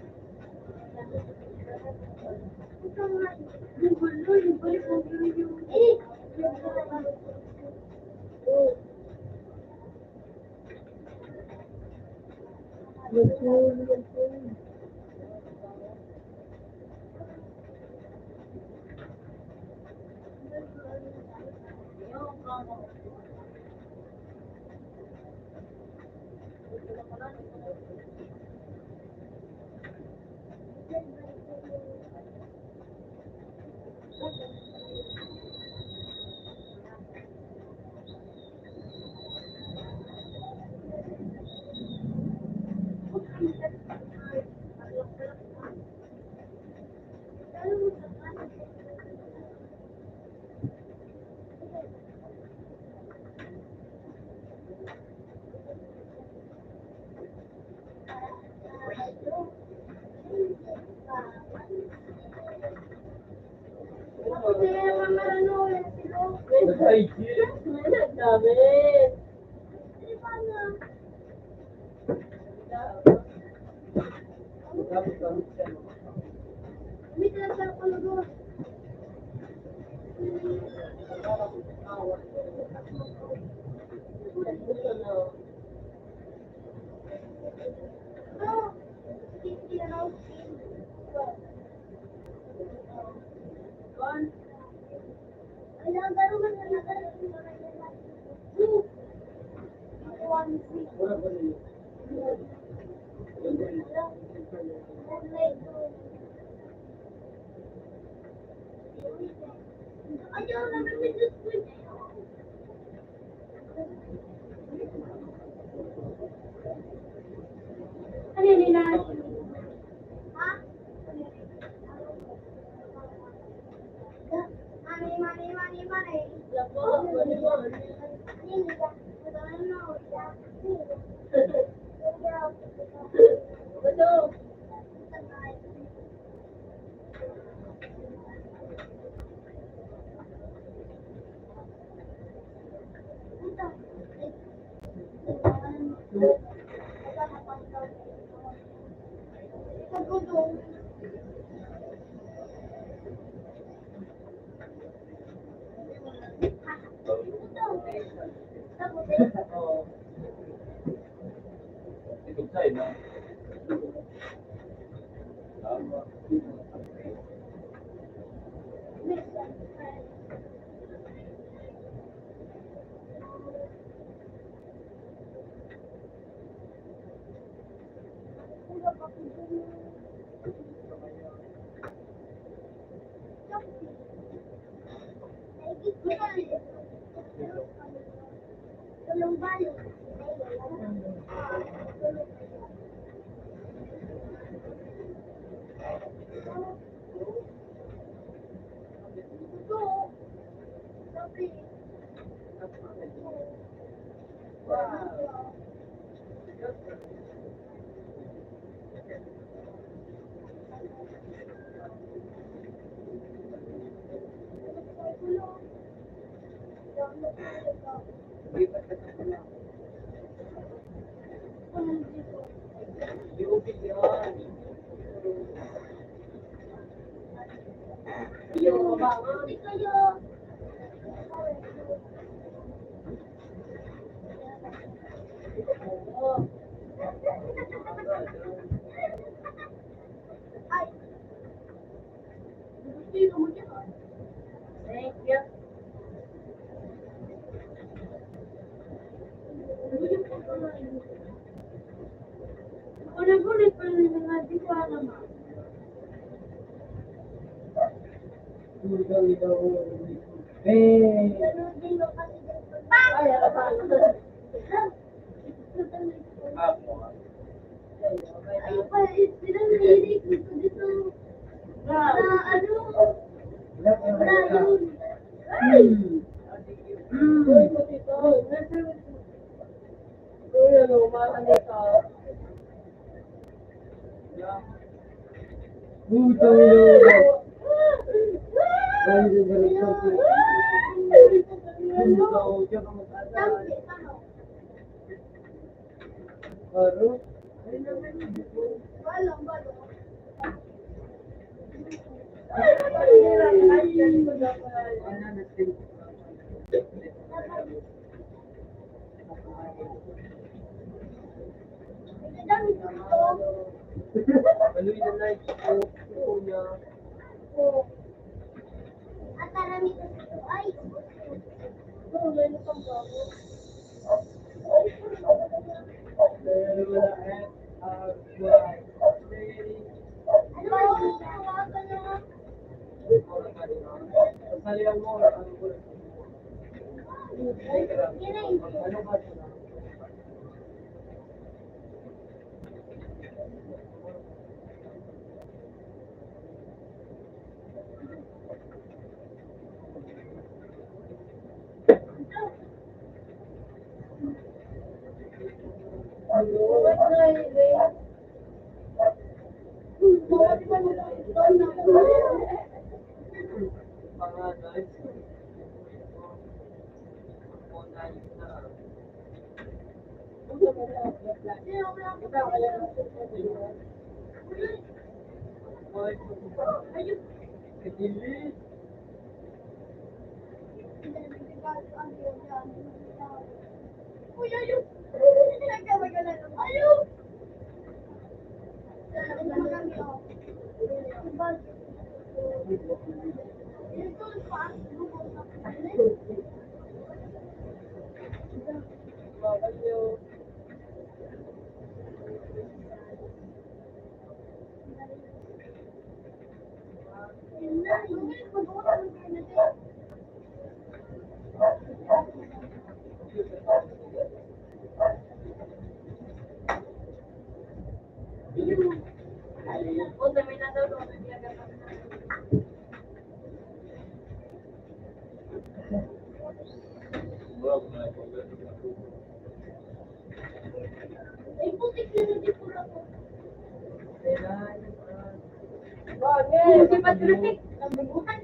Ay, Damit. Hindi pa na. Tapos kami siya. May tinasal ko lugo. No. Hindi na raw. Ilang garo man na nagaro yung mga yan. One week. Wala pa rin. Ayaw na may just quit. Ano yun, Nina? Ha? Money. Lapo, maliwan. Betul. Oo. Ito sa'yo, no? Tama. Tulong balik. Lipat ka sa pula. Di ubig yan. Yo, baba. Hindi kayo. Oh, Ay. Sino mo dyan? thank you. Ulit pa rin nga di ko alam. Hey! Ganun din yung kasi dyan. Ay, apa? Ako. Ay, pa, sila nililig dito dito. Na ano? Wala pa Na yung yun. Uy, mo dito. Uy, ano, mahal dito. Puto yun! Dahil yung balik ko po. Puto, diyan ka mag-asal. Aro? Balong. Ano na sila? Dami dito. Ano yung night ko? Ito niya. At marami ko dito. Ay. Oh, meron pang bago. Ano ba yung tawagan nyo? Salihan mo, ano ko? Yun na yun. Ano ba? Wait na, wait. Bakit ba mo ito na? Pangalan. Kedilis. Uy, ayun! Ayun! Ay, putik na hindi ko na po. Si Patrick, nabubukan.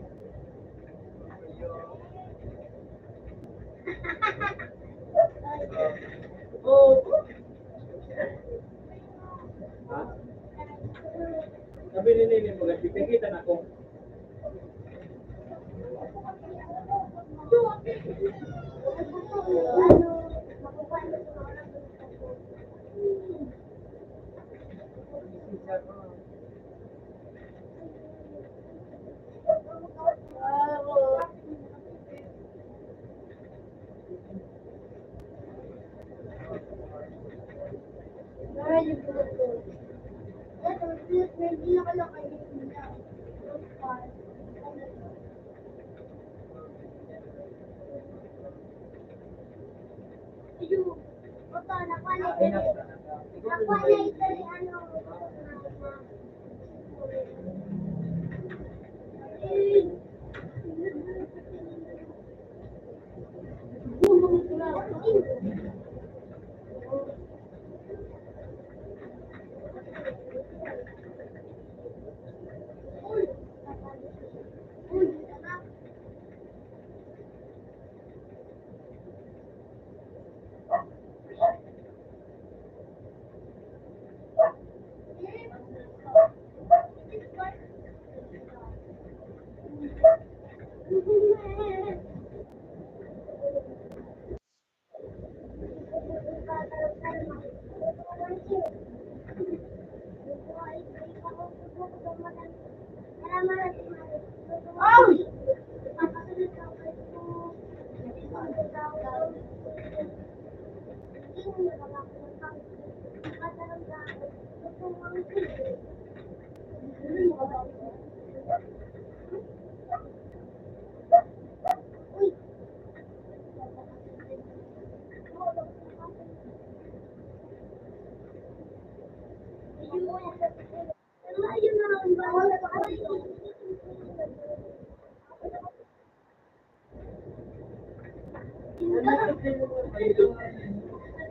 Oh. Ha? Sabi ni Nini mo, nagpipikita na ako.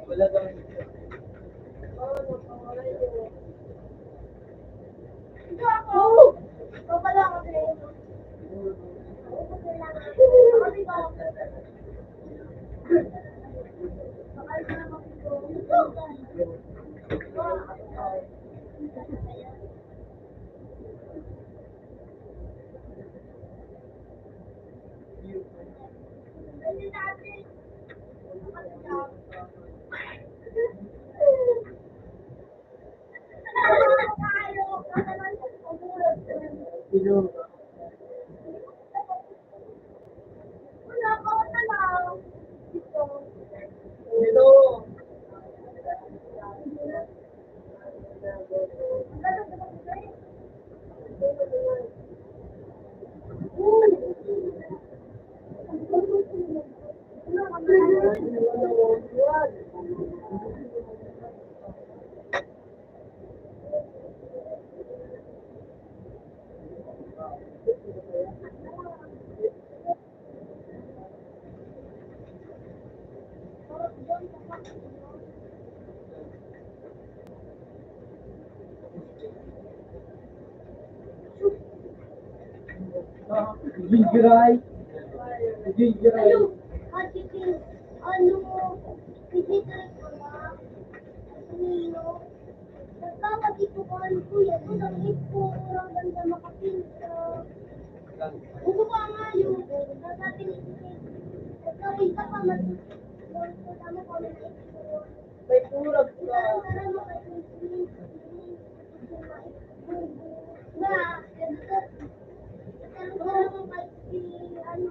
Wala daw. Gingeray. Gingeray. Ano, ano, hindi talaga ba? Nino. Nagkawag ito ko ang kuya. Ito ang ito. Ang ganda makapinta. Ugo ka nga yun. Nagsatin ito. Nagkawin ka pa mag... Tama ko na ito. May purag ka. Tara mo kayo. Ba, tara mo kayo si ano.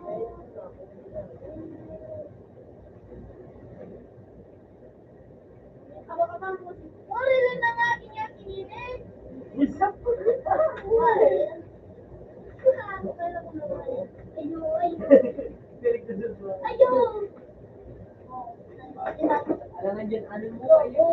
Ako ka bang po? Ori rin na nga niya kininig. Ayo, ayo. Ayo. Alangan dyan, ano mo kayo?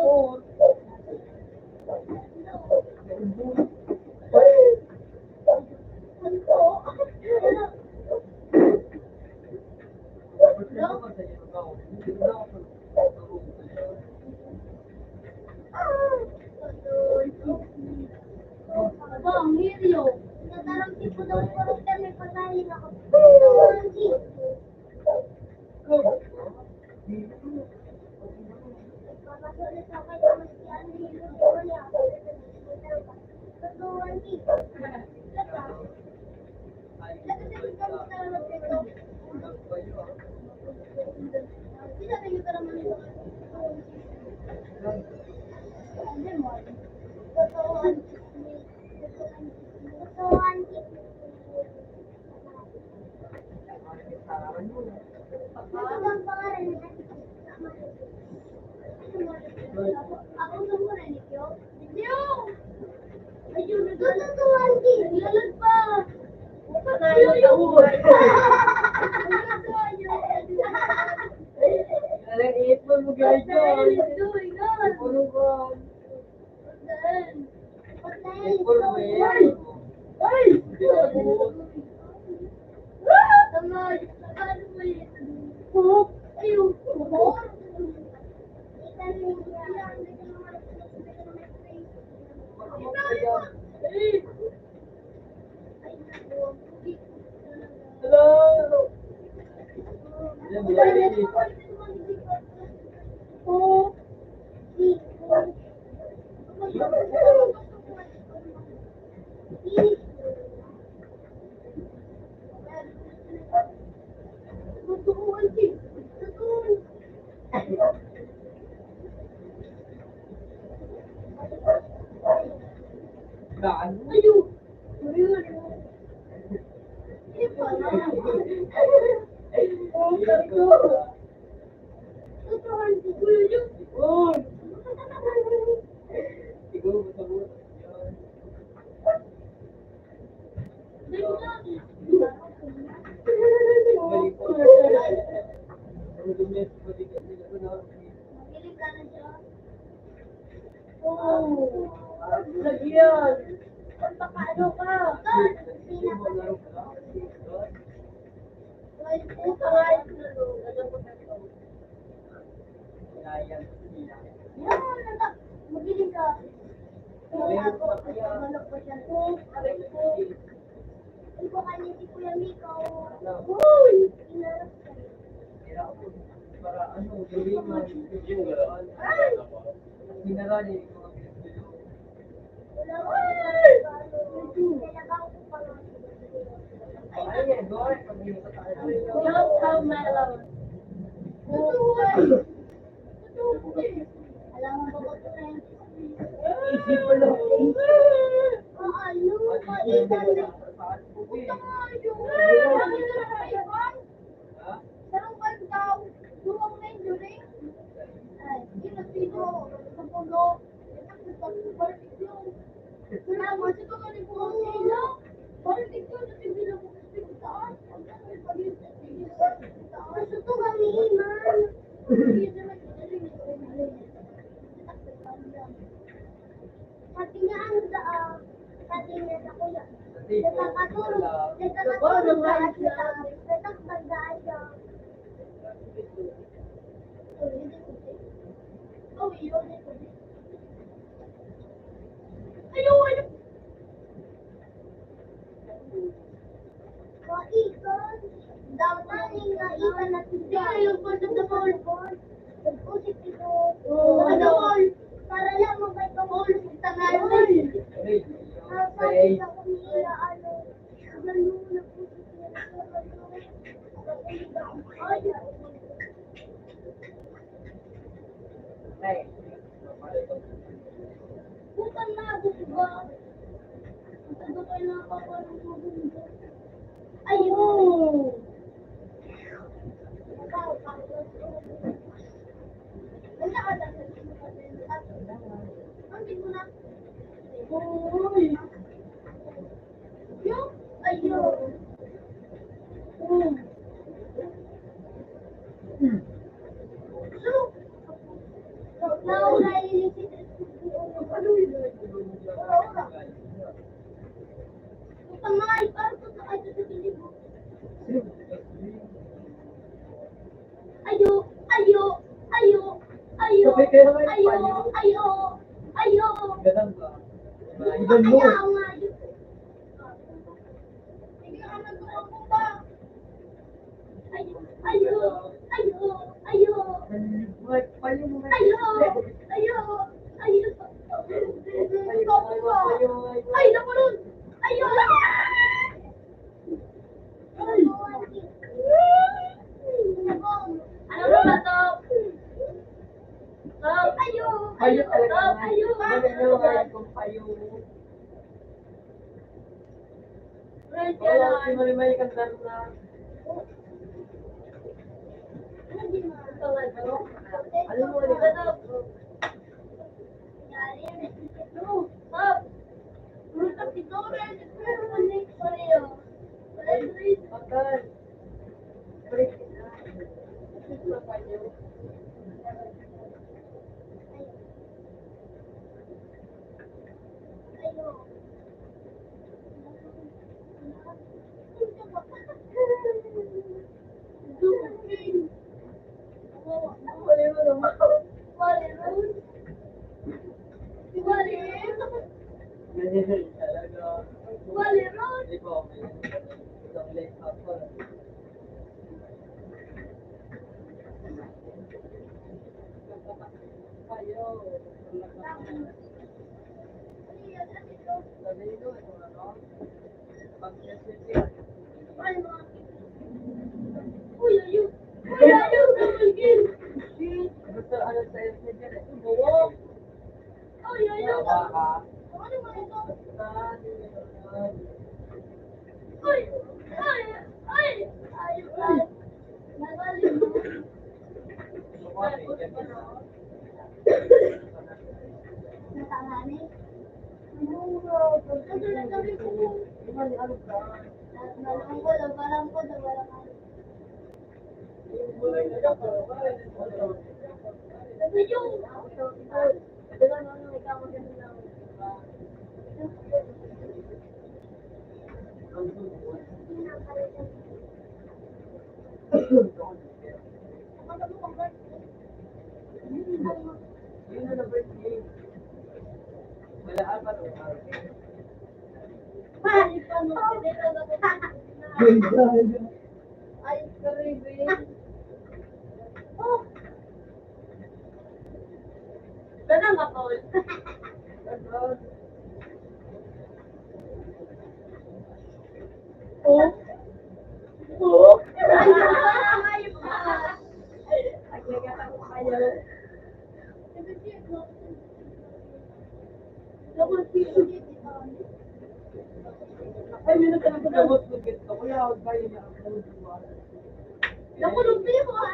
Bang, Mirio. Natarang tipo daw parang kami patayin ako. Papasulit ako kay Thomas si Andy. Ako sa muna ni Kyo. Kyo! Ayun, natutuwan din. Lalad pa. Patayin mo sa uwan. Natutuwan yun. Alang ipon mo guys dyan. Doing good. Ipon mo ka. Patayin. Ipon mo yan. Ay! Tamay. Ano mo yun? Ayun. Hello. Daan. Oh. Siguro sa buwan. Balik po. Ang dumi, balik ka nila ko na. Lagyan. Ano ka? Magiling ka. Malok pa siya. Ito kanya si Kuya Miko. Uy! Para ano, gawin man. Minarani yung mga pinagpilo. Ay, yan, doon. Pag-iwas sa tayo. Don't tell Melon. Alam mo ba ito na Isip ko lang. ano? Paitan na. Sarang ba daw? Luwang na yung during? Ay, hindi na sino. Sa puno. Balitik yun. Salamat. Ito ka rin po ang sila. Balitik yun. At hindi na po kasi saan. Gusto to kami, man. Sabi niya ano sabi niya sa kuya. Nagkakatulog. Nagkakatulog siya. Nagkakabagdaan siya. Oh, yun. Ayun! Kaikon. Daw taning kaikon na siya. Yung part of the ball. Nag-usip ito. Ano? Para Nay. Bukan na ako ba? Ang tagal kayo nakakaroon ng mundo. Ayun! Wala ka na. Ang mo na. Uy! Yung, ayun. So, now, Pangay, parang ito sa ayo sa piling mo. Ayo, ayo, ayo, ayo, ayo, ayo, ayo. Ganun ba? Ibon mo. Ayaw nga yun. Sige ka nagawang mo ba? Ayo, ayo, ayo, ayo, Payo mo. ayo, ayo, ayo. Ay, nakulun! Ayo! Ano ba to? Ayo! Payo talaga. Ayo! Mananawagan kong payo. Wala, si Marimay kanta na. Alam mo, di ba? Bakal. Break na. Payo. Ganyan talaga. Hindi ko okay. Isang late ako. Payo. Sabi nyo, ito ano? Pag-session. Basta ano sa SNG eh. Oo. Tama ka. Yun na birthday. Wala pa to. Ayos ka rin, babe. Ganun ba, Paul? Ay, meron ka lang gamot ko dito. Kuya, huwag ba yun ang gamot ko? Nakulumpi mo, ha?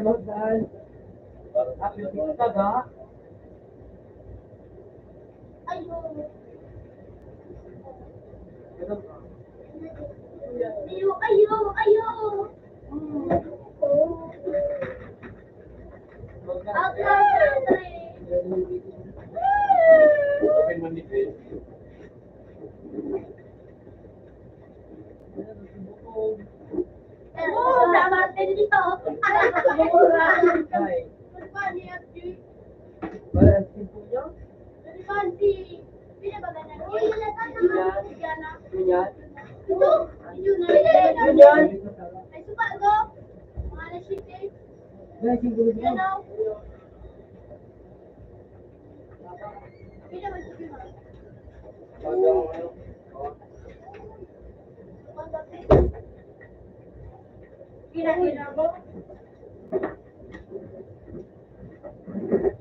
Magdaan. Happy birthday ka. Ayun. Ganun ka. Ayo, ayo, ayo. Out lang, Open man ni Chris. dapat din dito. Ay, wala ang simpo niya. Ganyan. Ganyan, simpo niya. Kinahira mo?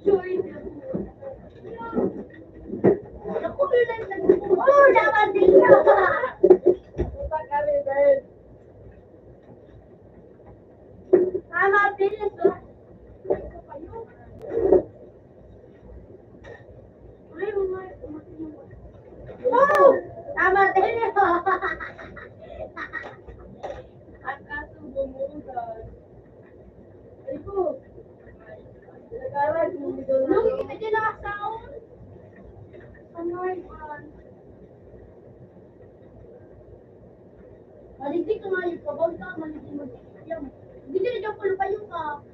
Sure. Naku, ilan na oh, dapat din ka. Puta ka rin din. Tama din ito. Oh, tama din ito. Ang kasubo mo doon. Ay po. Nag-aral mo dito na. Nung kita din nakasaon. Ano yan? Maligdig ka nga yung kabol ka, maligdig mo yan. Hindi ka na dyan pulupayo ka.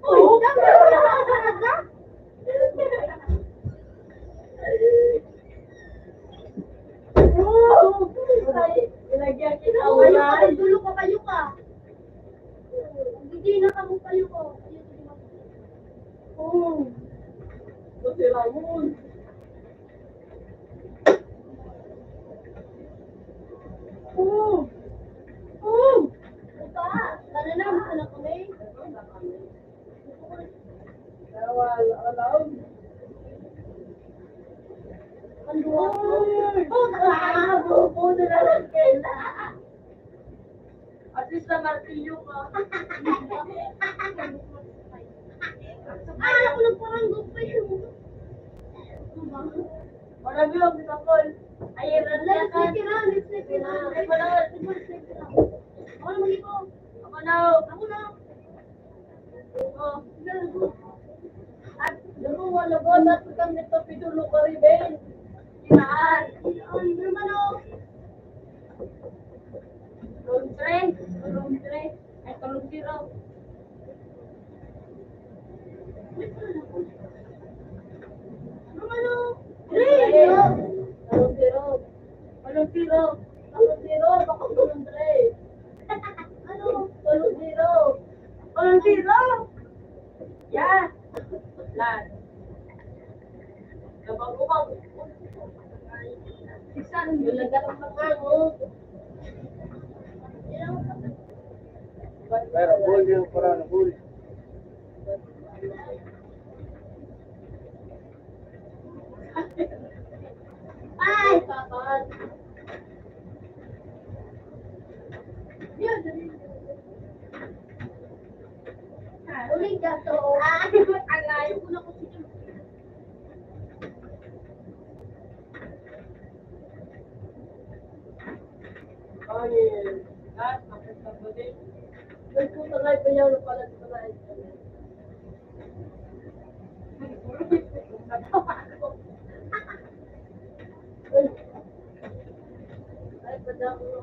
Uy, dapat mo nakakasarat na? Oh! Ilagyan kita wala. Dulo ka kayo ka. Hindi na ka mo kayo ko. Oh! Kasi Ramon. Oh! Oh! Ito sana na, anak ko na eh. Alam. Oh, nalalang kaila. At least na martilyo ka. Alam ko lang parang gupay mo. Marami lang kita call. Ayan, let's take it on. Ay, wala. Ako na mag-iko. Ako na. Oh, at dalawa na ba na't kang nito pidulo ka rin din. Kinaan. Ang naman o. Tulong 3. Ay, tulong 0. Naman o. 3. Tulong 0. Tulong 0. Tulong 0. Baka tulong 3. Ano? Tulong 0. Tulong 0. Yeah. Lan. Kapag umang. Isan, nilagyan ang pagkano. Pero full yung parang full. Ay, kapan. Yan, uling gato. Ang layo ko na ko siya. Ay, kapit ka ba din? Nagputalay pa yan, pala di pala. Ay, padang mo.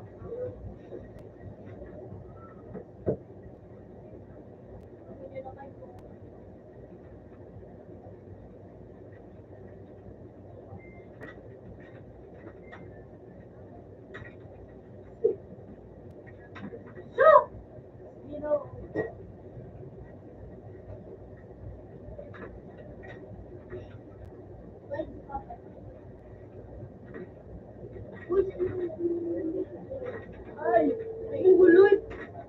Ay, ang guloy.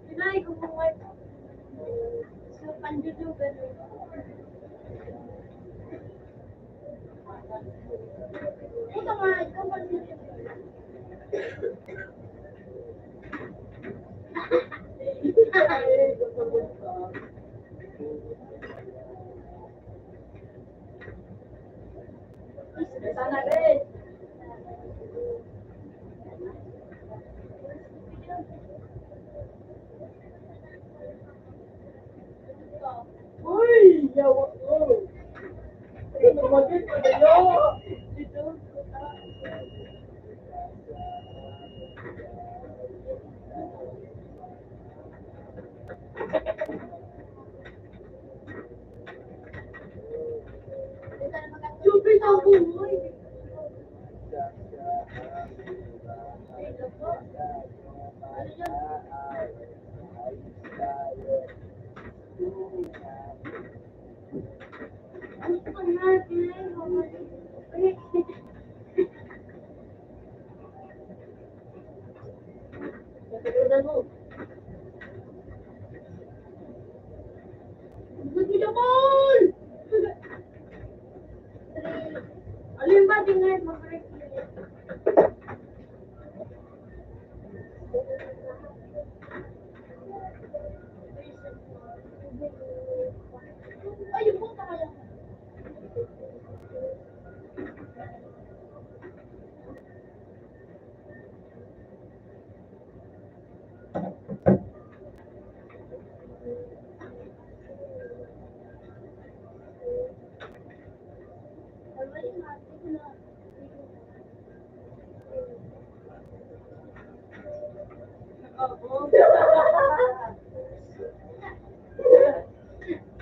Pinay ko mga so panjujugan. Ito nga, ikaw panjujugan. Sana rin. Uy, yawa ko. Ito magiging pa kayo. Dito. Super na buhay. Ano pa natin? Natulunan mo. Jamal! Alin ba tingnan mag-break? Ay, yung puta kaya.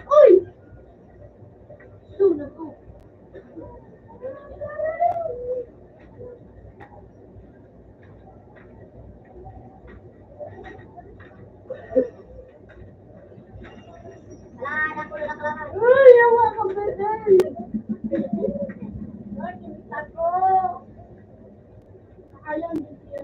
Uy! Sunod ko. Wala ko lang lahat. Ay, yawa ka ba dahil? Ay, kinita ko. Ayaw din siya.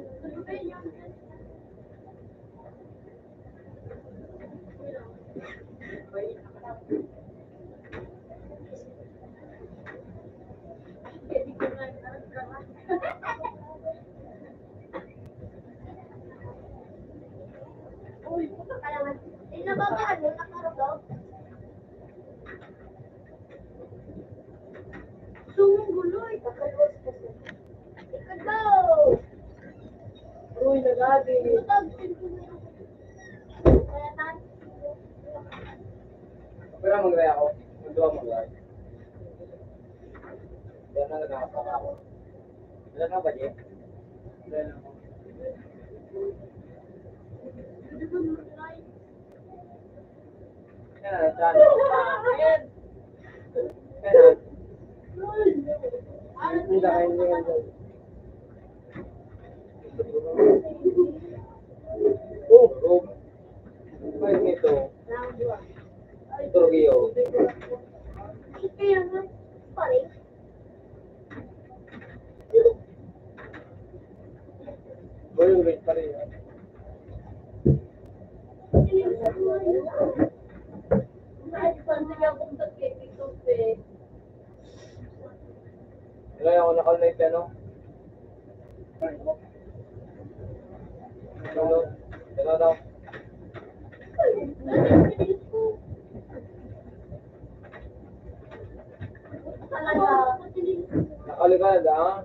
Uy, puta ka naman. Inabagaan mo, nakarap. Sumuguloy. Nakaluwas kasi. Ikaw! Uy, nagadi. Tutag, pintunin ko. Kaya tayo. Pero mag-raya ako. Magduwa mag-raya. Yan na nagkakapaka ako. Wala ka ba, Jeff? Wala na ako. Yan na, saan? Ayan. Yan na. Ano Hindi ka kayo niya yan. Oh, Rob. Ay, ito. Ito, Rio. Kaya nga, pare. Boy, ulit pa rin. Wala ako nakalive ano? Ano? Ano daw? Nakaligad ah?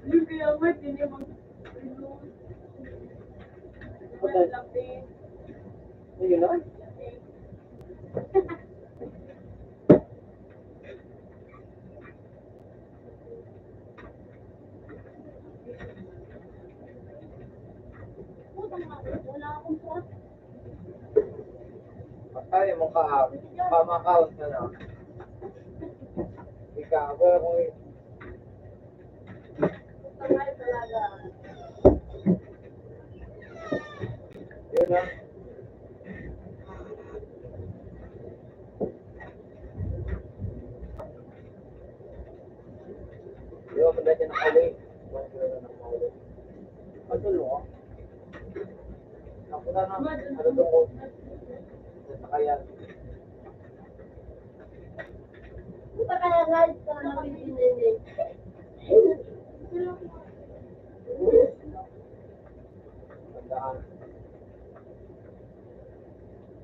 Yung kaya mo, hindi mo. Ayun na. Kaya mo ka-count na na. Ikaw, pero kung yun na. Di ba, pala dyan nakali. Patulo ko. Ako na na. Ano doon ko? Nasakayan. Puta ka na nga, sa mga Tandaan.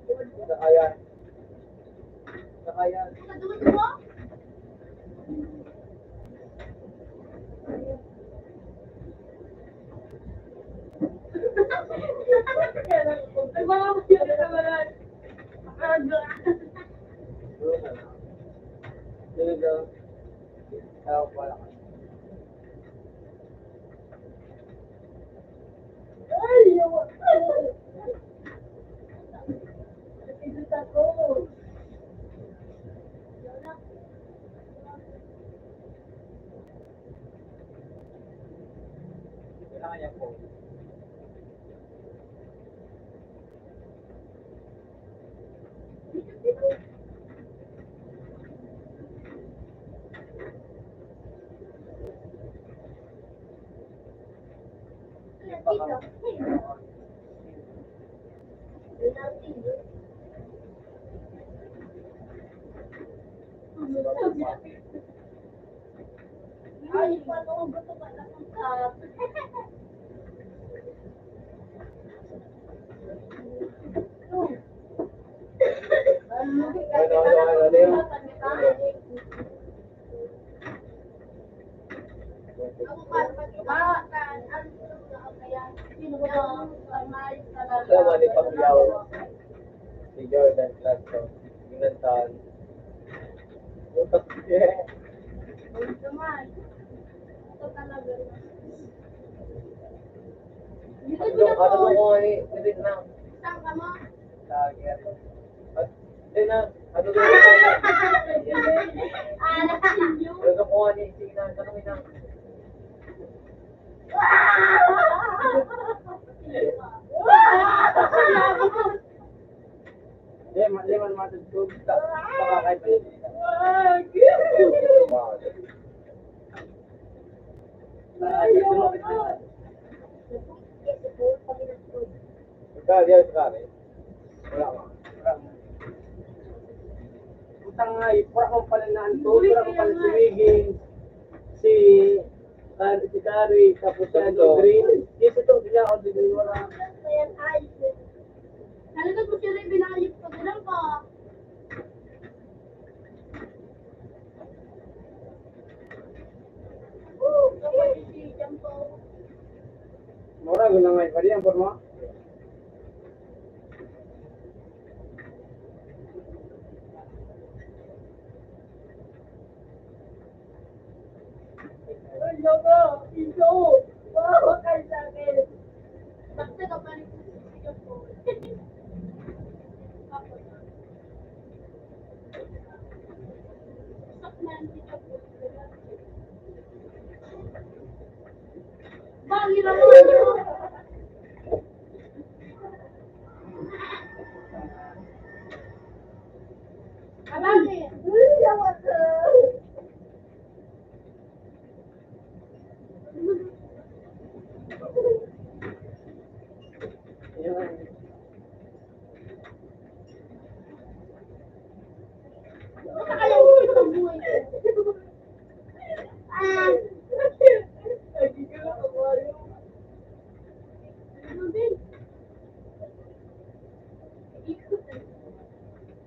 Nasakayan. Nasakayan. Kadun mo? Ay, mga masya na naman. Doon na na. Doon na. Tawag pala ka. Ay, yawa. Nakikita ko. Kailangan niya po. Ay, paano ko ba ito malakot? Siya Manny Pacquiao, si Jordan Clarkson, Ginantan. Utak siya. Ano mo ko eh, hindi na. Tiger. At, hindi na, ano doon ko na. Ano ko ni, sige na, tanongin na. Leman matutog, baka kahit pa yun. Ikaw, di ako sabi. Wala ka. Utang nga, pura kong pala na anto, pura kong pala si Wiggins, si Curry, tapos si Green. Yes, ito, hindi ako din wala. Talagang mo sila yung binayip ko. Ganun pa. Mura, gulang nga, pwede ang forma. Ay, logo! Iso! Wow, kayo sa akin. Bakit ka pa rin ko? Bangin ako nyo! Abangin! Uy, yawa ka!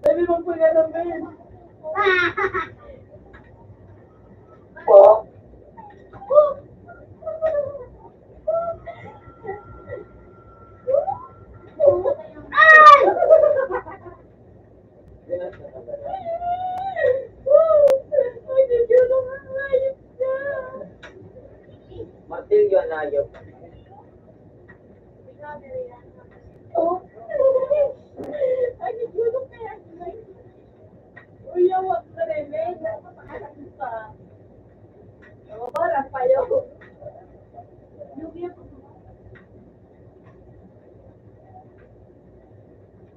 Sabi mo po nga namin. Po. Martilyo na ayop. Oh. Ay, nagulog kaya. Uy, yawak na rin, men. Napakasakit pa. Parang payo. Lugi ako.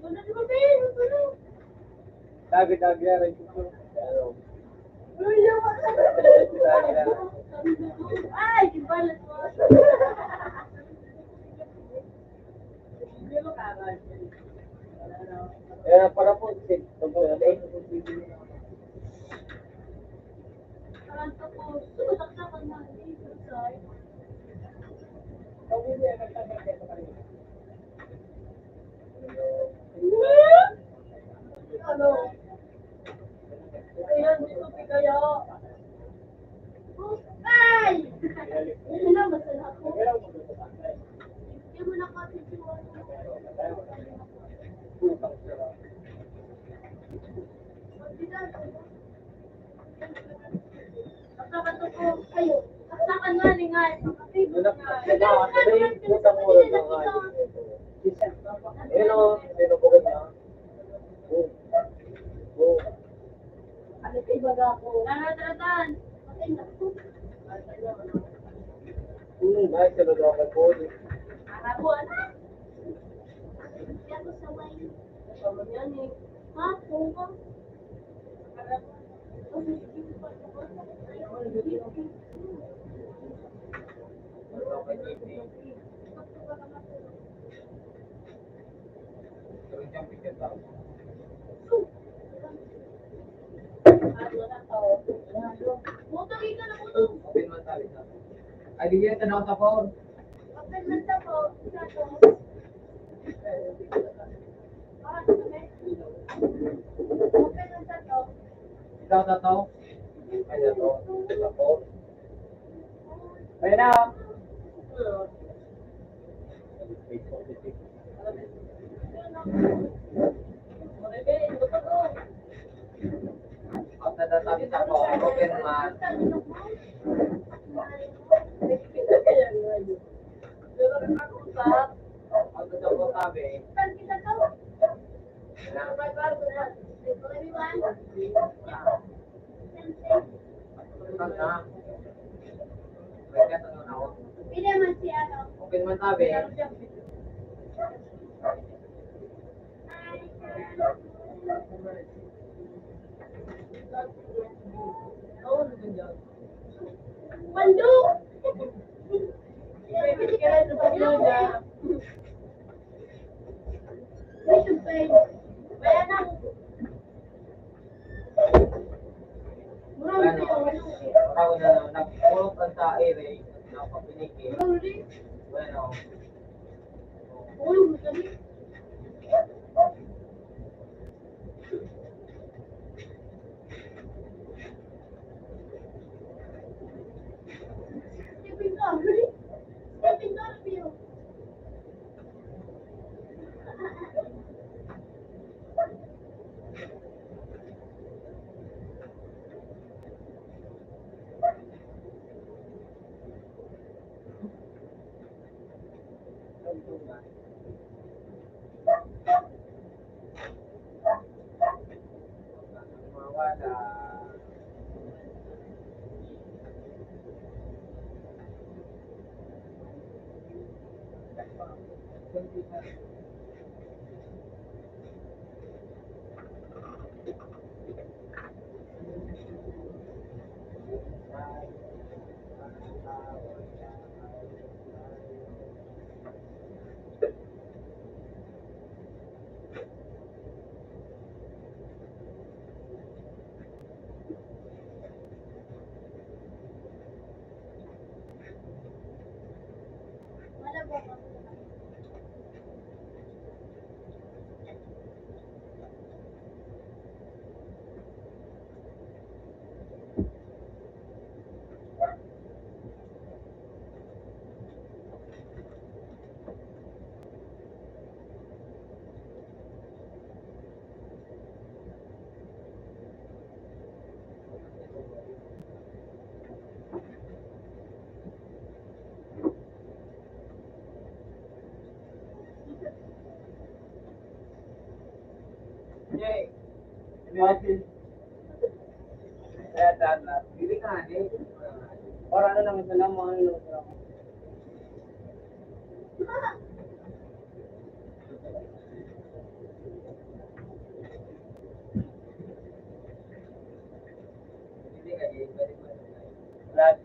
Wala di ba, men? Wala. Dagi-dagi na rin ito. Ano? Uy, yawak na rin. Dagi na. Ay, ibalas mo. Hindi mo kagal. Kaya para po, tungkol na Parang tapos, sumaksakan na. Sorry. Ano? Ayan, dito kaya. Ay! Ano na, masala ako. Hindi mo nakapitiwan. Saksakan to po. Ayo. Saksakan nga ni nga. Ano kay baga ko? Taratan. Ako, anak. Ako sa way. Kasama yan eh. Ha? Kung ka? Pero siyang picture daw. Motorin ka na motor. Open man tayo na. Ay, di yan tanaw sa phone. Open man sa po. Open man sa to. Ikaw tataw. Ay, tataw. Sa phone. Ayun na. At natatabi sa phone. Open man. Ang tataw tabi. Open na. Kaya tanong ako. Pili man si ano. Open man tabi. Mando! Ano, ako na nagpulot ang sa ere. Napapiniki. Bueno. Mawala. Yay! Imagine. Kaya dapat, hindi ka ni. Or ano lang, ito lang mga ano. Hindi ka ni. Lahat.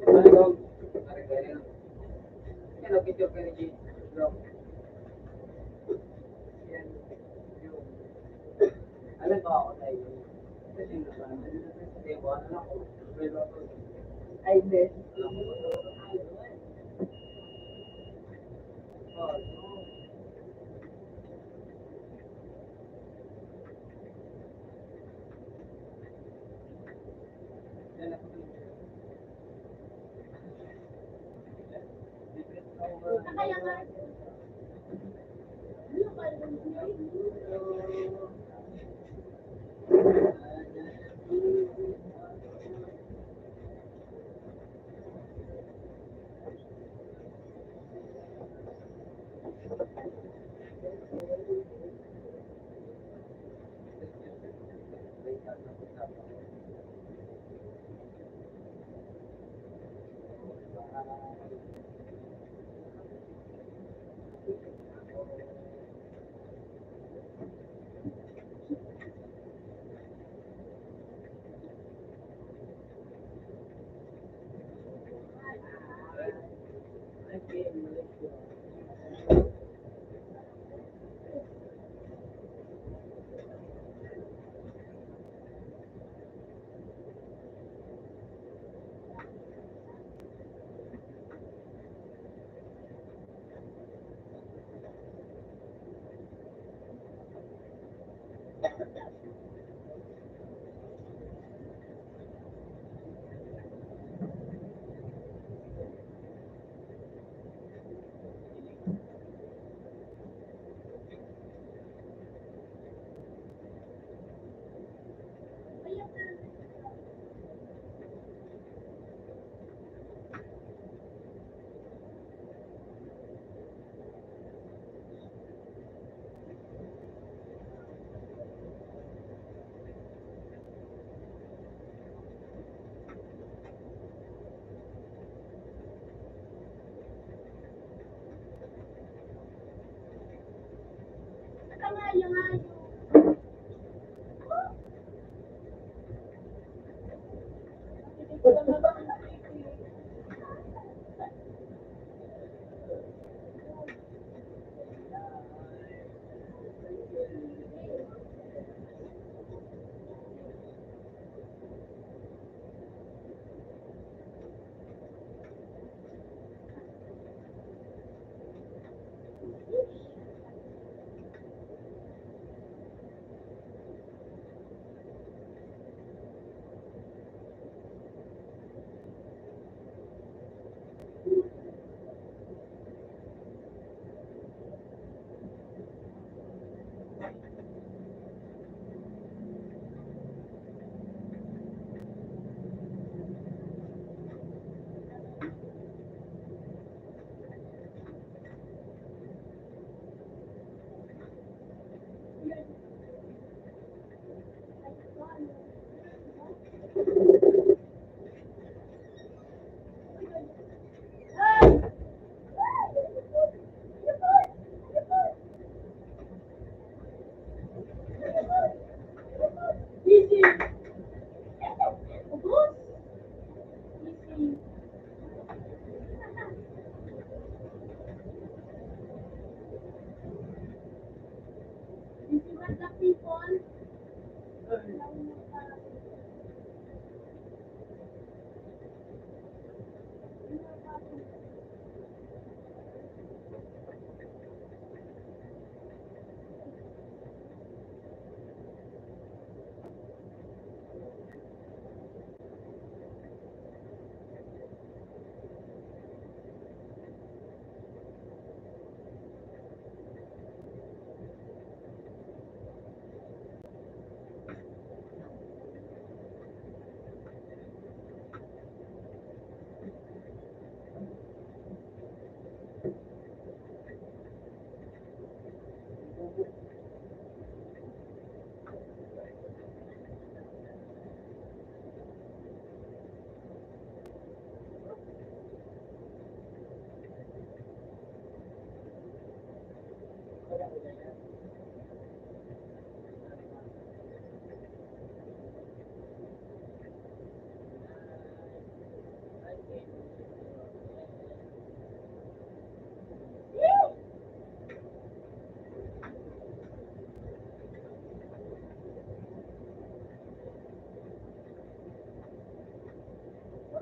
Ano? Ano picture ka ni bro? Yan. Yung. Alam ba ako tayo? Kasi hindi ko ano ako. Pero ako. Ay, hindi. Kaya nga.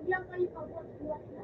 Yung lang kayo pagbuhat na.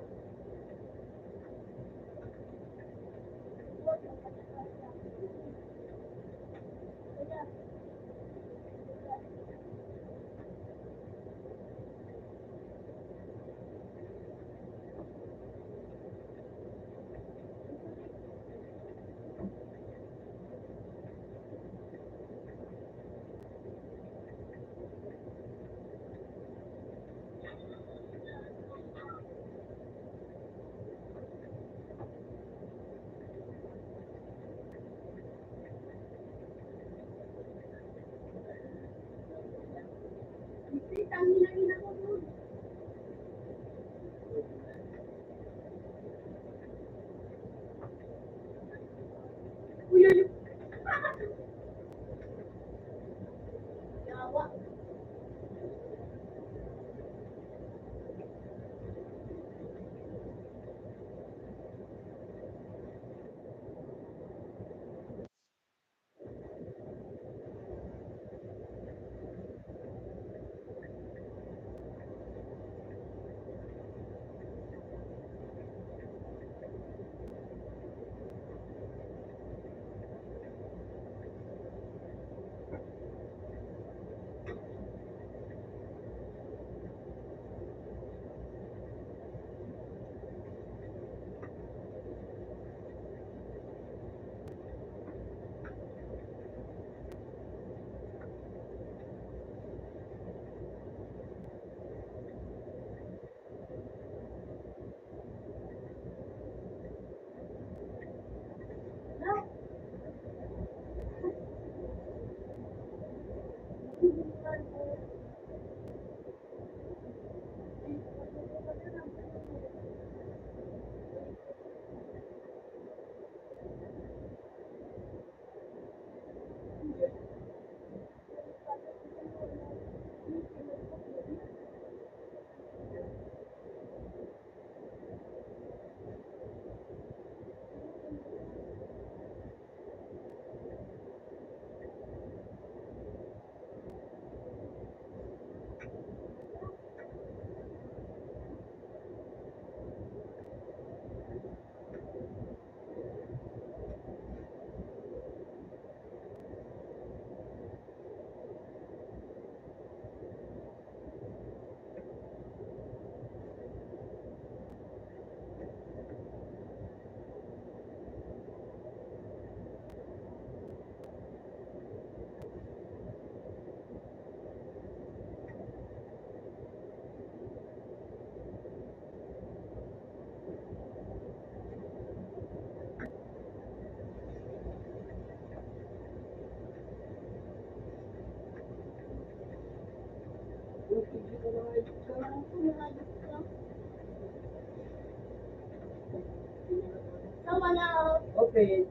Someone else. Okay.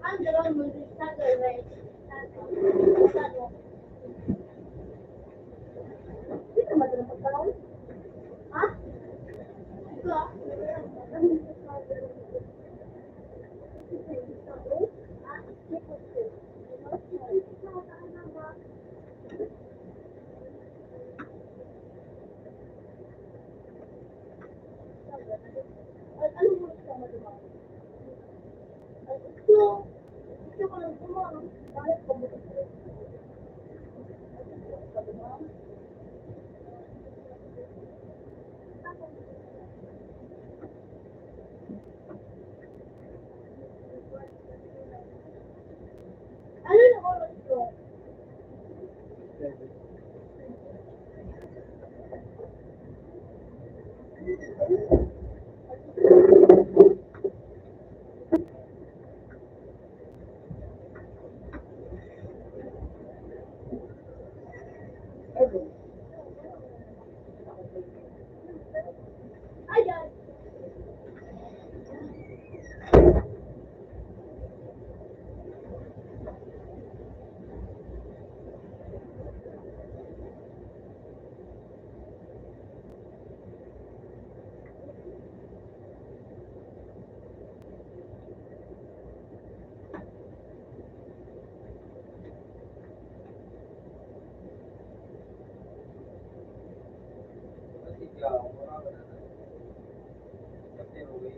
I'm the one who's started, right? Dito madalang magkaroon? Ha? Ito ah. Ano mo sa madama? Ito ko lang kumang. Bakit ko mo ito? Ano na oras ko? Ayan. Kasi ikaw, wala ka na. Kasi uwi.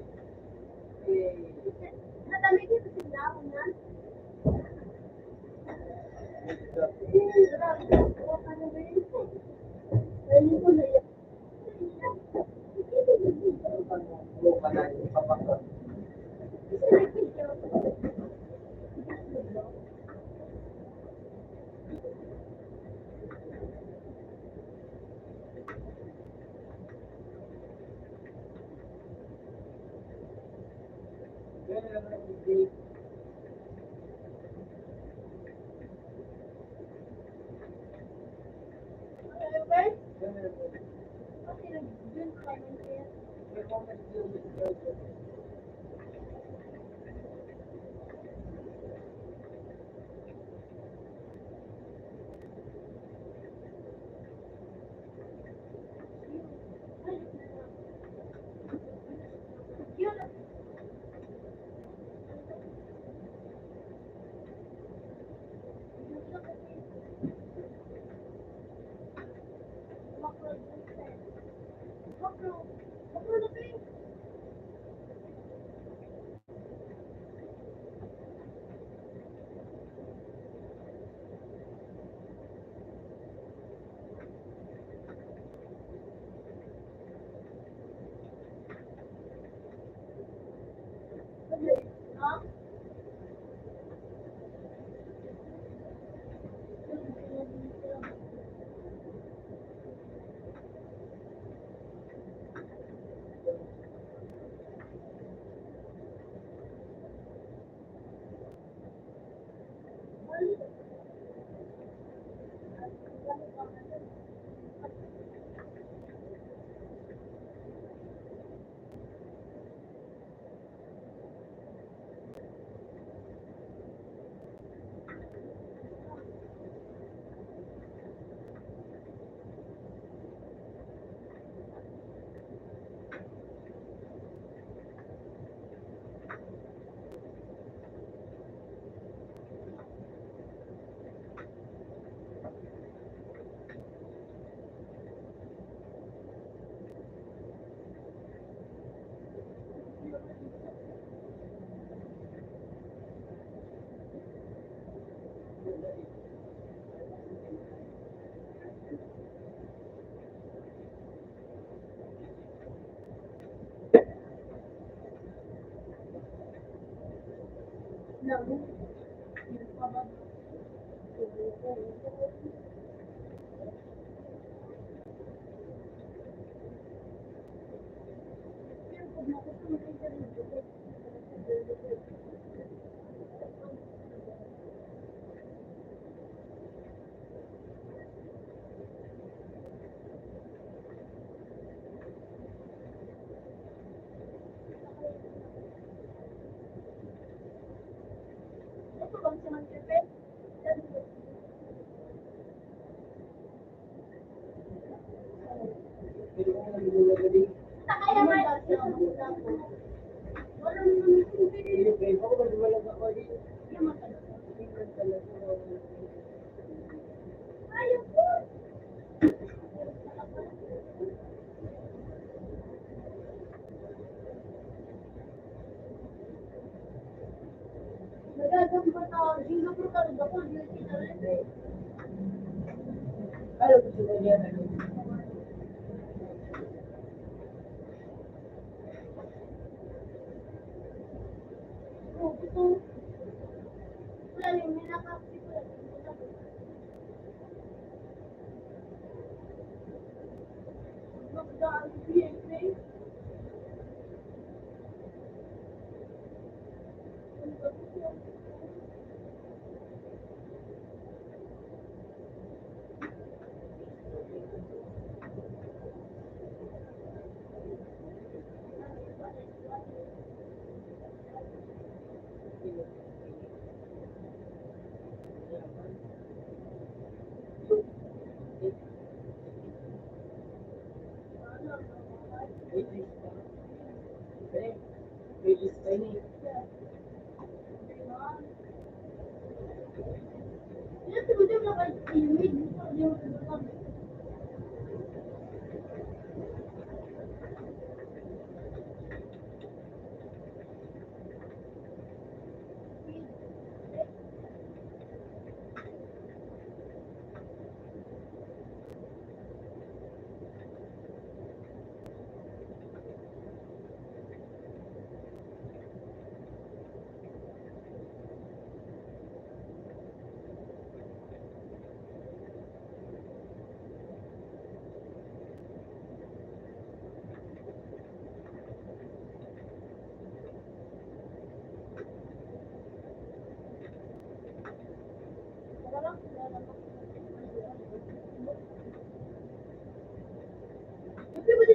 Nadami dito sila ako na. Ano ko na yan? Buka na yung papakot. Pwede ko na nila galing. Kaya nga. Wala naman yung Hindi, pwede ako mag-walang ako dito. ayaw ko. Nagagampat ako. Singapore ka rin ako. Duty na rin eh. Ano gusto ko niya na Oo, gusto. Wala rin. May nakapit ko. Magdaan sa PSA. waitlist pa. Kasi, waitlist pa yun eh. Ilan siguro yung naka-inuit? Yung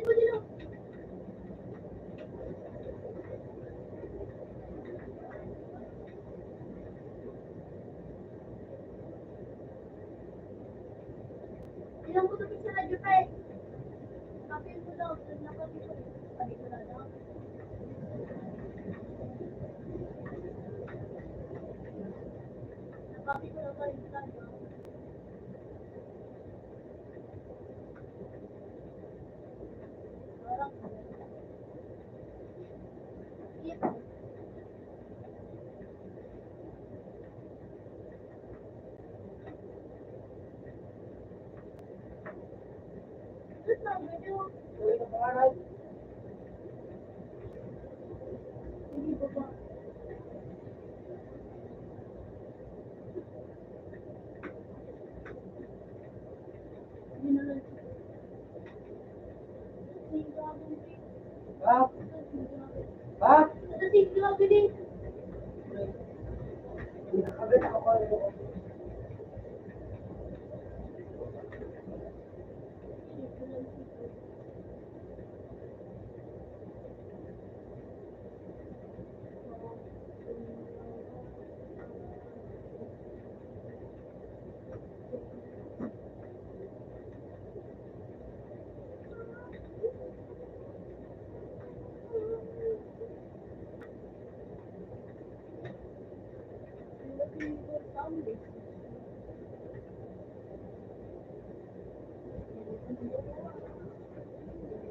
pwede lang. Ilang ko tapos sa radyo pa eh. Kapil ko lang. Nakapil ko. Sabi ko na lang. Nakapil ko lang pa rin sa radyo. Parang. Yeah. Tapos sabi niyo, Uwi na pangarap. hindi ko pa. Hindi na lang. Ha? Ha? Natatig grabe din. Nakabit ako pa rin ako.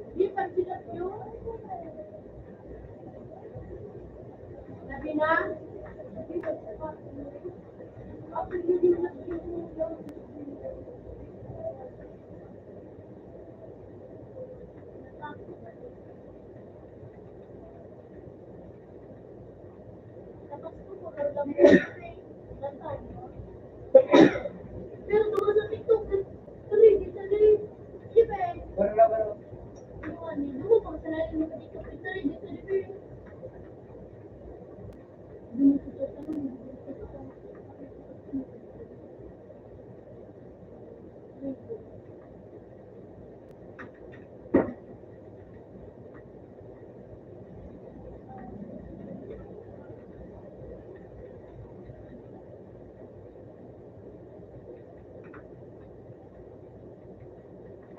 Hindi pa sila yun. Sabi na, kapag hindi na tapos ko lang pero doon sa TikTok, tuloy, di tuloy. Siyempre, Pero na, pero. ano mo pang salarin mo sa TikTok, tuloy, di tuloy. Doon sa TikTok,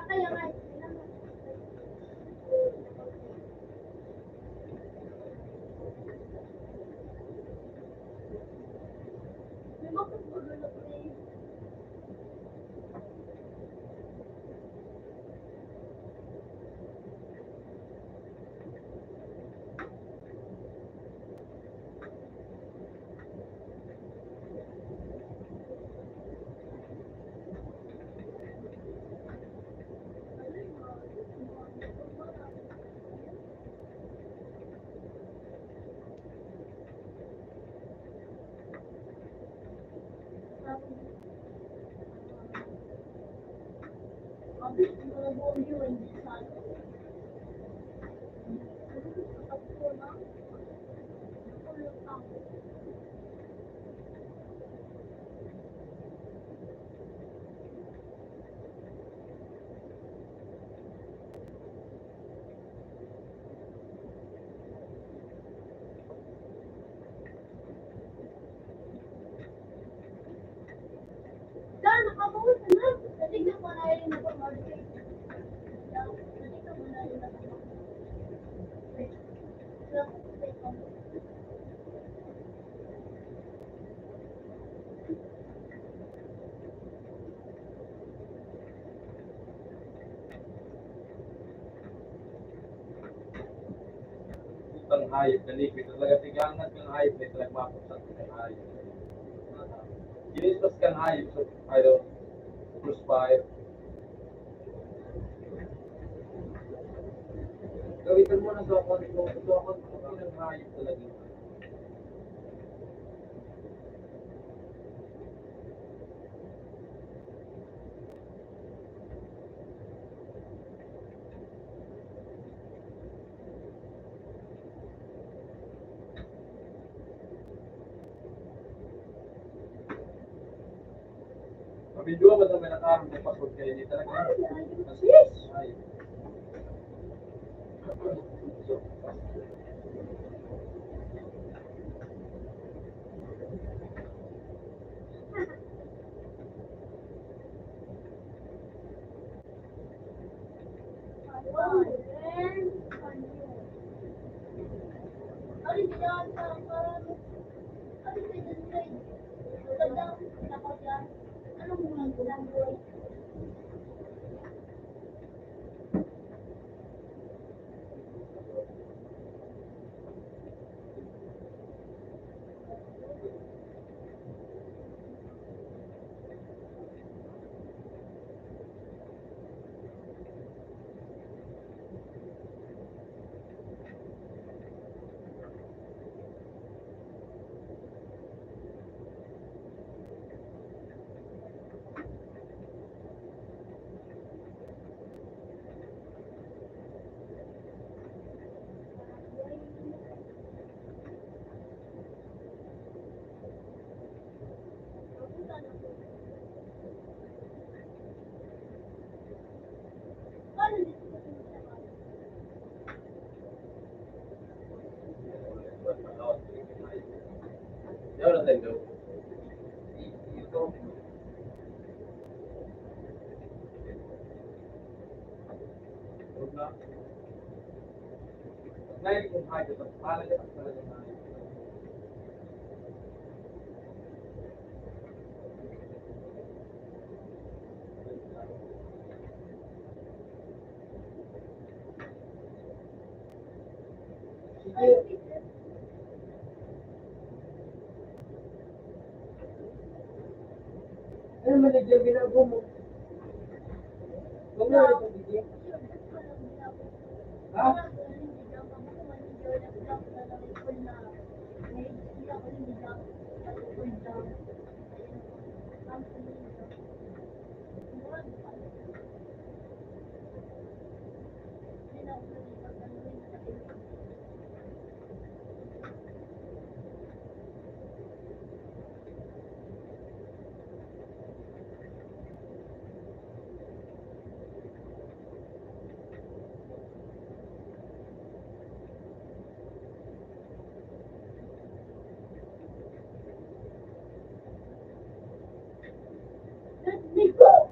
kaya nga, Dan, nakabawal ka na. Natignan mo na rin na pag-order. Natignan mo na rin na Utang hayop na liquid. Talaga tigangan kang hayop na talaga mapagsak kang hayop. Ginispas kang hayop sa ayaw. Crossfire. Gawitan mo na sa ako nito. Ito ako ng hayop talaga. Mabidyo mo na may nakarang may password kayo. Hindi talaga. Hayop. Yo no tengo. Y todo. Ngayon kung hayop ito, mahalaga ang talaga na hayop. Sige. Ano man yung ginagawa mo? Huwag na rin itong bigyan. Ha? Let's go!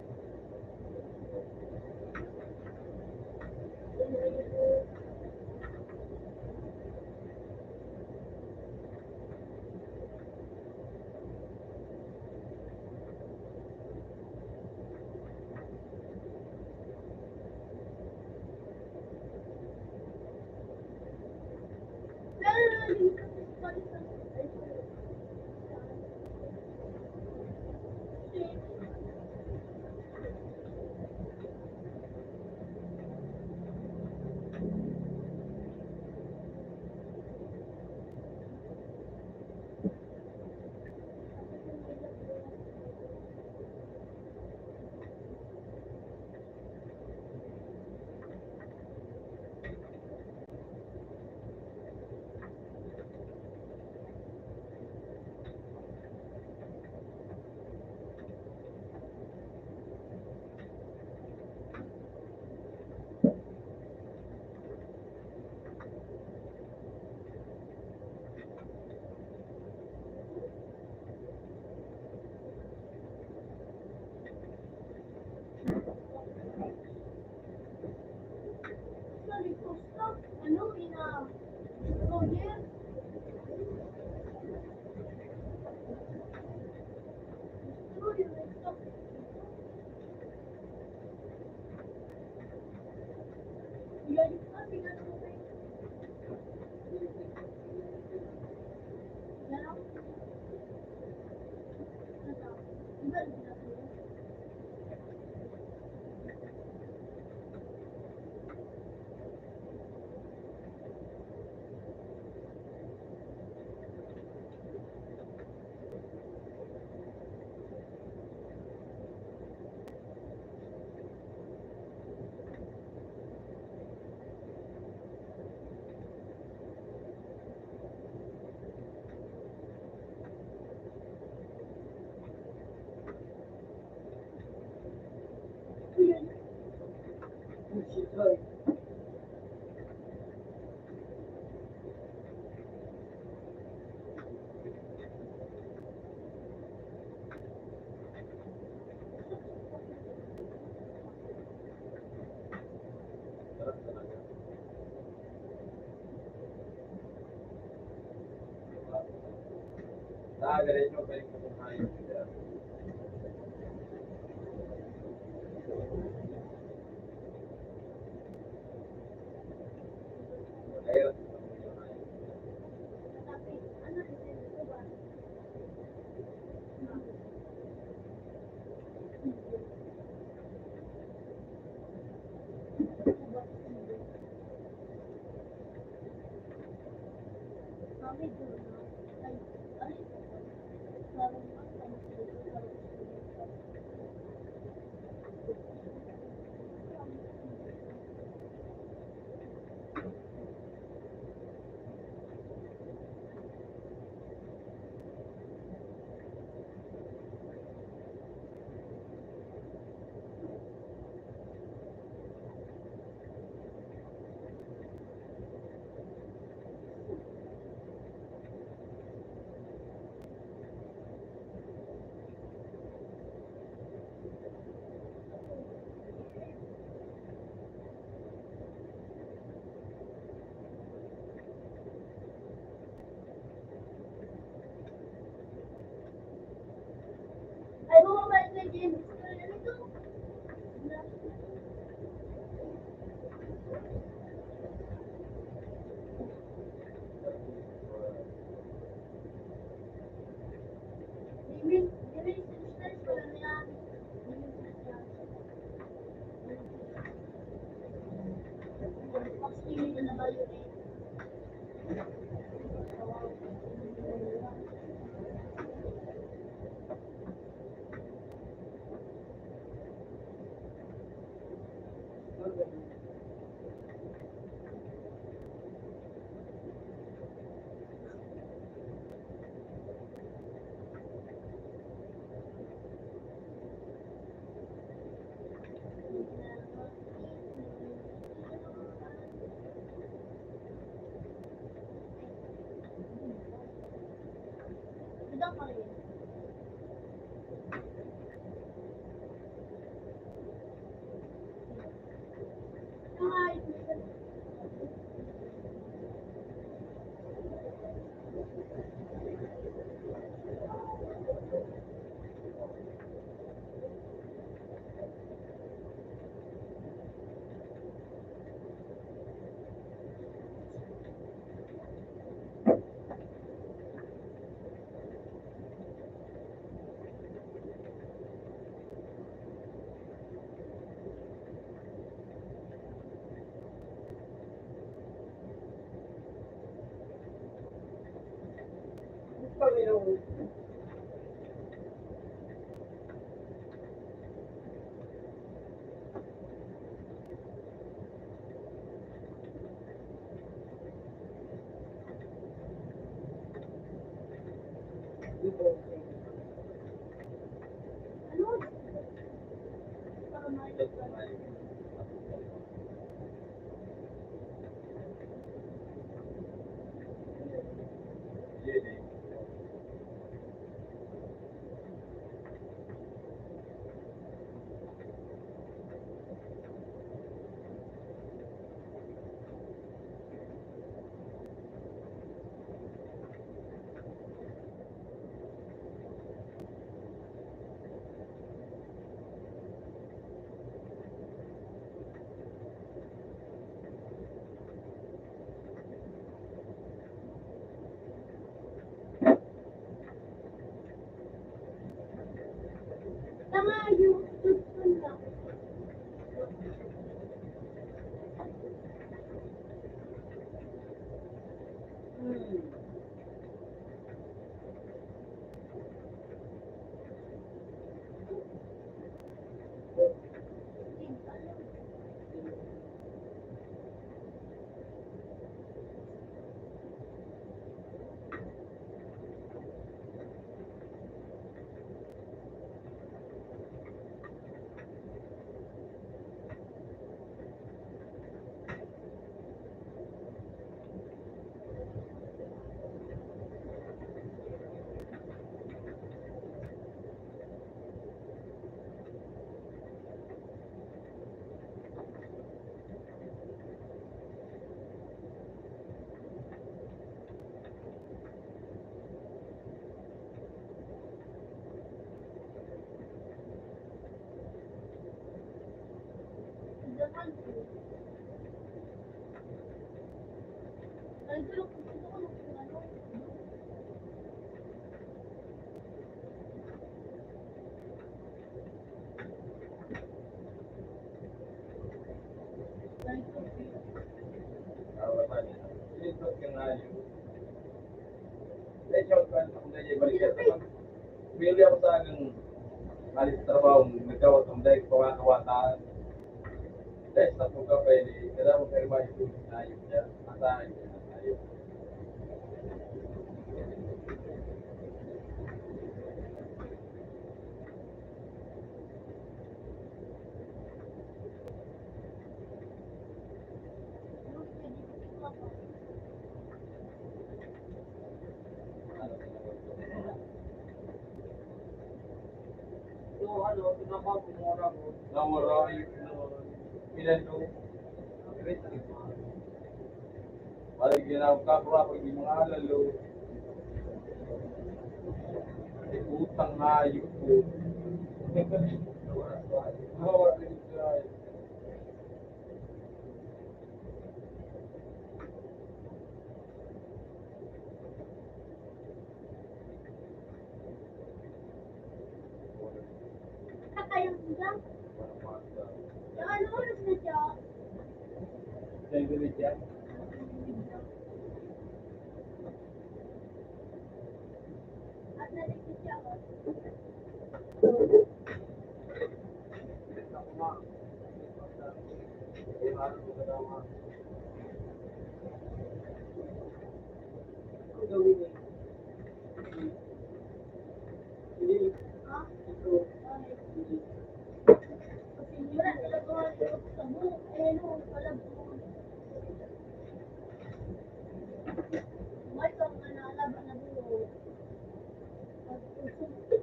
Ano, Roger? Hoy. Diretso pa yung kumain. Ayun. Ay, bumabalik na James. Ano ito? James, James, wala na yan. Pag-sili na ba yun eh? Bidang pa rin. Ay, ano? Para may- Mahal ko. Ay, gusto ko ng ano. Ay, Ito yung ngayon. Eh, shout out kung dahil balikan naman. Bili ako sa aking alis trabaho, nagkawat ng dahil kawataan. Dahil sa kong kapay, kailangan mo kayo maayos na ayos niya. Asahan niya na ayos. Nawara yung pinano. Balik ginawag ka para pag yung mga lalo. Utang nga yung po. Nawara yung guys. kakayang sila. Yung ano oras na siya? Siyempre dyan. At naligid siya ako. Ako nga. Ano ko kasama? Ano gawin niya? Hindi. Ha? Kasi wala sila gawa sa buhok. Eh, no, wala buhok. May kang nalaban na buhok.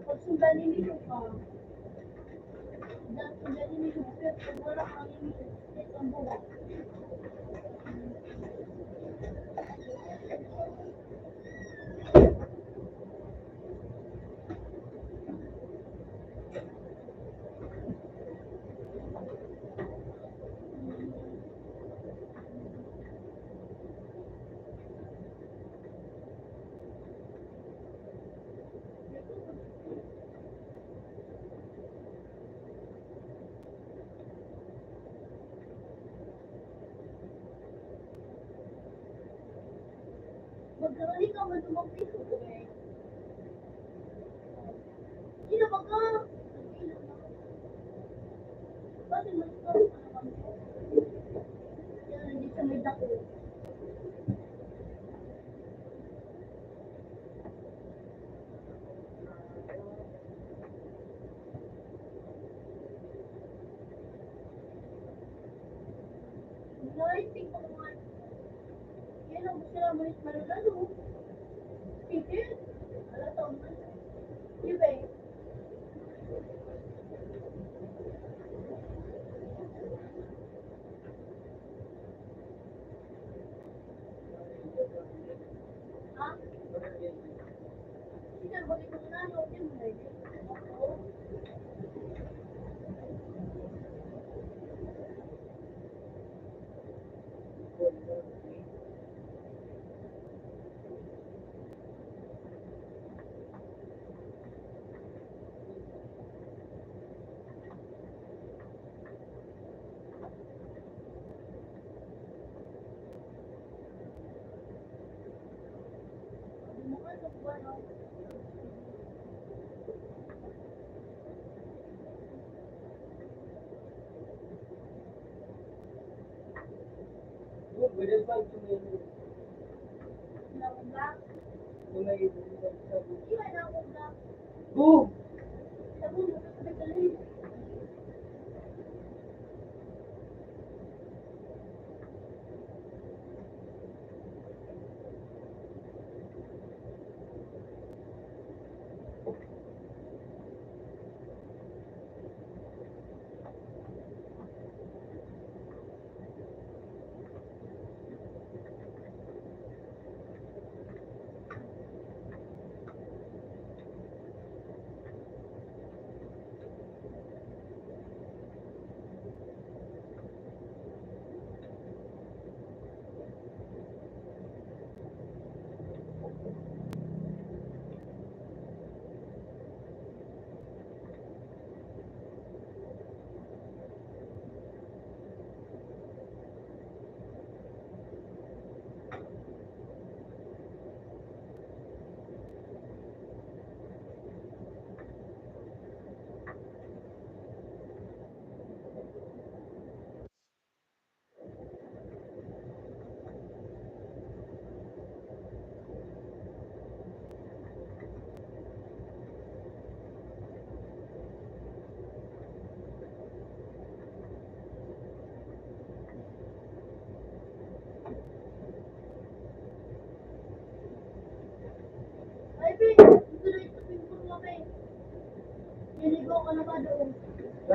Pag sundalin nito ka, dahil sundalin nito, pero pag wala kang limit, ito ang buhok. Magkaroon ka man tumapit ko eh. Sino ba ka? Bakit mas ito ka naman ko? Yan, hindi sa may dako. Naitik ako nga. Yan ang gusto naman is malulalo. Pigil. Alam taon na. Iba eh. Ha? Sige, bakit ko na ano? Yan mo na eh. Oo. Bukan sa buwan, no? Pwede ba tumingin? Nakubak. Tumingin sa Iba nakubak. Boom! Sa buwan, nagkalit.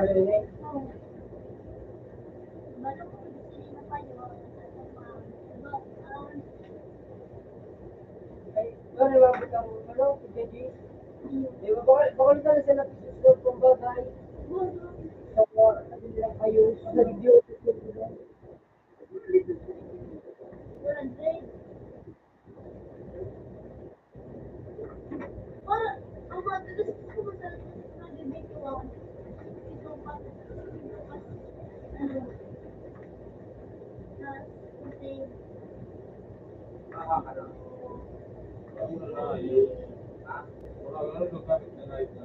Marinig. Oo. Bago ko gusto na kayo. Ay, doon nababot ang ano, Pidgey. Di ba, bakal ka na sila pisos kung bagay. Sa ano nila kayo, sa video. Walang grade. Wala. Ang mga tulis ko sa nag-debate ko. Ito pa. Ano? Kasi Nakakaroon. Wala na yun. Wala ka na nagkamit na night na.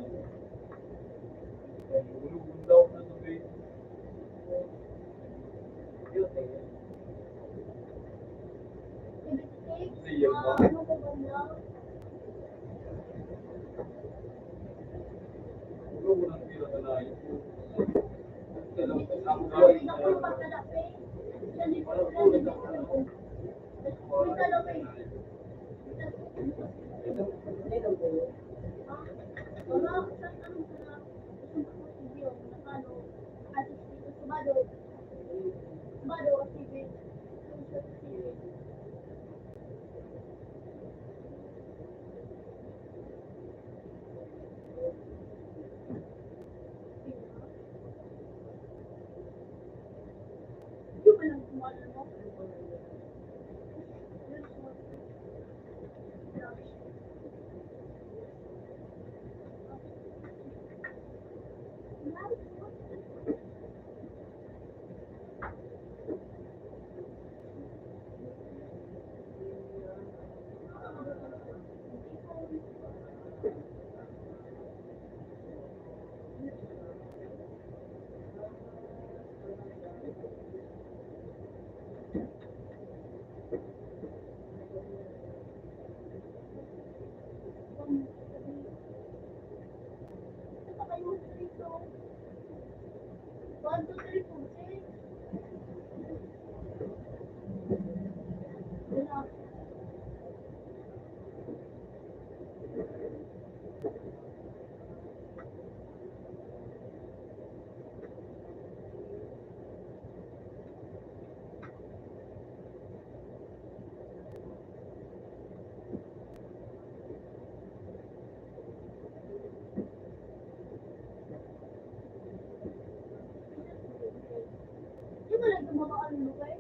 Gulong daw na sa face. Yun, eh. Ano ba ba? Gulong mo ng tira sa night. Ang Ay, gawin naku, na. pagkadapi. Yan din Ano po, po, yan din nagkakaroon. po. Uy, dalawa eh. Ayun po. Wala, sa tanong ko na, isang ko si Dio, nakano, at dito sa Bado, si Vic, sa Vic. Di ba lang kumala mo? One, two, three, four, six. Wala. Di ba lang gumawa ano ko eh?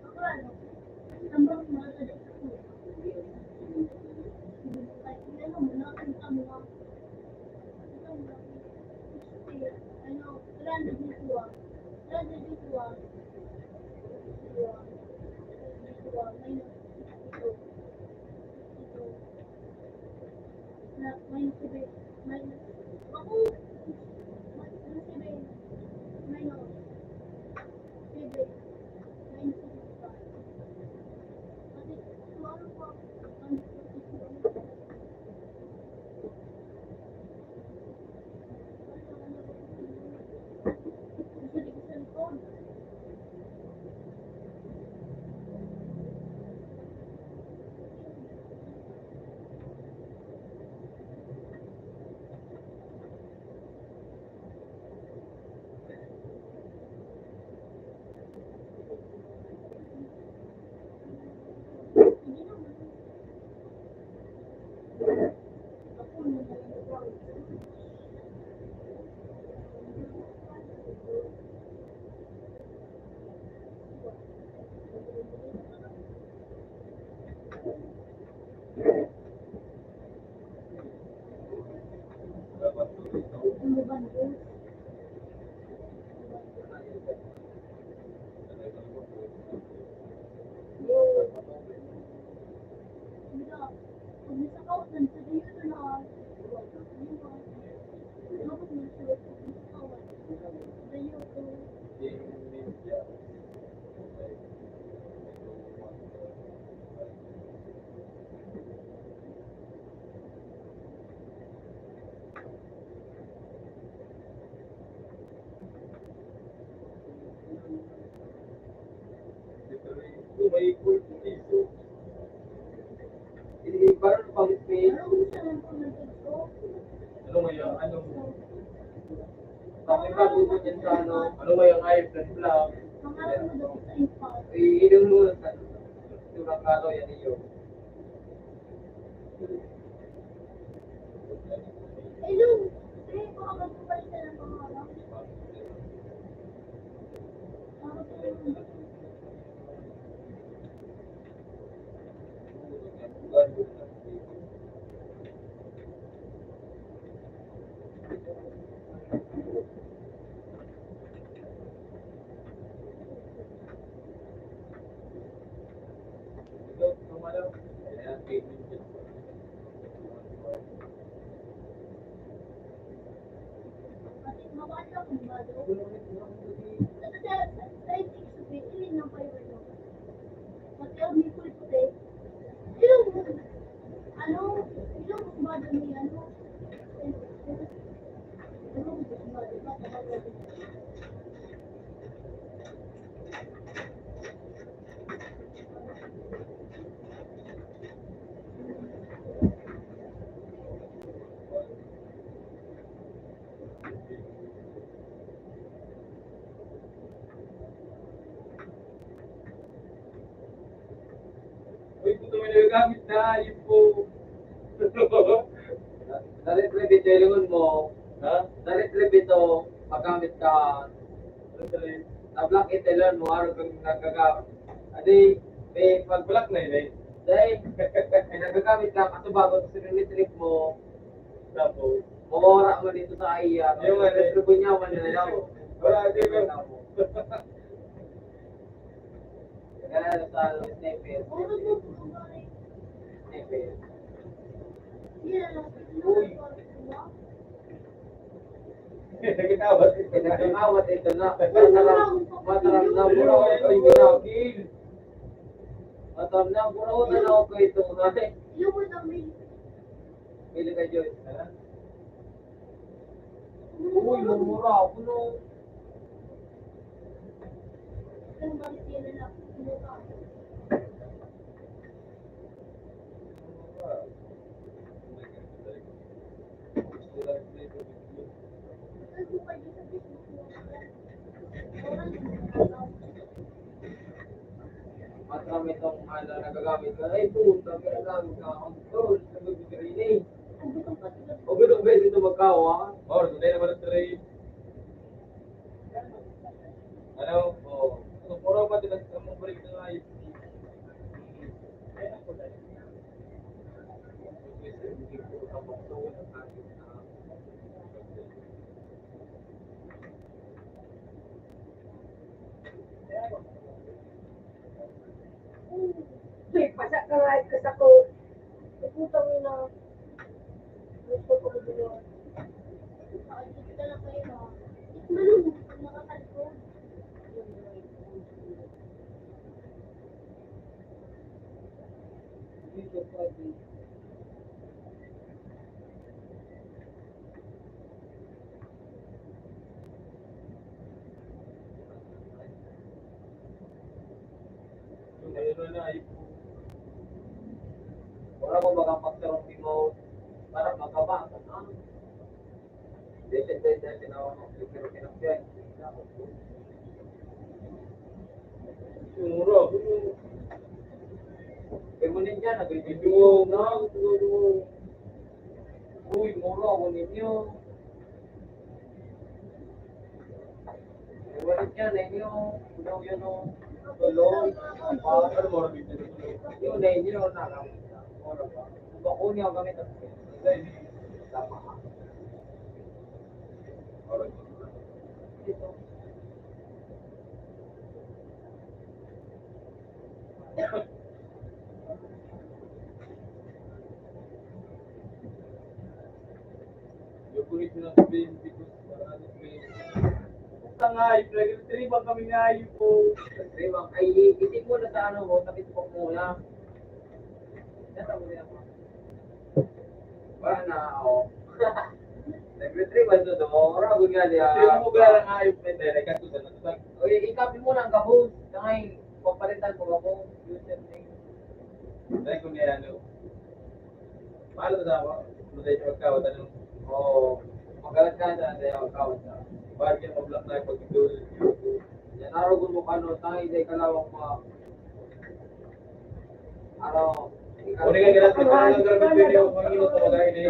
Ako ano? Tambang mga tadak ko. Ay, ano mo na, ang tamo nga. Ano, 300 dito ah. 300 dito ah. Dito ah. Dito ah. Minus dito. Dito. Na, minus 7. Minus. Ako. Minus 7. Minus. 7. Minus 7. Kasi, ano pa? Ano pa? Dapat tuloy ito. Ano ba na? May piso. Parang pang space. Ano ngayon? Anong Bakit ka gusto dyan sa ano? Ano ba yung ayop na vlog? Pangarap mo daw sa impact. Iidong mo sa turang kalo yan iyo. Hello! Eh, baka magpapal ka ng pangarap. Kasi mabasa kung ba daw. Kasi sa ibig ilin ng fiber mo. Pati ang may puti. Ilong mo. Ano? Ilong mo ba daw may ano? Ilong mo ba daw? Uy, puto mo nagagamit na ayop po. Dalit ito yung mo. Ha? Dalit ito magamit ka. Na-block it learn mo araw kang nagagamit. Adi, may pag Black na yun eh. dahil may nagagamit ka kasi bago sa retrip mo, Tapos, mawawara mo dito sa iya. Yung ano, retrip mo niya, wala na lang. wala, di ba? Kaya sa sniper. Oras mo po ba eh? Sniper. Yeah. Uy. Nagkakawat ito na. Pinagkakawat ito na. Mataram na buraw ay ginagil. Mataram na buraw na ako ko ito. Ilong mo daw may. Pili ka Joy. Ha? Uy, mamura ako no. Ang balik yan na lang. Mataram itong ano nagagamit ka. Ay, puta, nagagamit ka. Ang tol, nagagamit ka rin eh. O gano'n ba dito magkawa? Oh, tunay naman ang trade. Ano? Oh. So, puro pa din ang balik ng ayop. Uy, pasak ka nga kasi ako. Iputang mo na. Gusto ko dito. Nakakita ka lang kayo ha. Malungkot pag nakatalikod. Ayun na ayop. Wala ko bagang magkaroon mo para magkabasa. Dito, tinawa mo. Pero kinakyan. Mura. Kaya mo ninyo, nag-review na. Uy, mura ako ninyo. Iwalit yan, ninyo. Unaw yun o. Tuloy. Ano mo rin dito? Yun, ninyo. Nakamit na. Mura pa. Kung bako niya ang gamit ang tama ka. Dito. Yung kulit na sabihin because ano basta nga ayop. Nag-retrieve kami nga ayop po. Diba? Ay, itik mo na sa ano mo, tapos po muna. Nasa mo yan. Para na ako. Nag-retrieve ano to? Ora, gunya niya. Yung mo ba ang ayop na ito? Nagkatusan na ito. O, ikapin mo lang gahos. Ngay, papalitan ko ako. User name. Dahil kung niya ano. Paano na ako? Kung tayo magkawat ano? Oo. Magalat ka na tayo ang kawat na. Bakit kaya mag-block tayo pag ito? Yan araw mo kano tayo day kalawang mga araw. Kung nga ganat ko na lang gamit ko yung mga minuto magay ni.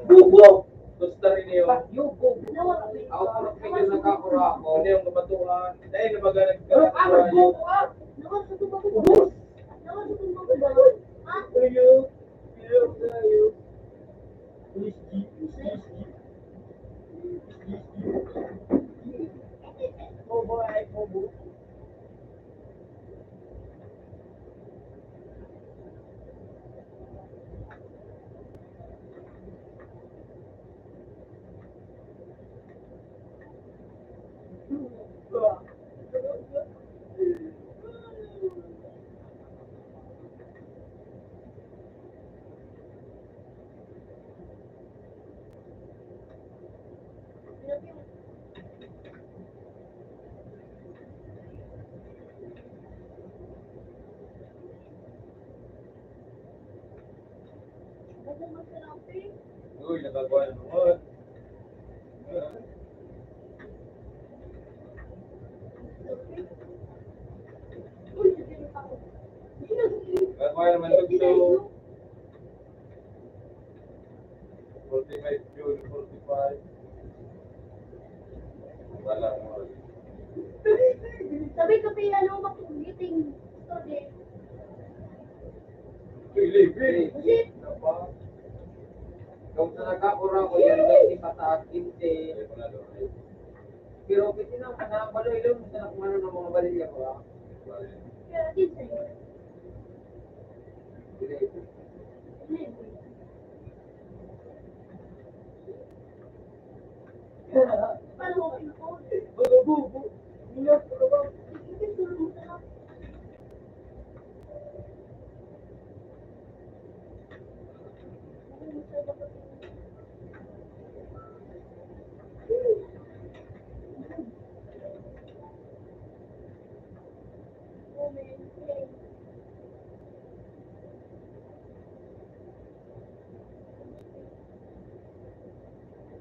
Bubo! Tustar niyo. Ako puro medyo nakakura ako. Ano yung kapatuhan? Dahil na baga Pero ako, bubo! Naman sa tumbang ko ba? Naman sa tumbang ko ba? Ha? Tayo! Tayo! Bobo ay bobo. Uy, nagagawa na naman. Nagagawa naman ito. 45 June, 45. Wala mo. Sabi ko pa ano makugiting story. Uy, libre. Kasi Kung sa nakakura ko yan, hindi pataas, hindi. Ay, wala daw. Ay, Pero pwede na manakabaloy lang sa nakumano ng mga balilya ko. wala. kaya kinsay. Paano ko pinako? Bobo, bobo. Minap ko ba? Kasi tulong mo na.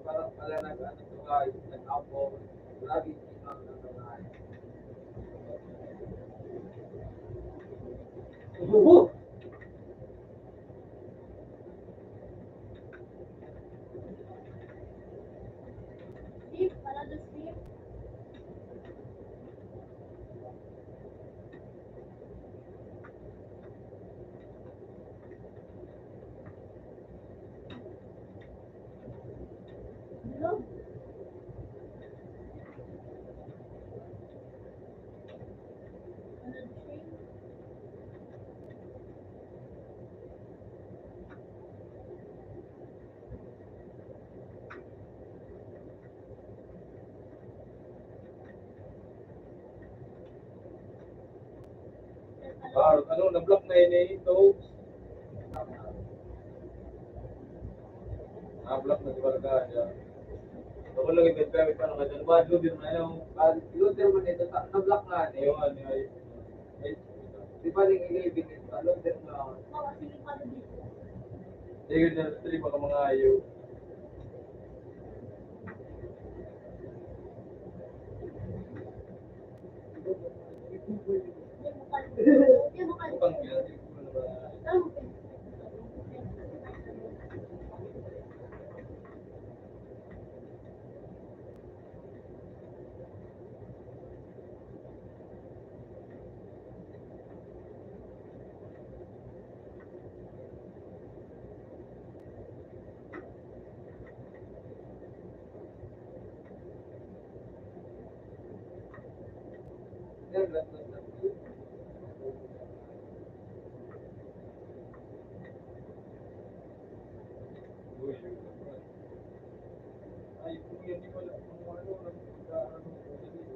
Parang pala nag-ano to guys, nag-apo. Lagi sinang nag-anay. Bobo! Sleep, para the sleep. Hello? Ano, na-block na yun eh, ito. Na-block na si Barkada. Ako lang yung gamit pa ng kanya. Ba, din na yung... Luther man ito, na-block nga eh. Ayun, ay... Di ba rin 11 ito, Luther na. Sige pa na dito. Sige na, stream ako mga ayaw. Bukang pinatid ko na ba? Ay, kung yan, di ko alam kung ano, nagkakaroon ko dito.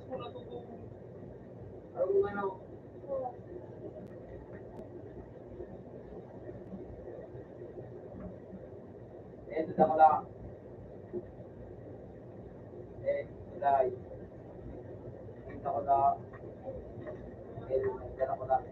mo natutulog. Ang ano, dito ko lang. Tulay. Dito ko lang. Dito ko lang.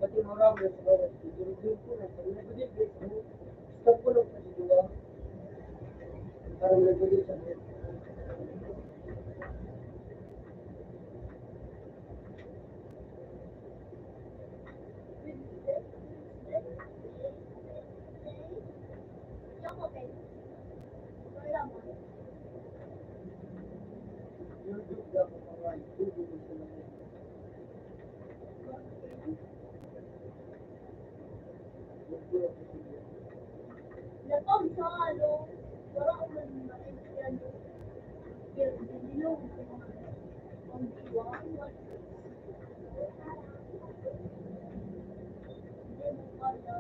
Pati marami na siguro. Durug-durug ko na. Pag nagbudig, stop ko lang kasi diba? Parang nagbudig sa head. Durug-durug ako mga durug-durug sa mga. Durug-durug ako sa mga. Lapang sa ano, parang ako nag-maintindihan yung dinilong ang diwang. Hindi mo kaya,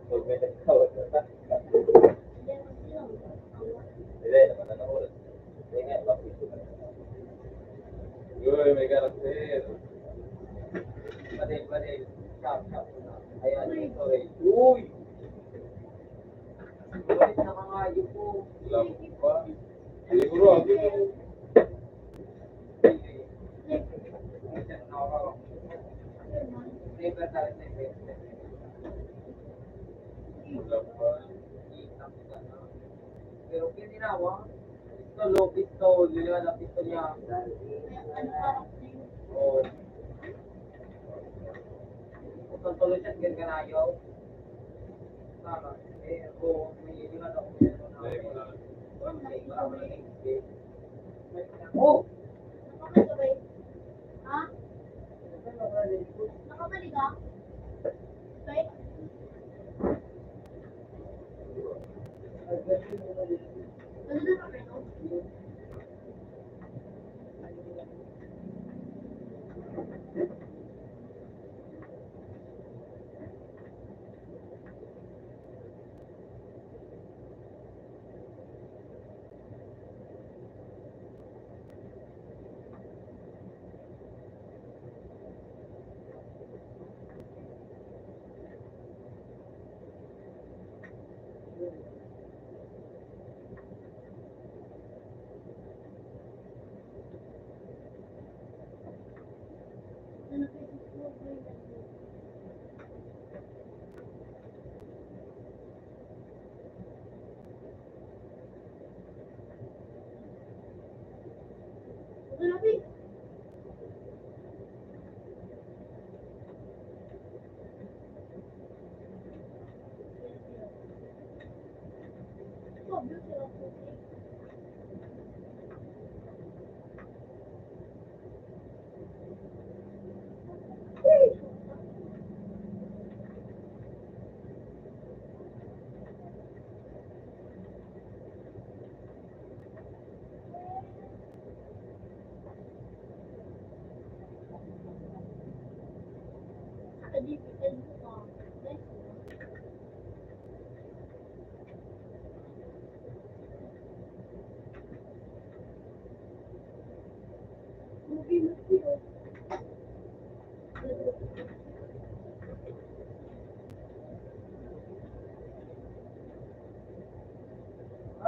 Huwag may nagtawag na sa Hindi, naman na oras. Hindi nga, bakit ito na. Uy, may karakter. Pati. Stop. Ayan, ito eh. Uy! Ulit nakangayo po. Wala mo pa. Siguro, ang dito. Wala pa. Pero kininawa, pistol, liliwan ang pistol niya. Oo. Kung tuloy siya, ganayaw. Sana. Oo, may liliwan ako. Dahil mo na. Oh! nakakasabay. Ha? Nakabalik ka? Okay? Ano na kami, no?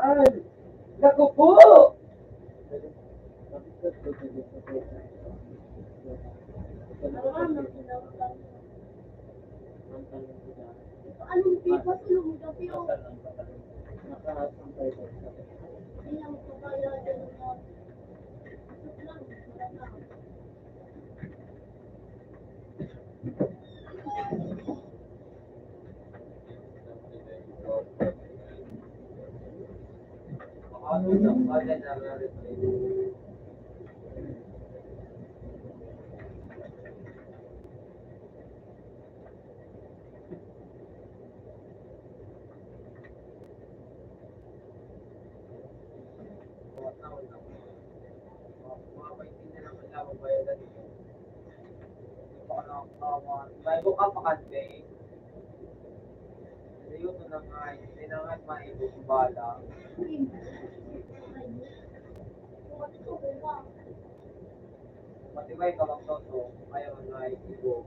Ay! Naku po! Anong pipa? Tulong mo daw, Pio. nakasampay ko. Hindi na magpapaya dyan na. Ito lang, wala na. Ano yung bagay na replay? Bago ka makante, yun na nga, hindi na nga maibig bala. Matibay ka lang to, ayaw na ibo.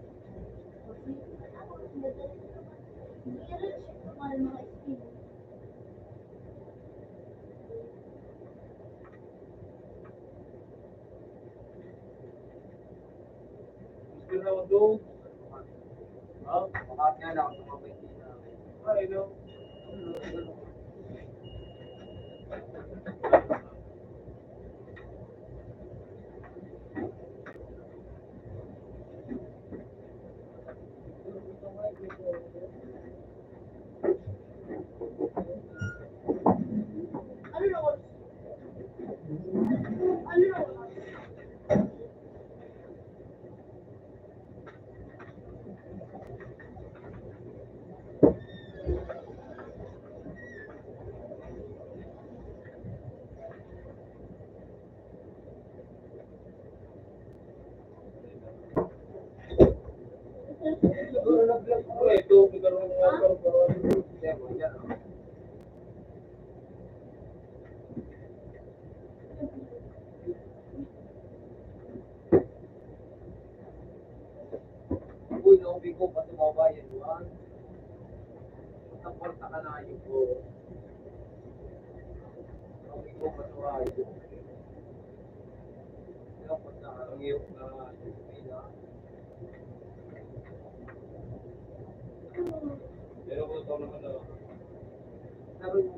Gusto na ako doon. Ha? Makat nga lang, sumabay na. Ay, no. Ano na oras? Ano na oras? Siguro nag-vlog ko ito. Nagkaroon ng mga karoon. Demo, yan. Uy, naubi ko pa sumabayan doon. Tapos ka na yun ko. Naubi ko pa sumabayan. Tapos na ang iyok na pila. Pero kung ito naman na. Naroon mo.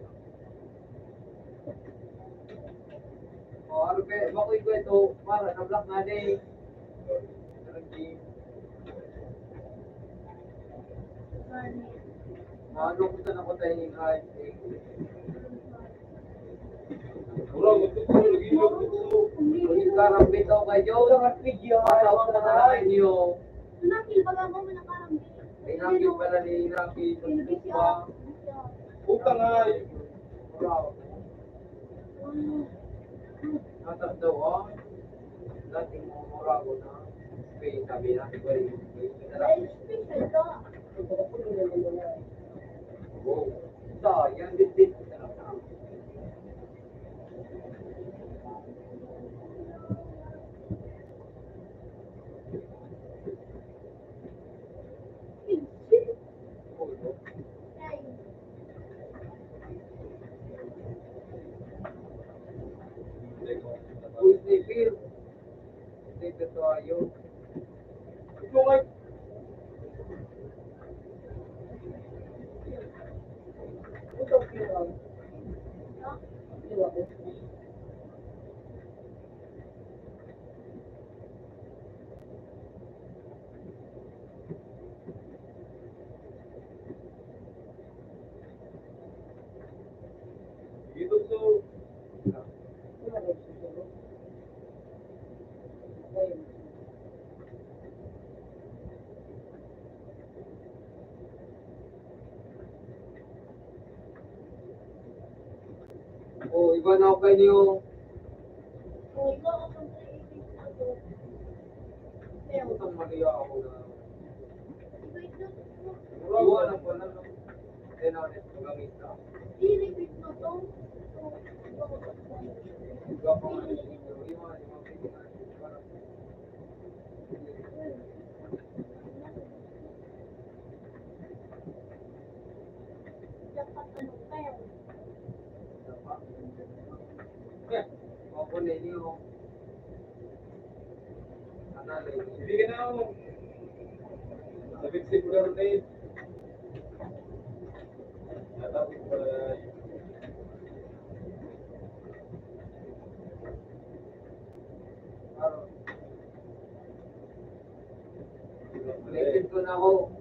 Ano ba? Bakoy ko ito. Para, na-block na din. Ano ko sa nakotay ni Kahit? Kurang, gusto ko lagi yung gusto. Yung karang bitaw kayo. Pasawang na kain niyo. Nakil baga mo nakarang. Pinakil pala ni Rocky. Tupa. Utang nga. Natas daw ah. Dating mo mura ko na. Kaya sabi na. Dahil special ka. Oh. Sayang. Dit. Uy, Snipir. Snipir to ayo. Ito nga. Ito so. Oh, iba na ako kayo niyo. Oh, ikaw ako sa isip ako. Pero, Utang maliya ako na. wait lang. Iwan ang pala. Eh, na-honest ko gamit na. I-repeat mo to. Iba pa nga rin dito. Iwan, yung mga pinigyan. Dapat ano, pero. Ako na niyo. Nanalay. Hindi ka na ako. Nabitsip ko na rin. Natapos ko na. ko na ako.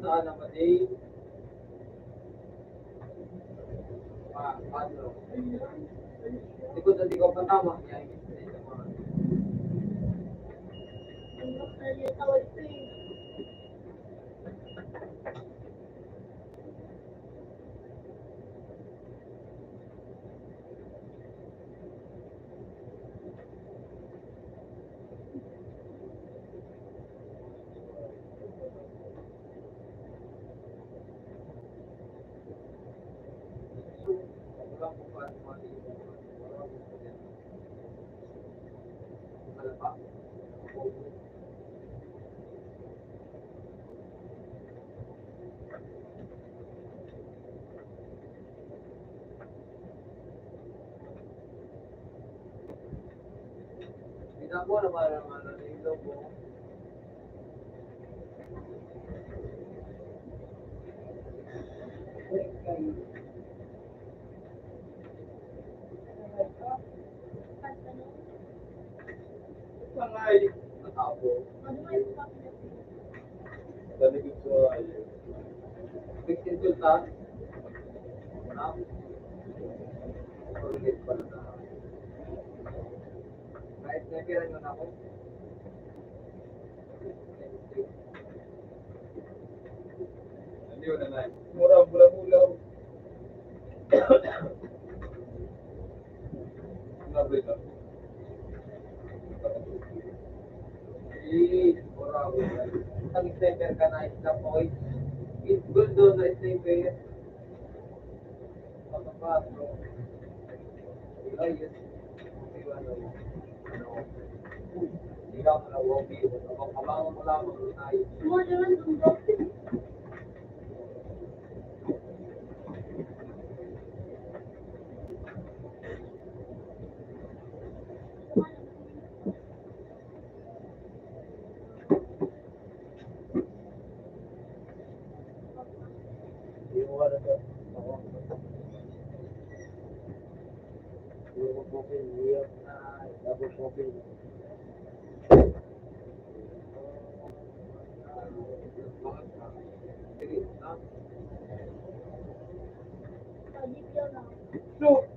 Saan naman eh? Paano? Hindi ko pa tama. Yan. Tidak ko naman dito po. Sangay natabo. Dali ko ay. Bikin sultan. Nam. Ulit pala na. Kahit nabiran yun ako. Hindi ko na na. Mura, bula-bula. Nabi na. Mura, bula. Ang sniper ka na isla po. It's good doon na sniper. Pagkapas, bro. Ay, yes. Hindi ka mo na wobi. Kabangan mo lamang tayo. So,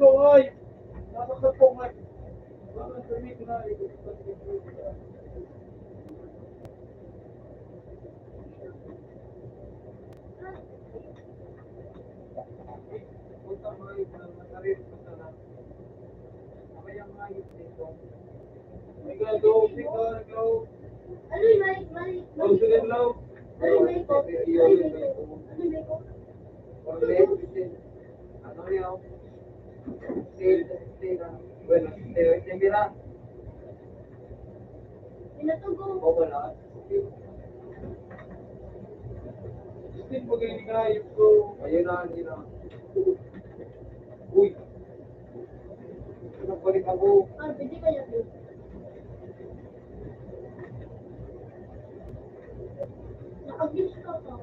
ito ay nakakapong Ano yung may Bueno, mira, Pinatugo. ¿cómo no? Steve, magaling nga yung ko. Ayun na. Uy, nagbalik ako. Pwede kaya yun. Nakag-gift ka to.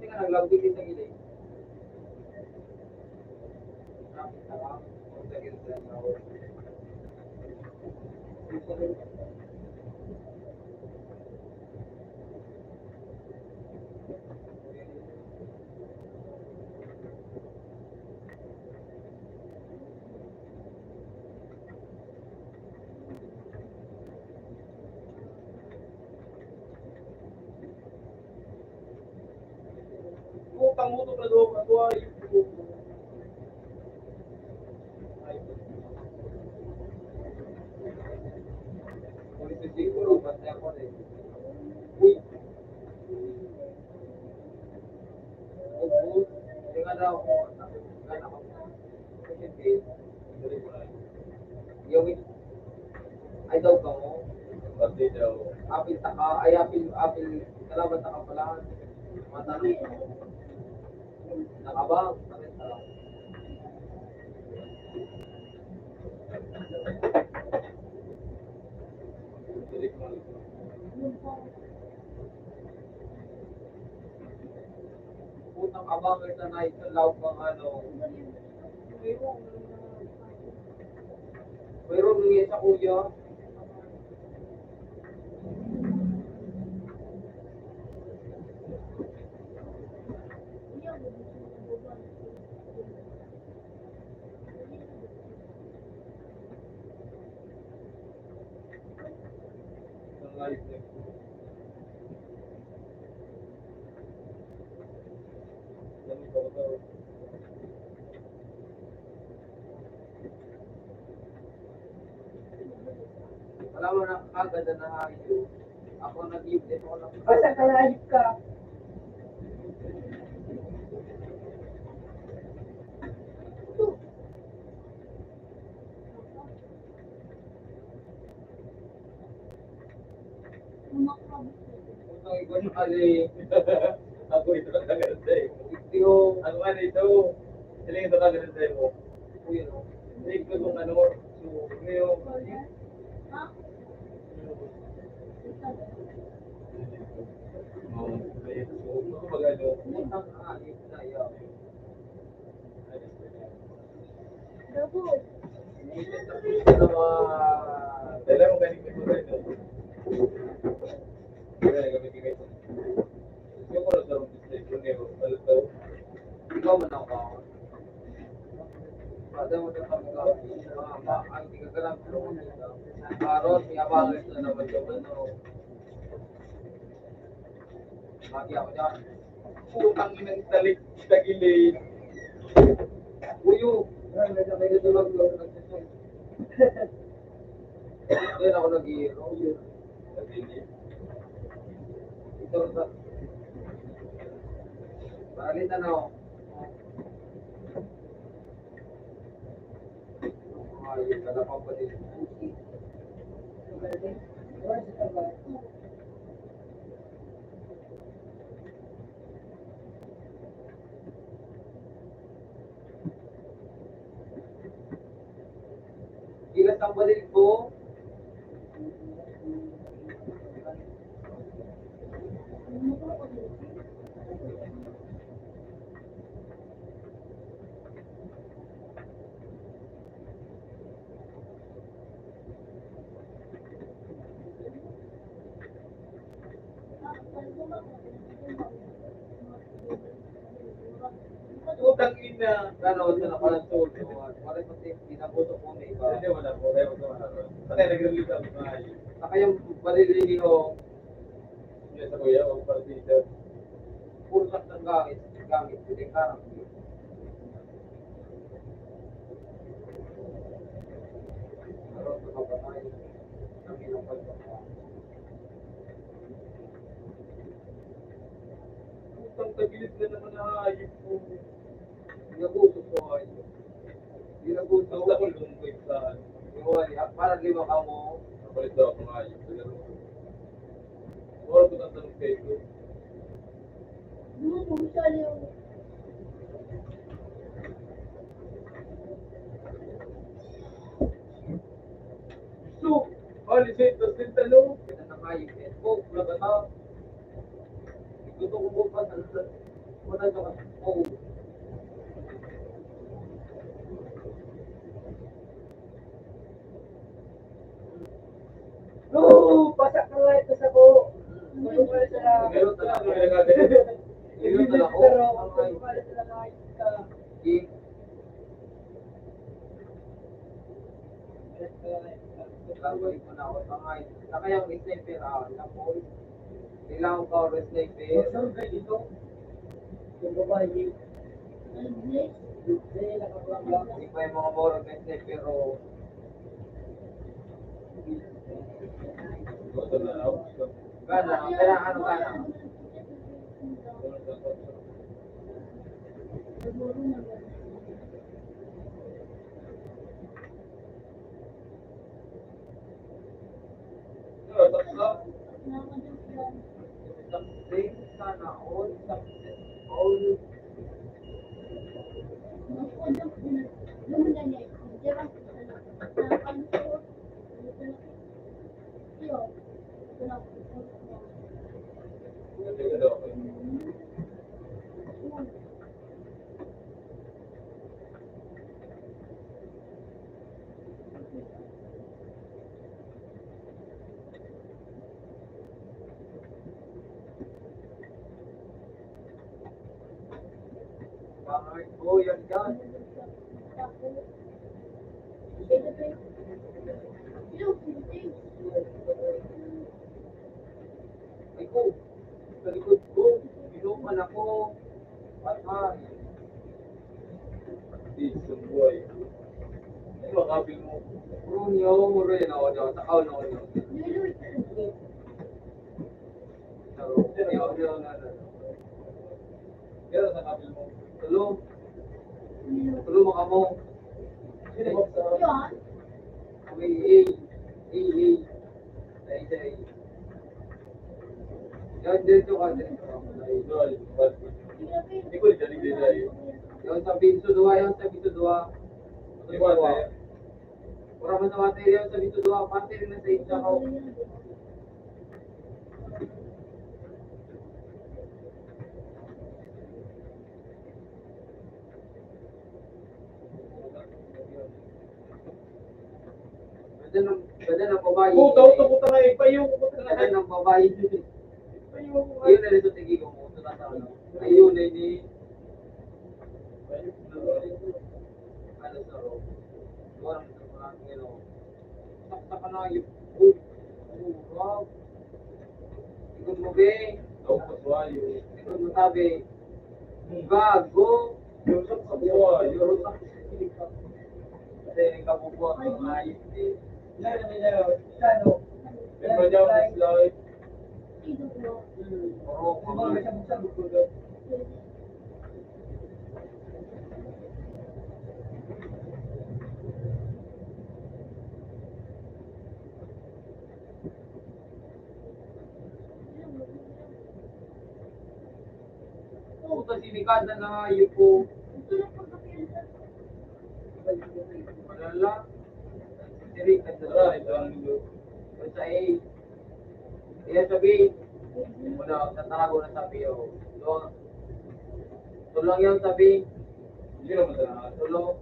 Hindi ka nag-log din sa gilid. Nakamutok na doon. Ako ay. Police siguro, basta ako rin. Uy. Opo. Yung ano ako. Gana ako. Kasi yung ay daw ka mo. Pati daw. Apil taka. Ay apil. Kalaban taka pala. Matanong mo. Nakabang. Sakit na. Putang abang ito na ito. Law pang ano. Mayroon nangyay sa kuya. Ang live na ito. Ganun ka ba daw? Alam mo na kagad na nahayo. Ako nag-give din ako ng Basta kalayip ka. Putang iba na kali. Ako ito lang kagad sa'yo. Ito, ano ano ito? Sila ito kagad sa'yo. Uy, ano? Hindi ko itong ano. So, ngayon. Ikaw man ako. Ada mo na kami ka. Ang tigagalang tulungan nila. Parot, may abagay na naman yung ano. Lagi ako dyan. Putang inang talik sa gilid. Uyo. May natulog yung nagsasun. Doon ako nag-iiro. Sa gilid. Ito sa... Palitan ako. Ayun, kalapang pa din. Ilas ang balil ko. Putang ina. Ano, sa nakalang tool. Parang pati pinaputo ko na iba. Hindi, wala po. Patay, nag-release ako na ayun. Saka yung balilili ko. Yes, sa kuya, o partida. Puro sak ng gamit. Hindi karang. Pero ito ka patay. Kami ng pagkakita. Putang tagilid na naman na ayun po. Pinaputo ko ayun. Pinaputo ko. Ako lungkoy sa parang lima ka mo. Napalit daw ako nga yun. Wala ko ng tanong kayo. So, alisin, tapos yung tanong. Kita na nga yung Facebook, wala ba na? Ito ko po pa, wala ka ka. Oo. No! Pasak ka nga ito sa ko. Tulungan sa lang. Meron talaga, may nagagawin. Meron talaga ako. Tulungan sa lang ka. Nagagawin ko na ako sa ngayon. Saka yung sniper, na po. Kailangan ko ako sniper. Saan ka dito? Yung babae, English. hindi nakablak-blak. Hindi pa yung mga borog kasi pero Gusto na ako. gana, kaya ano gana? Tatlo. Something sana all, something all. Kasi ganda ako. Bakit po yan yan? Ikaw, sa likod ko, inuman ako. Patay. Decent boy. Ano ba kabil mo? Brunyo, Moreno, no, takaw no, no. Pero sa kabil mo. Tulong. Tulong mo ka mo. Sino ba sa... Kami, eh. Day. Yan, dito ka, dito ka. Idol. Hindi ko dinig din tayo. Yan sa pinso dua, yan sa pinso dua. Hindi ko tayo. Pura man sa materi, yan sa pinso dua. Materi na sa isa ko. Ganda ng babae. Puta nga eh. Payo ko puta nga. Ganda ng babae. Payo ko nga. Ayun na rin sa tigi ko mo. Ayun na ni. Ano sa ro? Doon sa mga ngelo. Sakta ka na yung. Wow. Ikot mo be. Daw paswayo. Ikot mo tabi. Gago. Yung sa paswayo. Kasi kabubuan ng ayos eh. Ano? Yung madyaw na slide. Puro mga puta sinikada na ayos po. Malala. Sirikat na Tara, ito ang nilo. sa A. Iya sabi. Muna sa tarago na sabi o. Tulong yan sabi. Hindi naman sa Tulong.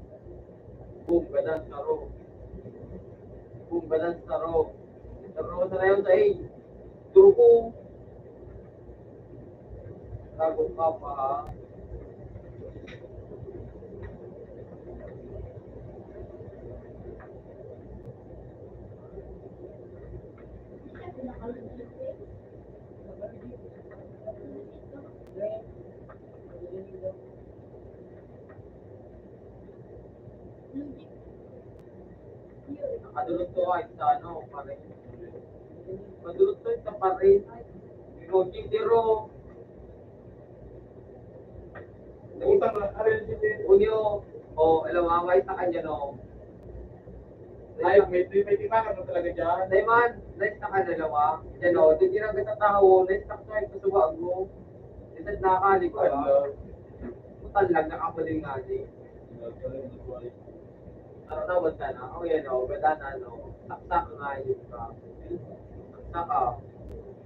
Boom, balance na ro. Boom, balance na ro. Tulong sa yun sa A. Turuko. Tago ka pa ha. Nakadulot to ay sa ano, pare. Madulot to sa pare. Coaching zero. Utang na. Aral din. Unyo, o alawangay sa kanya no. Ay, may timakan mo talaga dyan. Dayman, next na ka dalawa. Yan o, hindi na kita tao, next na ka ito sa bago. Isad na ka, di ko Hello. Putan lang, nakapaling nga di. Ano na ba sana? O yan o, ganda na no. Saksak nga yun ka.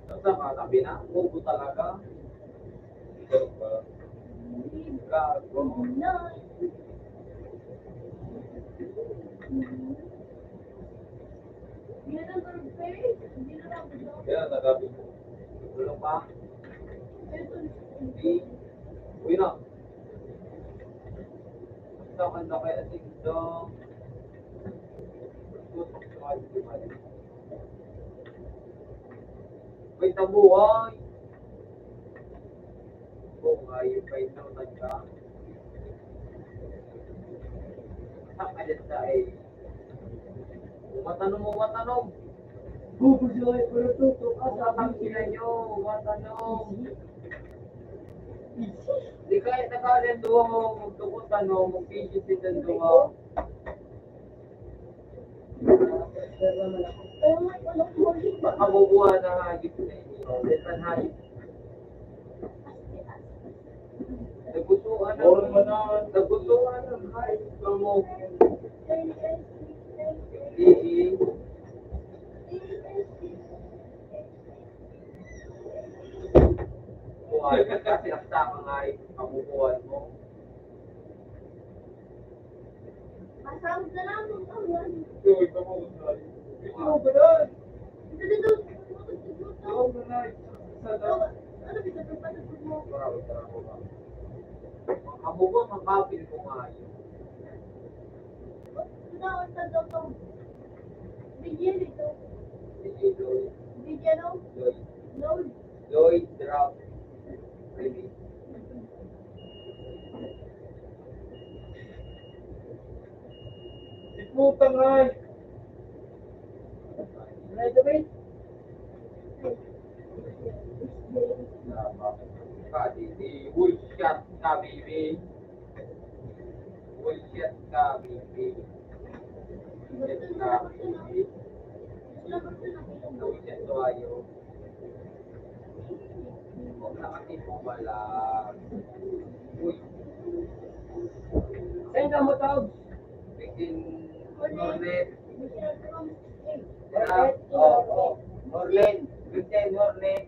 Saksak ka, sabi na, mubo talaga. Gago. Kaya sa kabil mo. Tulong pa. Di. Uy na. Sa kanda kay ating dong. Tutok sa mga di. Wait, tabuhay. ko, hayop pa ito, nagka. Ang alit sa ay, matanong. Bubos yung ay pero tutok. Ang sila nyo, matanong. Di kaya tagalin doon mo, magtukot mag-pigit din doon. Makabubuha na hagit na inyo. Lesan hagit. Nagustuhan ng hagit. Mo. Hindi. Buhay ka kasi nakasama nga kabubuhan mo. Masarap na lang. Tuwag ka mo sa Ito ba doon? Dito. Tuwag na na. Ano dito? Paano mo? Kabubuhan ang kapil ko nga yun. Tunaon sa doktor. Bigyan dito. Hindi Lloyd. Bigyan no? Load. Lloyd, drop. Ready. Ikutang ay. Right away? Kasi si Woolshot ka, baby. Woolshot ka, baby. Woolshot ka, baby. Woolshot to ayo. Huwag na kasi pumala. Uy, Saan ka mo tawag? bikin Mornet. Mornet? Mornet. Good day, Mornet.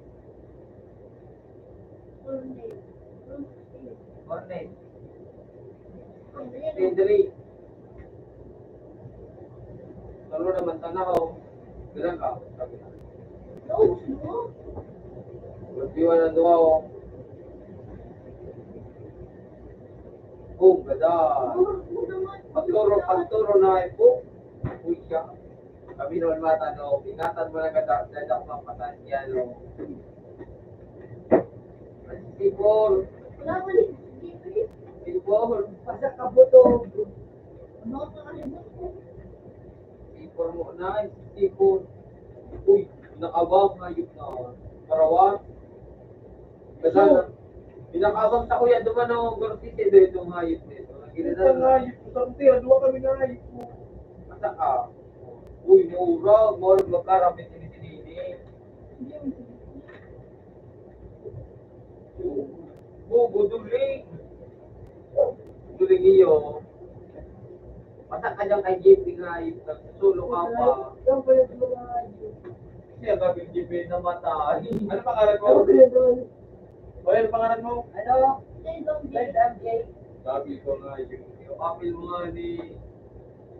Mornet. Tindri. Salo naman tanaw. Bilang ka. Sabi na. Magdiwa ng duwa o. Boom, gada. Pagturo na po. Uy siya. Kami naman mata no. Ingatan mo na gada. Dadak mga patan yan no. Sipol. Sipol. Pasak ka buto. Sipol mo na. Sipol. Uy, nakabang ngayot na. Parawan. Gada na. Pinakabang sa kuya. Duman no. Gorsit ito itong hayop nito. Ikutang ay. Ikutang tiyan. Duwa kami na ay. Masa ka? Uy, murag. Murag magkarapit sini-sinini. Buduling. Buduling iyo. Masa ka dyan kay JP nga. Sulo ka pa. Yan pa yung mga ayun. Siya gabing JP na mata. Ano pangalan mo? Yan pa yung doon. O ano pangalan mo? Ano? Red MJ. Sabi ko nga yun. Yung apil mo nga ni...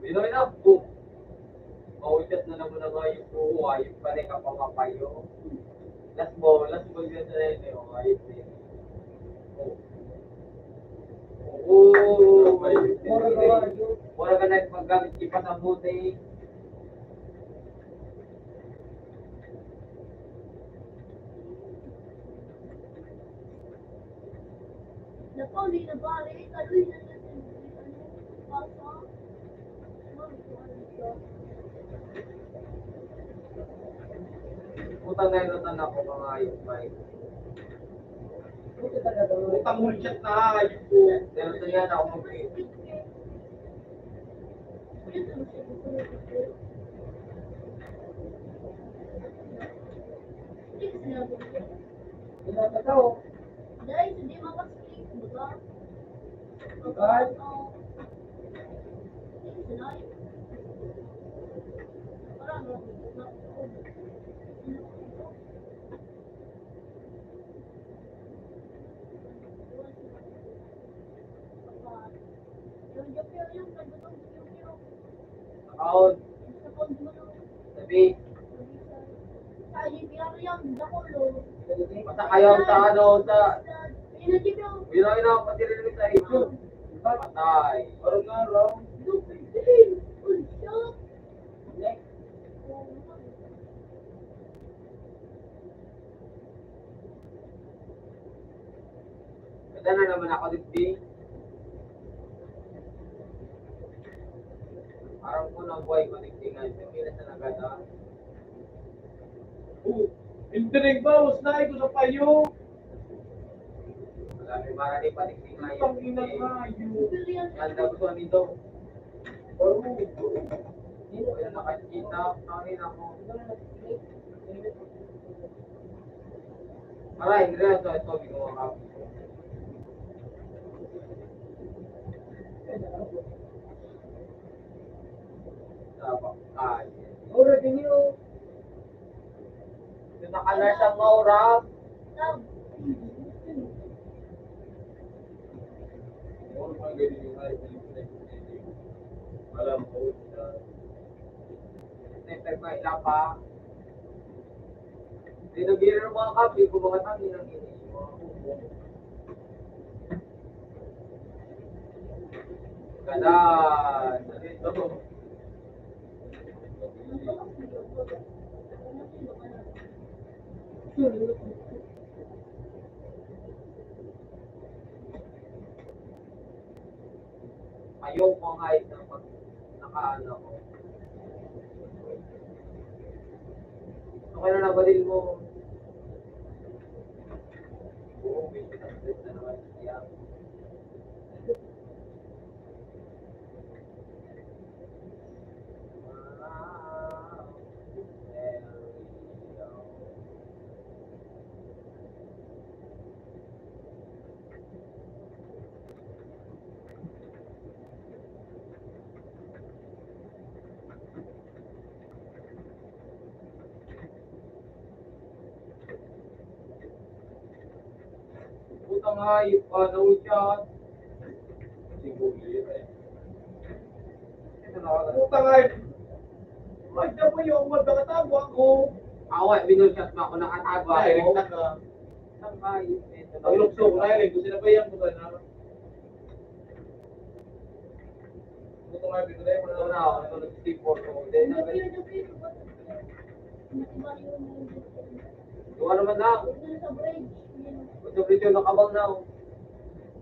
Binoy na po. Mauchat na naman na nga yung buhay. Pare ka pa mapayo. Last ball yun sa rin. Yung ayos din. Oo. Mura ka ba? Mura ka na maggamit kipas ang buti. Napoli na bali. Kaloy na natin. Utang na yun ang ako mga ayos. Mike. Buto talaga doon. Utang hulchat na ayun po. Meron sa yan ako mag-fit. Pinapataw. Dahil hindi makasalik, diba? Bakit? Out. Sabi. Masa kayo sa ano sa... Binoy na pati rin sa ito. Patay. Parang nga raw. Wala na naman ako dito. Parang ko na buhay ko tingtingan. Hindi na sa nagada. Internet ba? Was na ko sa payo. Wala may marami pa tingtingan. Ang ina kayo. Ganda gusto nito. Kaya nakakita. Tangin ako. Aray, hindi na ito. Ito, ginawa ka. Dapat kaya. Ora kinyo. Yung nakalar sa maurap. Ano pa ganyan yung ay alam ko. Sniper pa, ilang pa. Dinagiri ng mga kapi, kung mga tangi ng ini. Gadan! Ito. Ayaw ko kahit na pag nakaano ko. Okay na nabadil mo. Oo, may pinag-split na naman siya. Putang hayop pa, no-shot. Siguro yun eh. Ito na ako. Putang ay. Madya mo yung magkakatago ako. Ako eh, binulshot mo ako, nakatago Ay, ako. rin ka. Isang hayop. Ito na. Ang lukso ko na yun. Kung sinabayan ko tayo na. Putang ay, binulay mo Ito na na ako, ito nag-sleep-for ko. Then, Doon ka naman lang. Ito video nakabang na ako.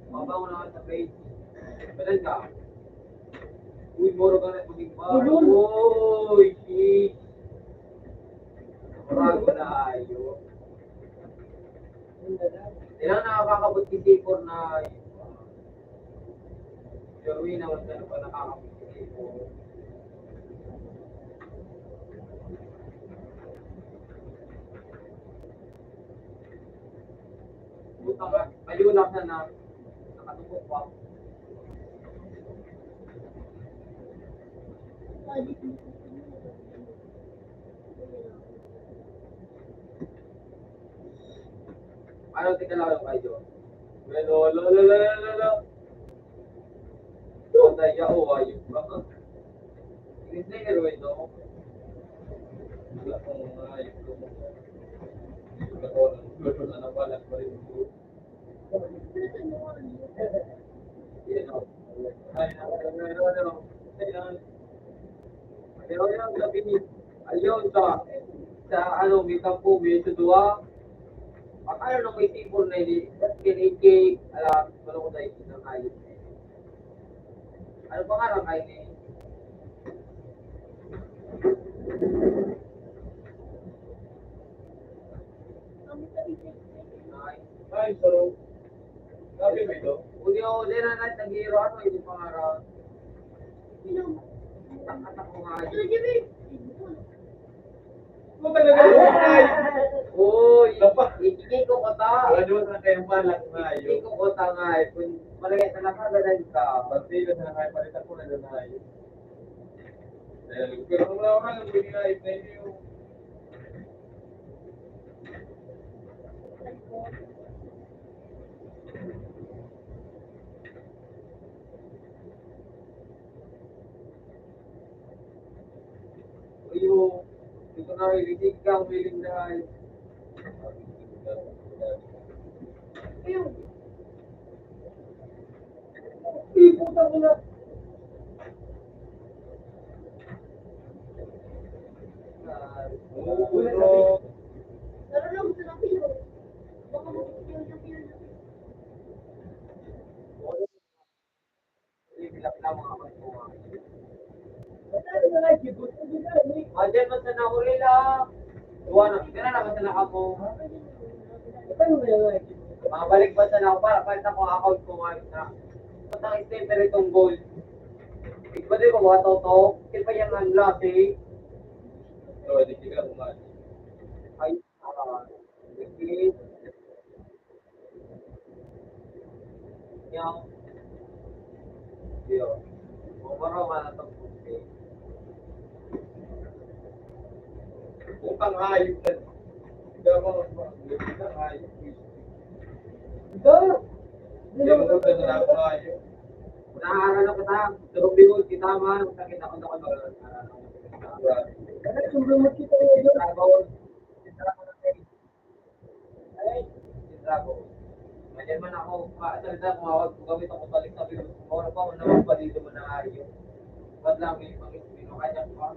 Makabang na ako sa page. Padan ka. Uy, moro ka na tubig ba? Uy, shit. Marago na ayo. Ilang nakakabot si C4 na Jerwin naman ka na pa nakakabot si C4. Buta nga, ayunak na nakatupok pa. Ano tingnan lang yung kayo? Well, lo. Patay ako, ayun ba? Inis na yung heroin, no? wala kong ayos ko. Gusto na nabalas pa rin ko. Yan, no? Pero yung sabi ni, ayun, sa ano, may kampo, may tudua. Akala nung may tibor na hindi, kinigig, alam, wala ko tayo ng ayos. Ano pa nga lang kayo ni? Ay, so, sabi mo ito? Uli na natin, nag-hero, ano, hindi pangarap. Takat ako nga ayos. Kung talaga yung ay. Uy, ikikik ko kota. Ano na kayong balak na Ikikik yun? ko kota nga eh. Kung malagay sa nakagalan ka. Pati na sa nakapalitan ko na doon na yun. Pero kung wala orang, ang binigay na yun. Uyo, dito na rinig ka, umiling dahil. Ayun. Puta mo na. Oo, Diyan man sa nahuli lang. Iwan, kaya naman sa nakamo. Paano mo yung Mabalik ba sa nako para kahit ako account ko ngayon na. Patang stable itong goal. Iba din ko mga toto. Kaya pa yung ang lati. So, hindi kita kumain. Ay, sige. Yung, yun. Umaraw ka na itong puti. Utang hayop na. Hindi ako utang hayop. Ito? Hindi mo kung saan na ako hayop. Naaral na kita. Turong bigod kita man. Sakit ako na ko. Bakit yung lumot kita ngayon? Dragon. Dragon na tayo. Ay, Dragon. Ganyan man ako. Salita kung awag ko gamit ako balik sa bilog. Kumura pa ako naman palito mo na ayaw. Ba't lang may pang-ispino kanya pa?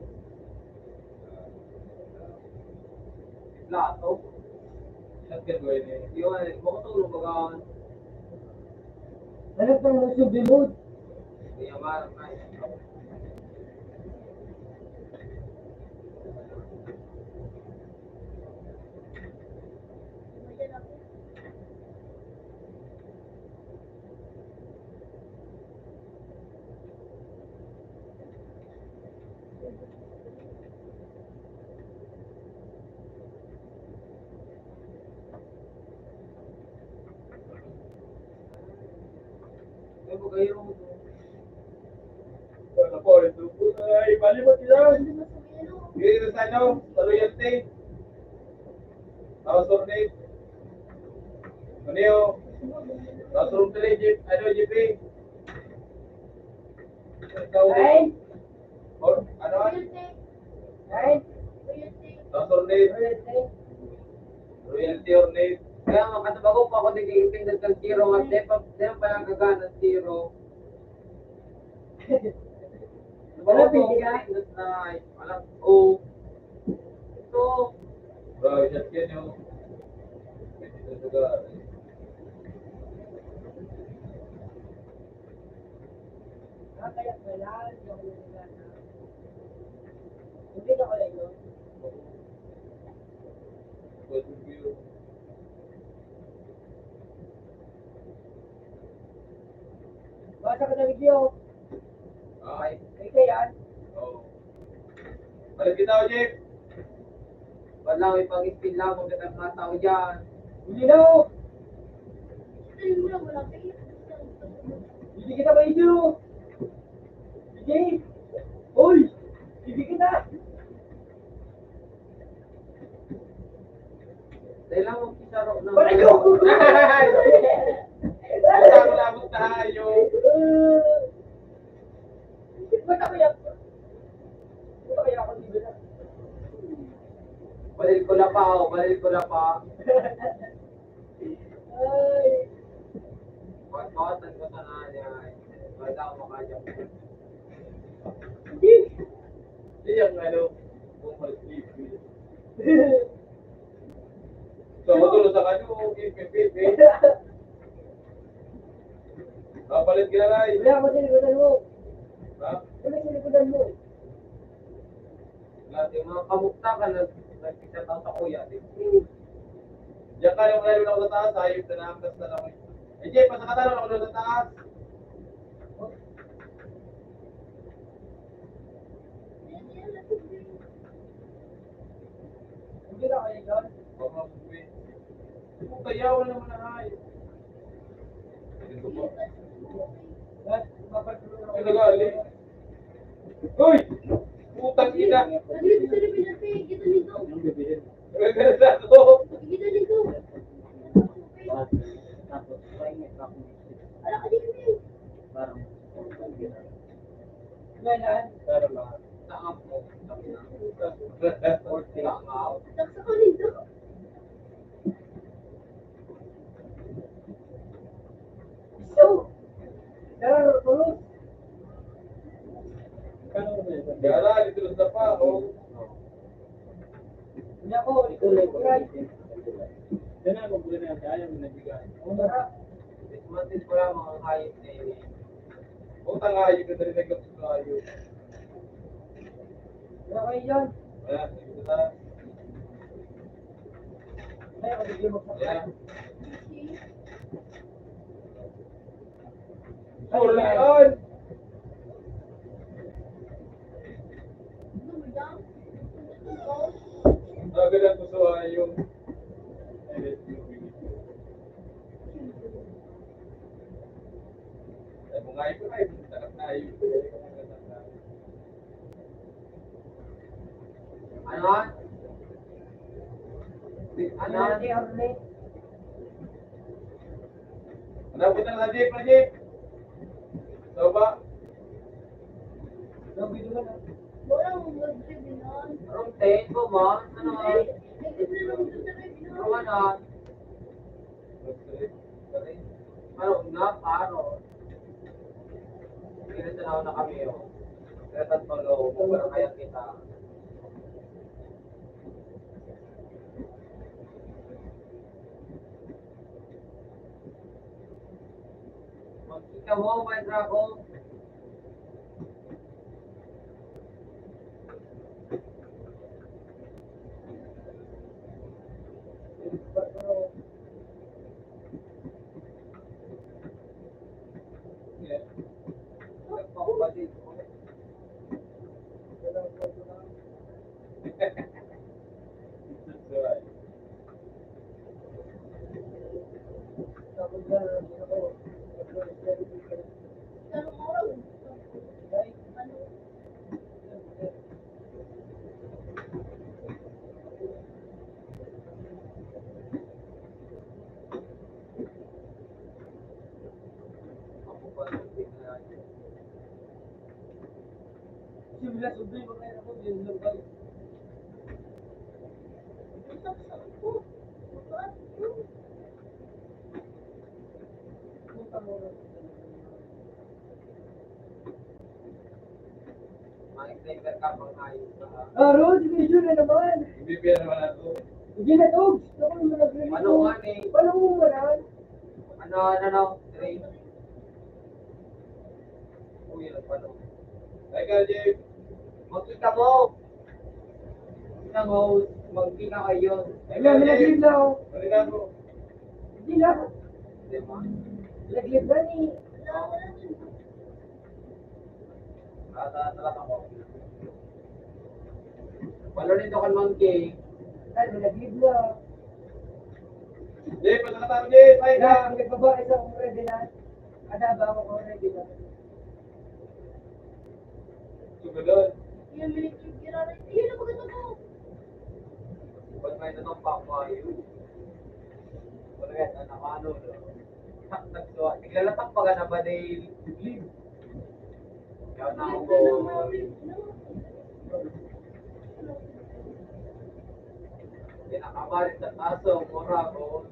Plato. At gagawin eh. Yun, makatulong baga. Ano pang nasa bilod? Hindi naman. Ay, magayon mo. Wala po, ito po. Ay, malimot yan. Dito sa ano, sa loyalty. House of Nate. Ano yun? House of Nate, ano, GP? Ikaw, Ay! or, ano? Ay! House of Nate. Royalty or Nate. Kaya nga, katabago pa ako nag-iintindad ng zero. At di pa lang gagana ng zero. Wala, pili ka? Alam, oh. Ito. Bro, just yan yung. Ito sa Kaya wala, hindi ako nagana. Hindi na ko lang yun. Basta ka na video. Ay, Ay kaya, oh. Balik kita ako, Jeep. Wala, may pang-spin lang kung kita mga tao dyan. hindi na ako. Hindi kita ma-issue. Sige. Uy! Hindi kita. Dahil lang mag-isaro na. Balik ko! Lamot tayo. Ba't ako yan? Ba't kaya ako dito na? Balil ko na pa, oh. Balil ko na pa. Ay! Bawatan ko sa nanya. Wala ako makadya. Hindi! Hindi yung ano, bumalik. So, matulog sa kanyo, pipi. Kapalit ka na lang. Wala ako sa likodan mo. Ha? Wala sa likodan mo. Lahat yung mga kamukta ka nagpisa tao sa kuya. Diyan ka yung meron ako sa taas, ayos na nakas na lang. Eh, Jay, pasakatan ako doon sa taas. Hindi na kaya yun. Huwag mo suwi. Kung kayawan naman na ayos. Ito po. Lahat, mapagtulong ako. Ay, nagali. Uy! Putang ina! Ay, meron na ako. Ngayon, Meron na. Tangap mo. Meron Tangap. so, tulog. Gara, dito sa pa, oh. Hindi ako, ikulit ko guys. Yan ang problema natin, ayaw mo nabigay. Dismantin ko lang mga hayop na yun. Utang ayos ka na rin nagkapos na ayos. Okay yun. Ayan, dito na. Ay, ako bigyan mo sa Ayan. Ay, Sure ay. yun! Agad ang gusto yung ay mga ito ay sarap na yun. Ano? Ano? Kay Arne. Ano po na jeep na jeep? So ba? Ang video mo na. Room 10 po mo? Ano? Room ano? Ano na? Paro. Pinasanaw na kami yun. Kaya tatlo, para kaya kita. Magkita mo, my dragon. Pagpapabalik ko. Tapos na, ako. Ako pa, tingnan natin. Simula, subay mo kayo ako. Yun lang ba? Punta mo na. Mag-explain ka pang ayos ka ha. Ah, Rod, video na naman. Hindi pera naman ako. Hindi na, Dogs. Ako naman nag-release. Ano nga ni? Paano mo maran? Ano? 3. Uy, ano pa no? Ay ka jeep. Magkita mo! Kita mo, magkita kayo. Ay Wala, ka nag-live jeep. na ako. Balik na ako. Hindi na. Di ba? Nag-live na ni. Talaga ko. Walo nito kan monkey. Ay, nag-live na. Jeep, pasakatan jeep. Ay ka. Kaya, nagbabae sa akong ready na. Ada ba ako kung ready na? Sumunod. Ba't may nanong pakayo? Wala yan, anak ano. Nagsuwa. Naglalatang pa ka na ba dahil live? Kaya na ako. Kinakabalit sa taso, mura ko.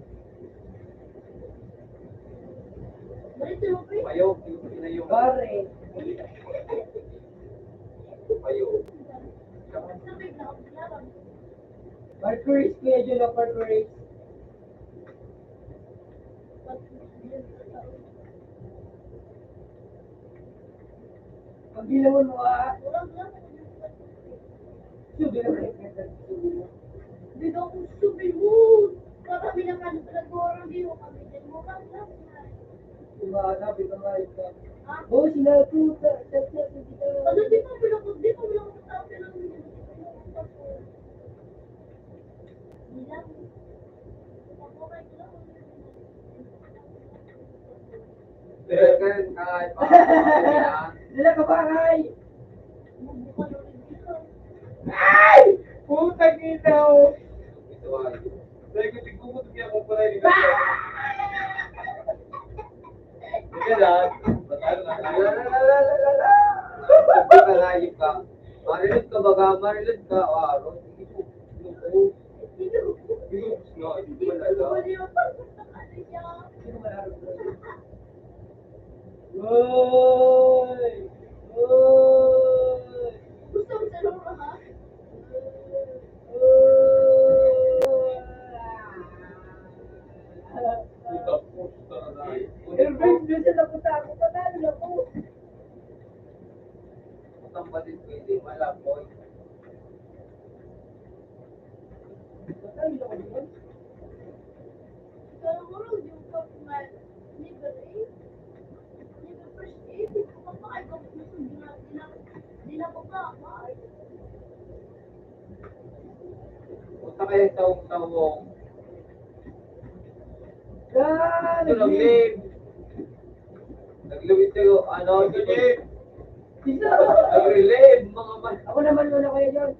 Payo, yung Pare. payo. Mercury, kuya dyan ang Mercury. Pag ginawin mo Subi na kayo. Dito ako subi mo. Kami naman nag-oral dito kami. Sabi ka nga ito. Oh, sila po. Ano dito bilang ko sa akin ang bilang. Kahit pa, Sila ka bahay. Ay! Putang ina oh. ito ay. Dahil ko tigumot niya kung pala yung Hindi na. Batalo na. Hindi ka layip ka. Marilid ka baga, marilid ka. Ron, hindi ko. Hindi mo lala. Oy! Oy! Gusto mo sa loro ha? Puta puta na. Irving, dito na punta ako. Patalo na po. Utang ba din pwede? Wala, boy. siguro yung top na level 8. Level first 8. Kapag ako gusto di na pagkakaay. Punta kayo sa tawong. Ah, Ito nag-live. Nag-live kayo, ano, nag-live. Isa! Nag-relive, mga man. Ako naman muna kayo dyan.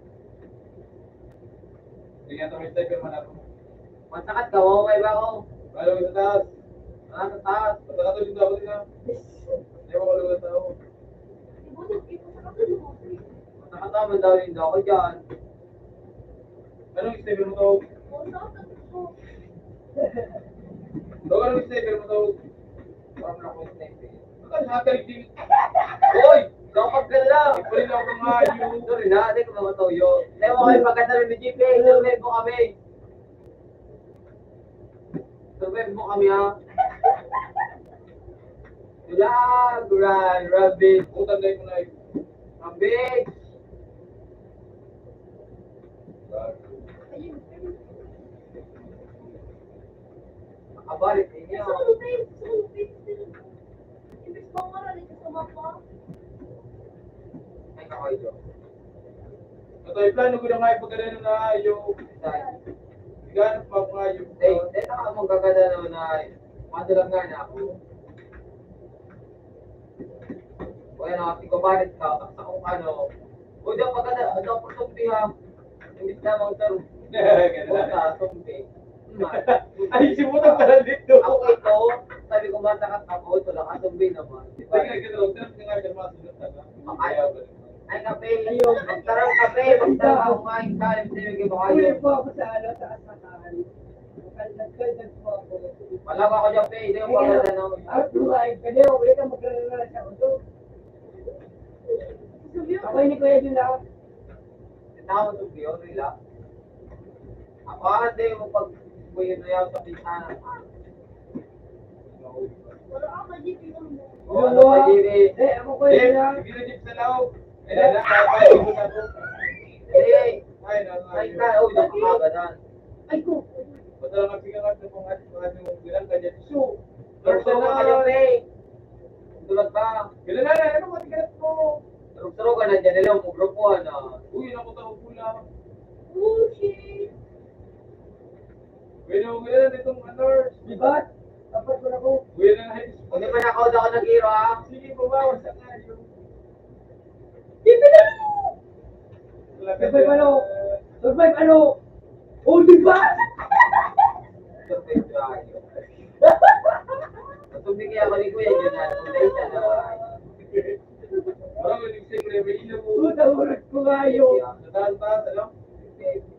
Hindi nga ito, Mr. Pero manalo. Masakat ka, okay ba ako? Malo sa taas. Sa taas. Basta ka to, dapat na. Hindi mo kalungan tao. Ibo sa katulungan. Masakat naman daw rin daw ako dyan. Anong stable mo to? O sa katulungan. Dog, anong stable mo to? Parang na ako sniper. Bakit nakakalig din? Hoy! Kapag ka lang! Iparin ako ng ayo. Sorry na, hindi ko mamatoyo. Tayo mo kayo pagkatalo ni GP. Survive mo kami. Survive mo kami ha. Dulag, rabbit. Utang na mo na yun. Rabbit. Nakabalik ninyo. Sa lupin. Ibig mo nga rin sa mapa. Ay, kakoy dyan. Ito, plano ko na nga ipagkala na ayo. Ganap pa mga ayo. Hindi na mong kagada naman na madalang nga na ako. O yan o, tikubalit ka, kaksa kung ano. O diyan pagkada, ano po sumpi ha? Hindi na mong taro. Ganun O na. sa sumpi. Ay, simutan pala dito. Ako ito, sabi ko masakat ako, ito lang kasumbi naman. Di ba? Sige, ganun. Ganun nga ganun masunod na. Ay, kape, magtarang kape, magtarang ako ngayon ka, hindi mo kayo. Ulit po ako sa ano, sa asmatahan. Nagkaldag po ako. Wala ko ako dyan, pe, hindi ko pagkada naman. Out lumain ka niyo, ulit ka magkaranaran sa ulo. Ako hindi ko yun lang. Tawag sumbi, o nila. Ako hindi mo pag buhay na yaw sa pisana. Wala ka ma-GP mo. O ano pa, Jimmy? Eh, ako ko Jeep, yun lang. sige na Jeep sa lao. Eh, na, kaya mo na to. Hey, Ay, na, ay ka, oh, nakakagadan. Ay ko. Basta lang magsigang at kung ano bilang ka dyan. So, Turturo ka kayo, pe. Tulad ka. Gila na, ano matigalat mo? Turturo ka na dyan nila, umugrupuhan na. Uy, naku tao pula. Oh, shit. Uy, naku gila na itong honors. Diba? Dapat ko na ko. Uy, na high school. Hindi man ako daw nag-hero, ha? Sige, babawas sa kayo. Survive ano? Survive ano? Oh, diba? Survive tayo. Natubig kaya ako ni Kuya dyan na, tulay siya na. Parang yung sing level ina mo. Puta, urat ko nga yun. Sa taas, ano?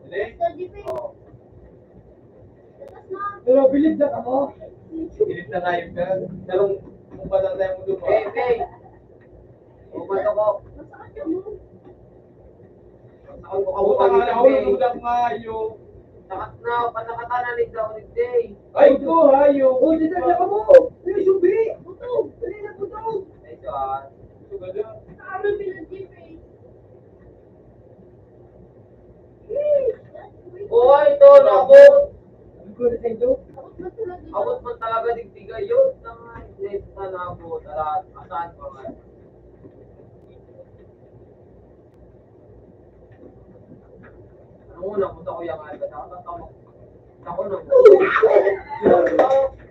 Hindi? Sa GP. Oo. Tatas na. Pero bilib na ka mo. Init na tayo ka. Tarong kung ba tayo mo doon. Hey, hey. Umat ako. Masakit ka mo. Ako ko Kabutang kabutang ka na, ni ako Day. nagudang mayo. Nakat na, panakatanan daw ni Day. Ay, ko, hayo. Oh, dito na ka mo. Yung subi. Butog. Dali na putong. Ay, so, ah. Gusto ka dyan. Naaro bilang GP. Oh, ito, nakabot. Ang ko na sa ito. Takot ba sila dito? Abot man talaga digdiga yun. Hindi na nabot. Asahan pa nga. Ano una, punta ko yung agad. Ako na.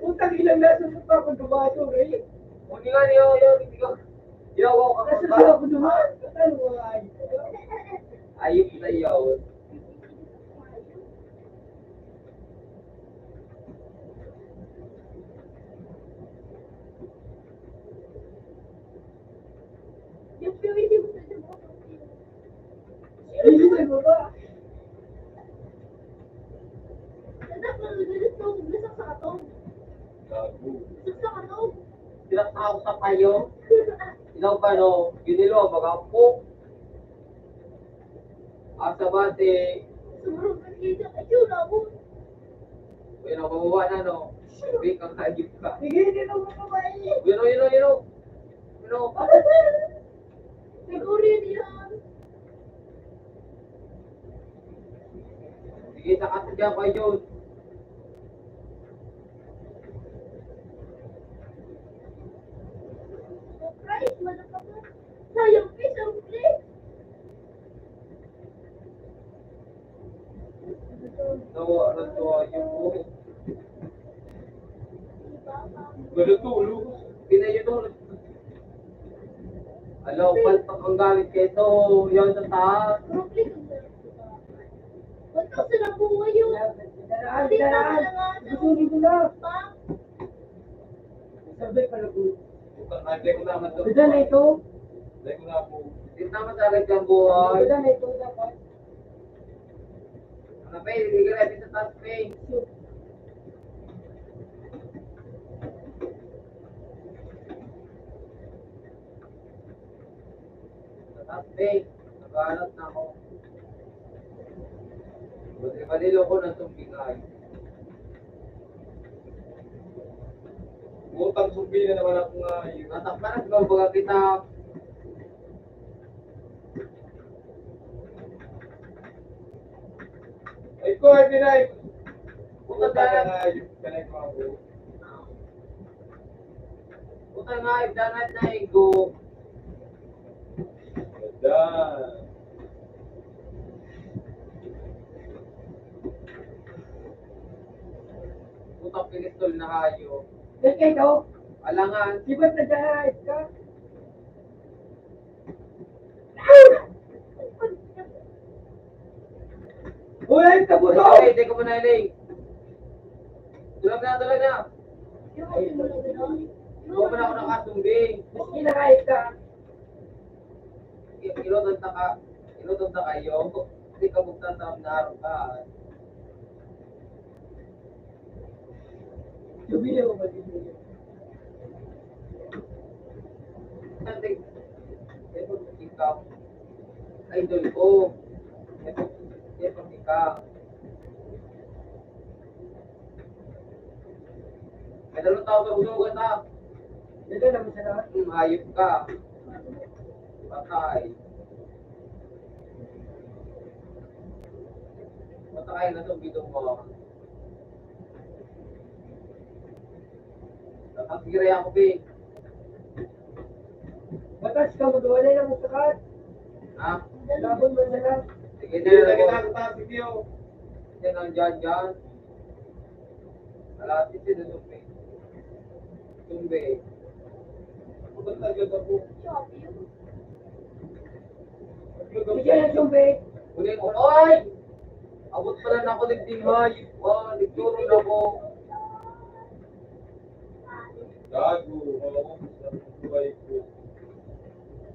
Utang ilang nasa sa pa kung dumato, eh. Hindi nga niyo, hindi ko. Yaw ako Nasa kapag sa ako dumaan. Ano mo nga yun? ayip na yaw. Yung hindi mo pwede mo. Hindi mo ba? Dapat na ganito. Bisa sa katong. Gago. Bisa sa katong. Tinakta ako sa payo. Ilaw pa no, ginilo, baga po. Asa bate, Sumunod ka dito. Ay, yun ako. yun ang bababa na no. Sabi kang hayip ka. Sige, hindi na mo kumain. Yun o, yun o, yun o. Yun o. Siguro yun yan. Sige, sakat na dyan kayo. na ka ba? Sayang fish, ang fish. Nawa na to yung buho. Malutulog. Pinayunod. Alo, palpak ang gamit kayo ito. Yan sa taas. Brooklyn, ang sarap diba? Ba't ang sarap po ngayon? Hindi ka malangan. Gustunin ko na. Pa? Sabi pala ko. Utang na, ko naman to. Ito na ito. Dahil ko na po. Hindi naman talaga ang buhay. Ito na ito dapat. Ano pa, hindi ka natin sa taas, Pay. Sa taas, Pay. Naghahanap na ako. Buti malilo ko ng tumbingay. Utang sumbi na naman ako nga. Natakpan na baga kita. Ay ko, ay dinay. Utang Utang na. na, yung kanay ko ako. Utang nga, ibdangat na igo. Ayan. Utang pinistol na kayo. Yan kayo. Alangan. Di ba't nag-ahayos ka? Uy, ayos ka po Okay, hindi ko muna iling. Tulog na, tulog na. Yung kasi mo lang gano'n. Huwag mo na ako nakasumbing. Maski nakahayos ka. Ilotod na ka. Ilotod na kayo. Hindi ka magtatam na araw ka. Subili mo ba dito? Kasi, ito ikaw. Idol ko. Ito ikaw. May 2 taon na usugan na. Ito naman sa lahat. Hayop ka. Patay. Patay na itong bidong mo. Nakakigiri ako, Pi. Batas ka magawalay ng musakat. Ha? Labon mo na lang. Sige Hindi na na kita ako. sa taas, Sikiyo. Sige na dyan. Malapit din na sumbi. Sumbi. Utang na agad ako. Shopee. Sige na sumbi. Ulit ko. Oy! Abot pala na ako nagdingay. Nagturo na ako. Gago. Sa buhay ko.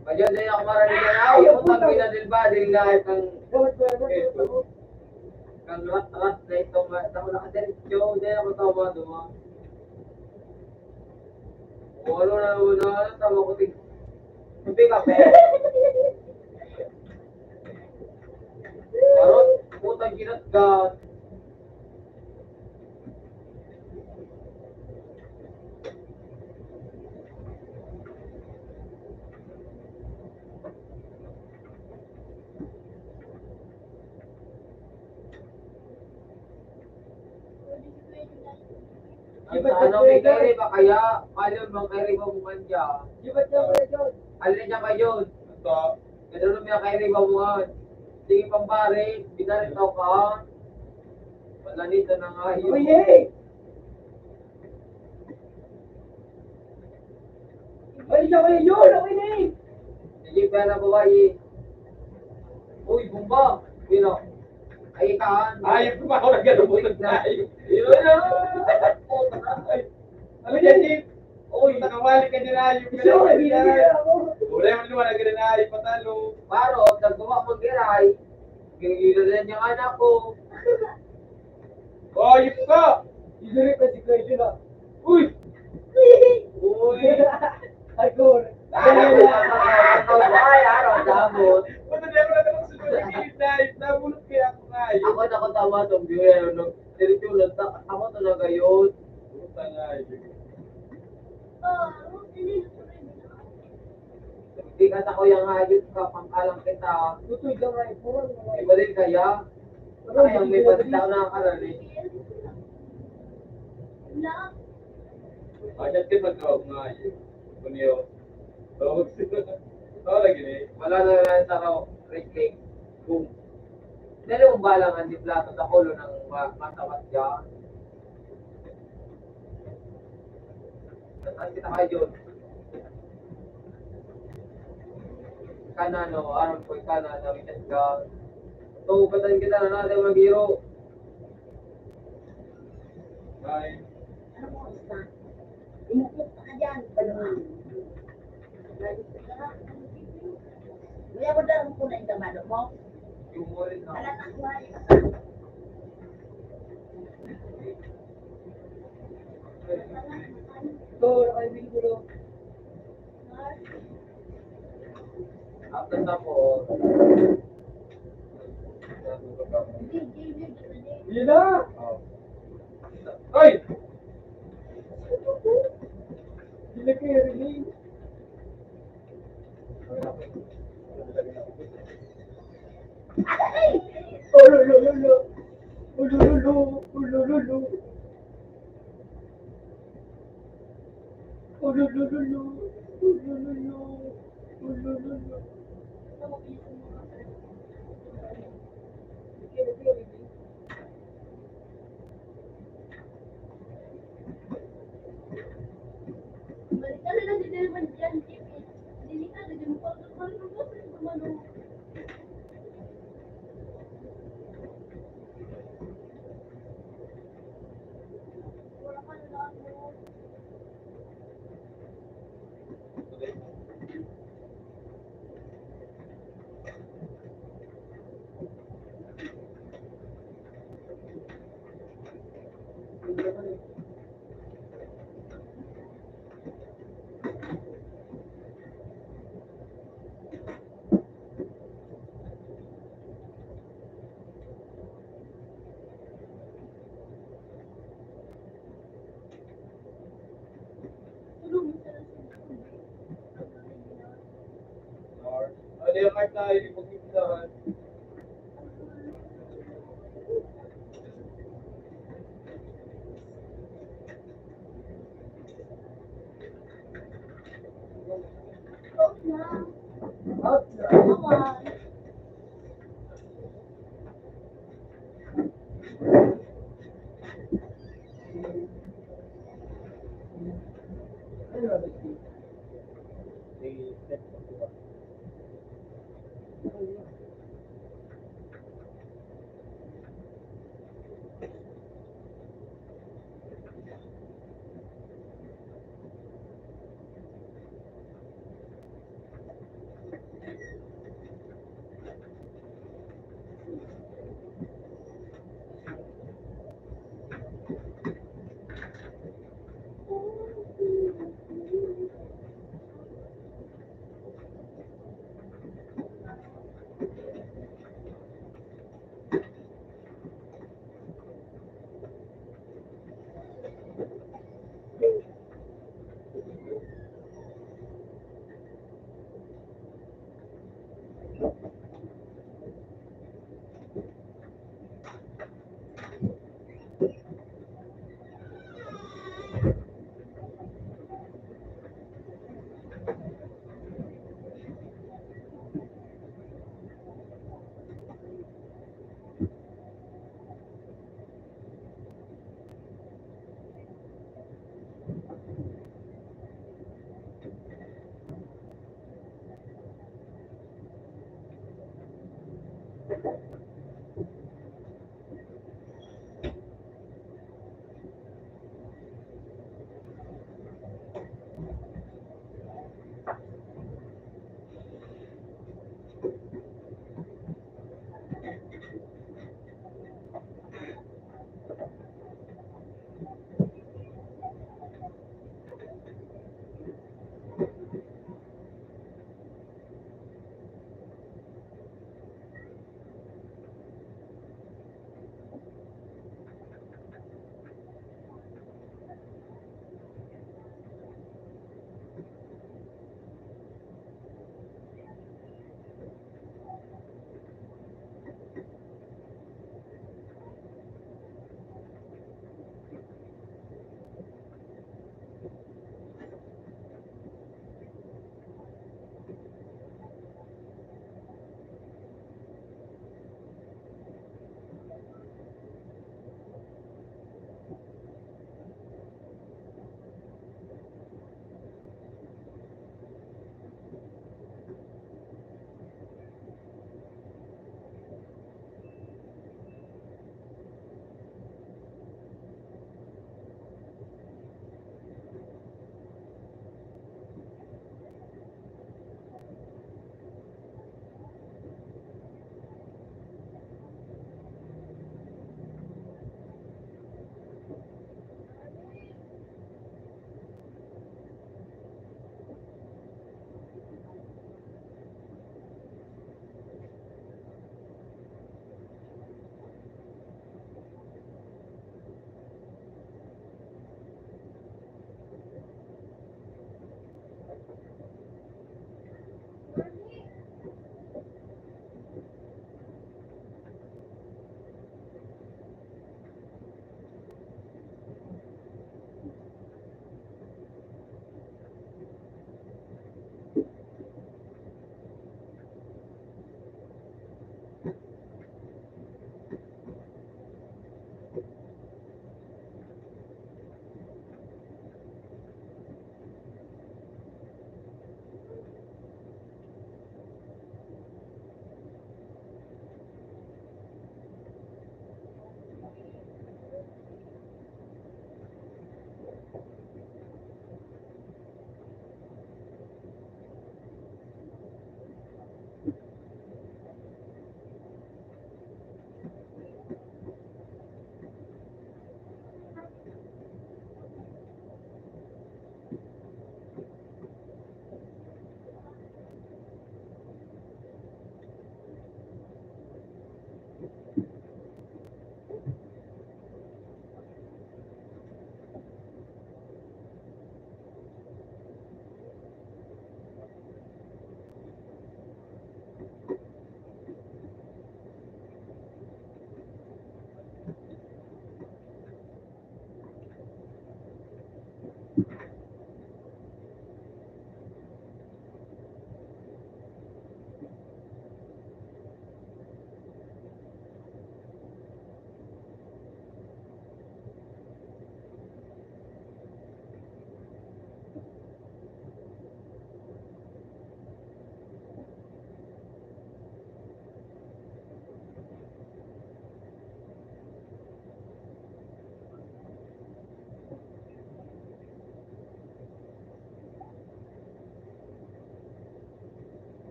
Kaya na ako marinig na ako. Putang pinadilbadil lahat ng Gawat ko na. kang rat-rat na itong ako nakadiretsyo. Hindi ako tama doon. Walo na una. Tama ko tig. Sumbi ka, pe. Parang putang ginatgat. Ang ano, may kaya ba kaya? Paano bang kaya ba mo kanya? Di ba't niya mo na dyan? Alin niya kayo? Ito. Gano'n may kaya ba mo nga? Sige pambari, binaritaw ka. Wala nito na nga yun. Uy, hey! Ay, siya kayo yun! Okay na eh! Sige pera babae. Uy, bumba! Pino? Ay kaan. Ayop ko pa ako nagkalubutag na ayop. Yun na! Ano yan, Chief? Uy, nakawali ka din ayop. Gusto ko, nagigil ako! Wala mo naman nagkalin na ayop patalo. Paro, naggawa ko giray. Gingilan na niyang anak ko. Oh, ayop ka! Isulit na si Kuya Jun ah! Uy! Uy! Hardcore! Ay, araw, damot. Ba't hindi ako naman sunod ng gilid na ayop? Nabulot kaya ako na ayop. Ako na ko tama itong viewer. Nung tinitulad, ako talaga yun. Puta nga ayop. Hindi ka sa kuyang hayop ka, pangkalang kita. Tutoy daw nga ito. Iba din kaya? Kaya may patitaw na karali. Wala. Ayat ka magkawag nga ayop. Kunyo. Oo, lagi ni. Wala na lang sa raw, reclick. Boom. Dali mong balang ang di plato sa kulo ng matawat dyan. Saan kita kayo dyan? Kana no, aram ko kana na witas ka. So, patan kita na natin mag-hero. Bye. Ano mo, isa? Imukot ka dyan. Balungan. Kuya ko daw ko na itamado mo. Yung mo rin na. Alat ang kuhay. So, nakaibig ko no. After na po, Yun na! Ay! Sila kayo rin. Oh, lo, lo, lo, lo. Oh, lo, lo, lo. Oh, lo, lo, lo. Oh, lo, lo, lo, lo. Oh, lo, lo, lo. Oh, lo, lo, lo. Balik ka na lang din naman dyan. Dili ka na din mo. Wala ka na lang mo. Ano yung card na ipag-ipisahan? Out na. Out na. Awan. Ano ba, Besti?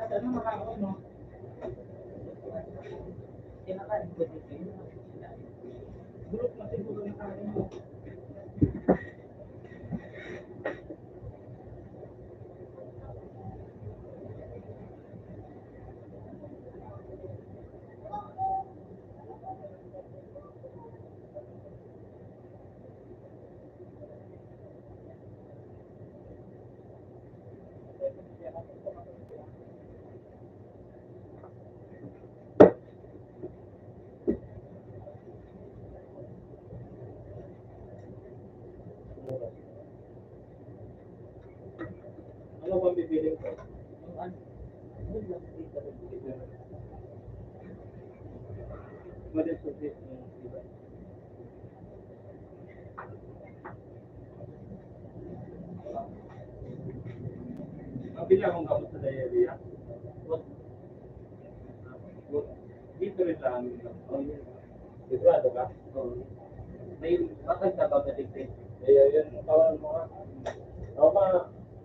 At ano makakaon mo? Kinakain ko dito yun. Group na siguro yung kain mo. Ano bang bibiling ko? Yung ano? Yun lang dito. Madal susit ng iba. Mabili akong gamot sa diarrhea. Dito rin sa amin. Sigurado ka? Oo. May bakit sa pagdating? Yun, tawanan mo nga. Ako ka,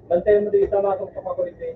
bantayan mo din sa matong papakulit eh.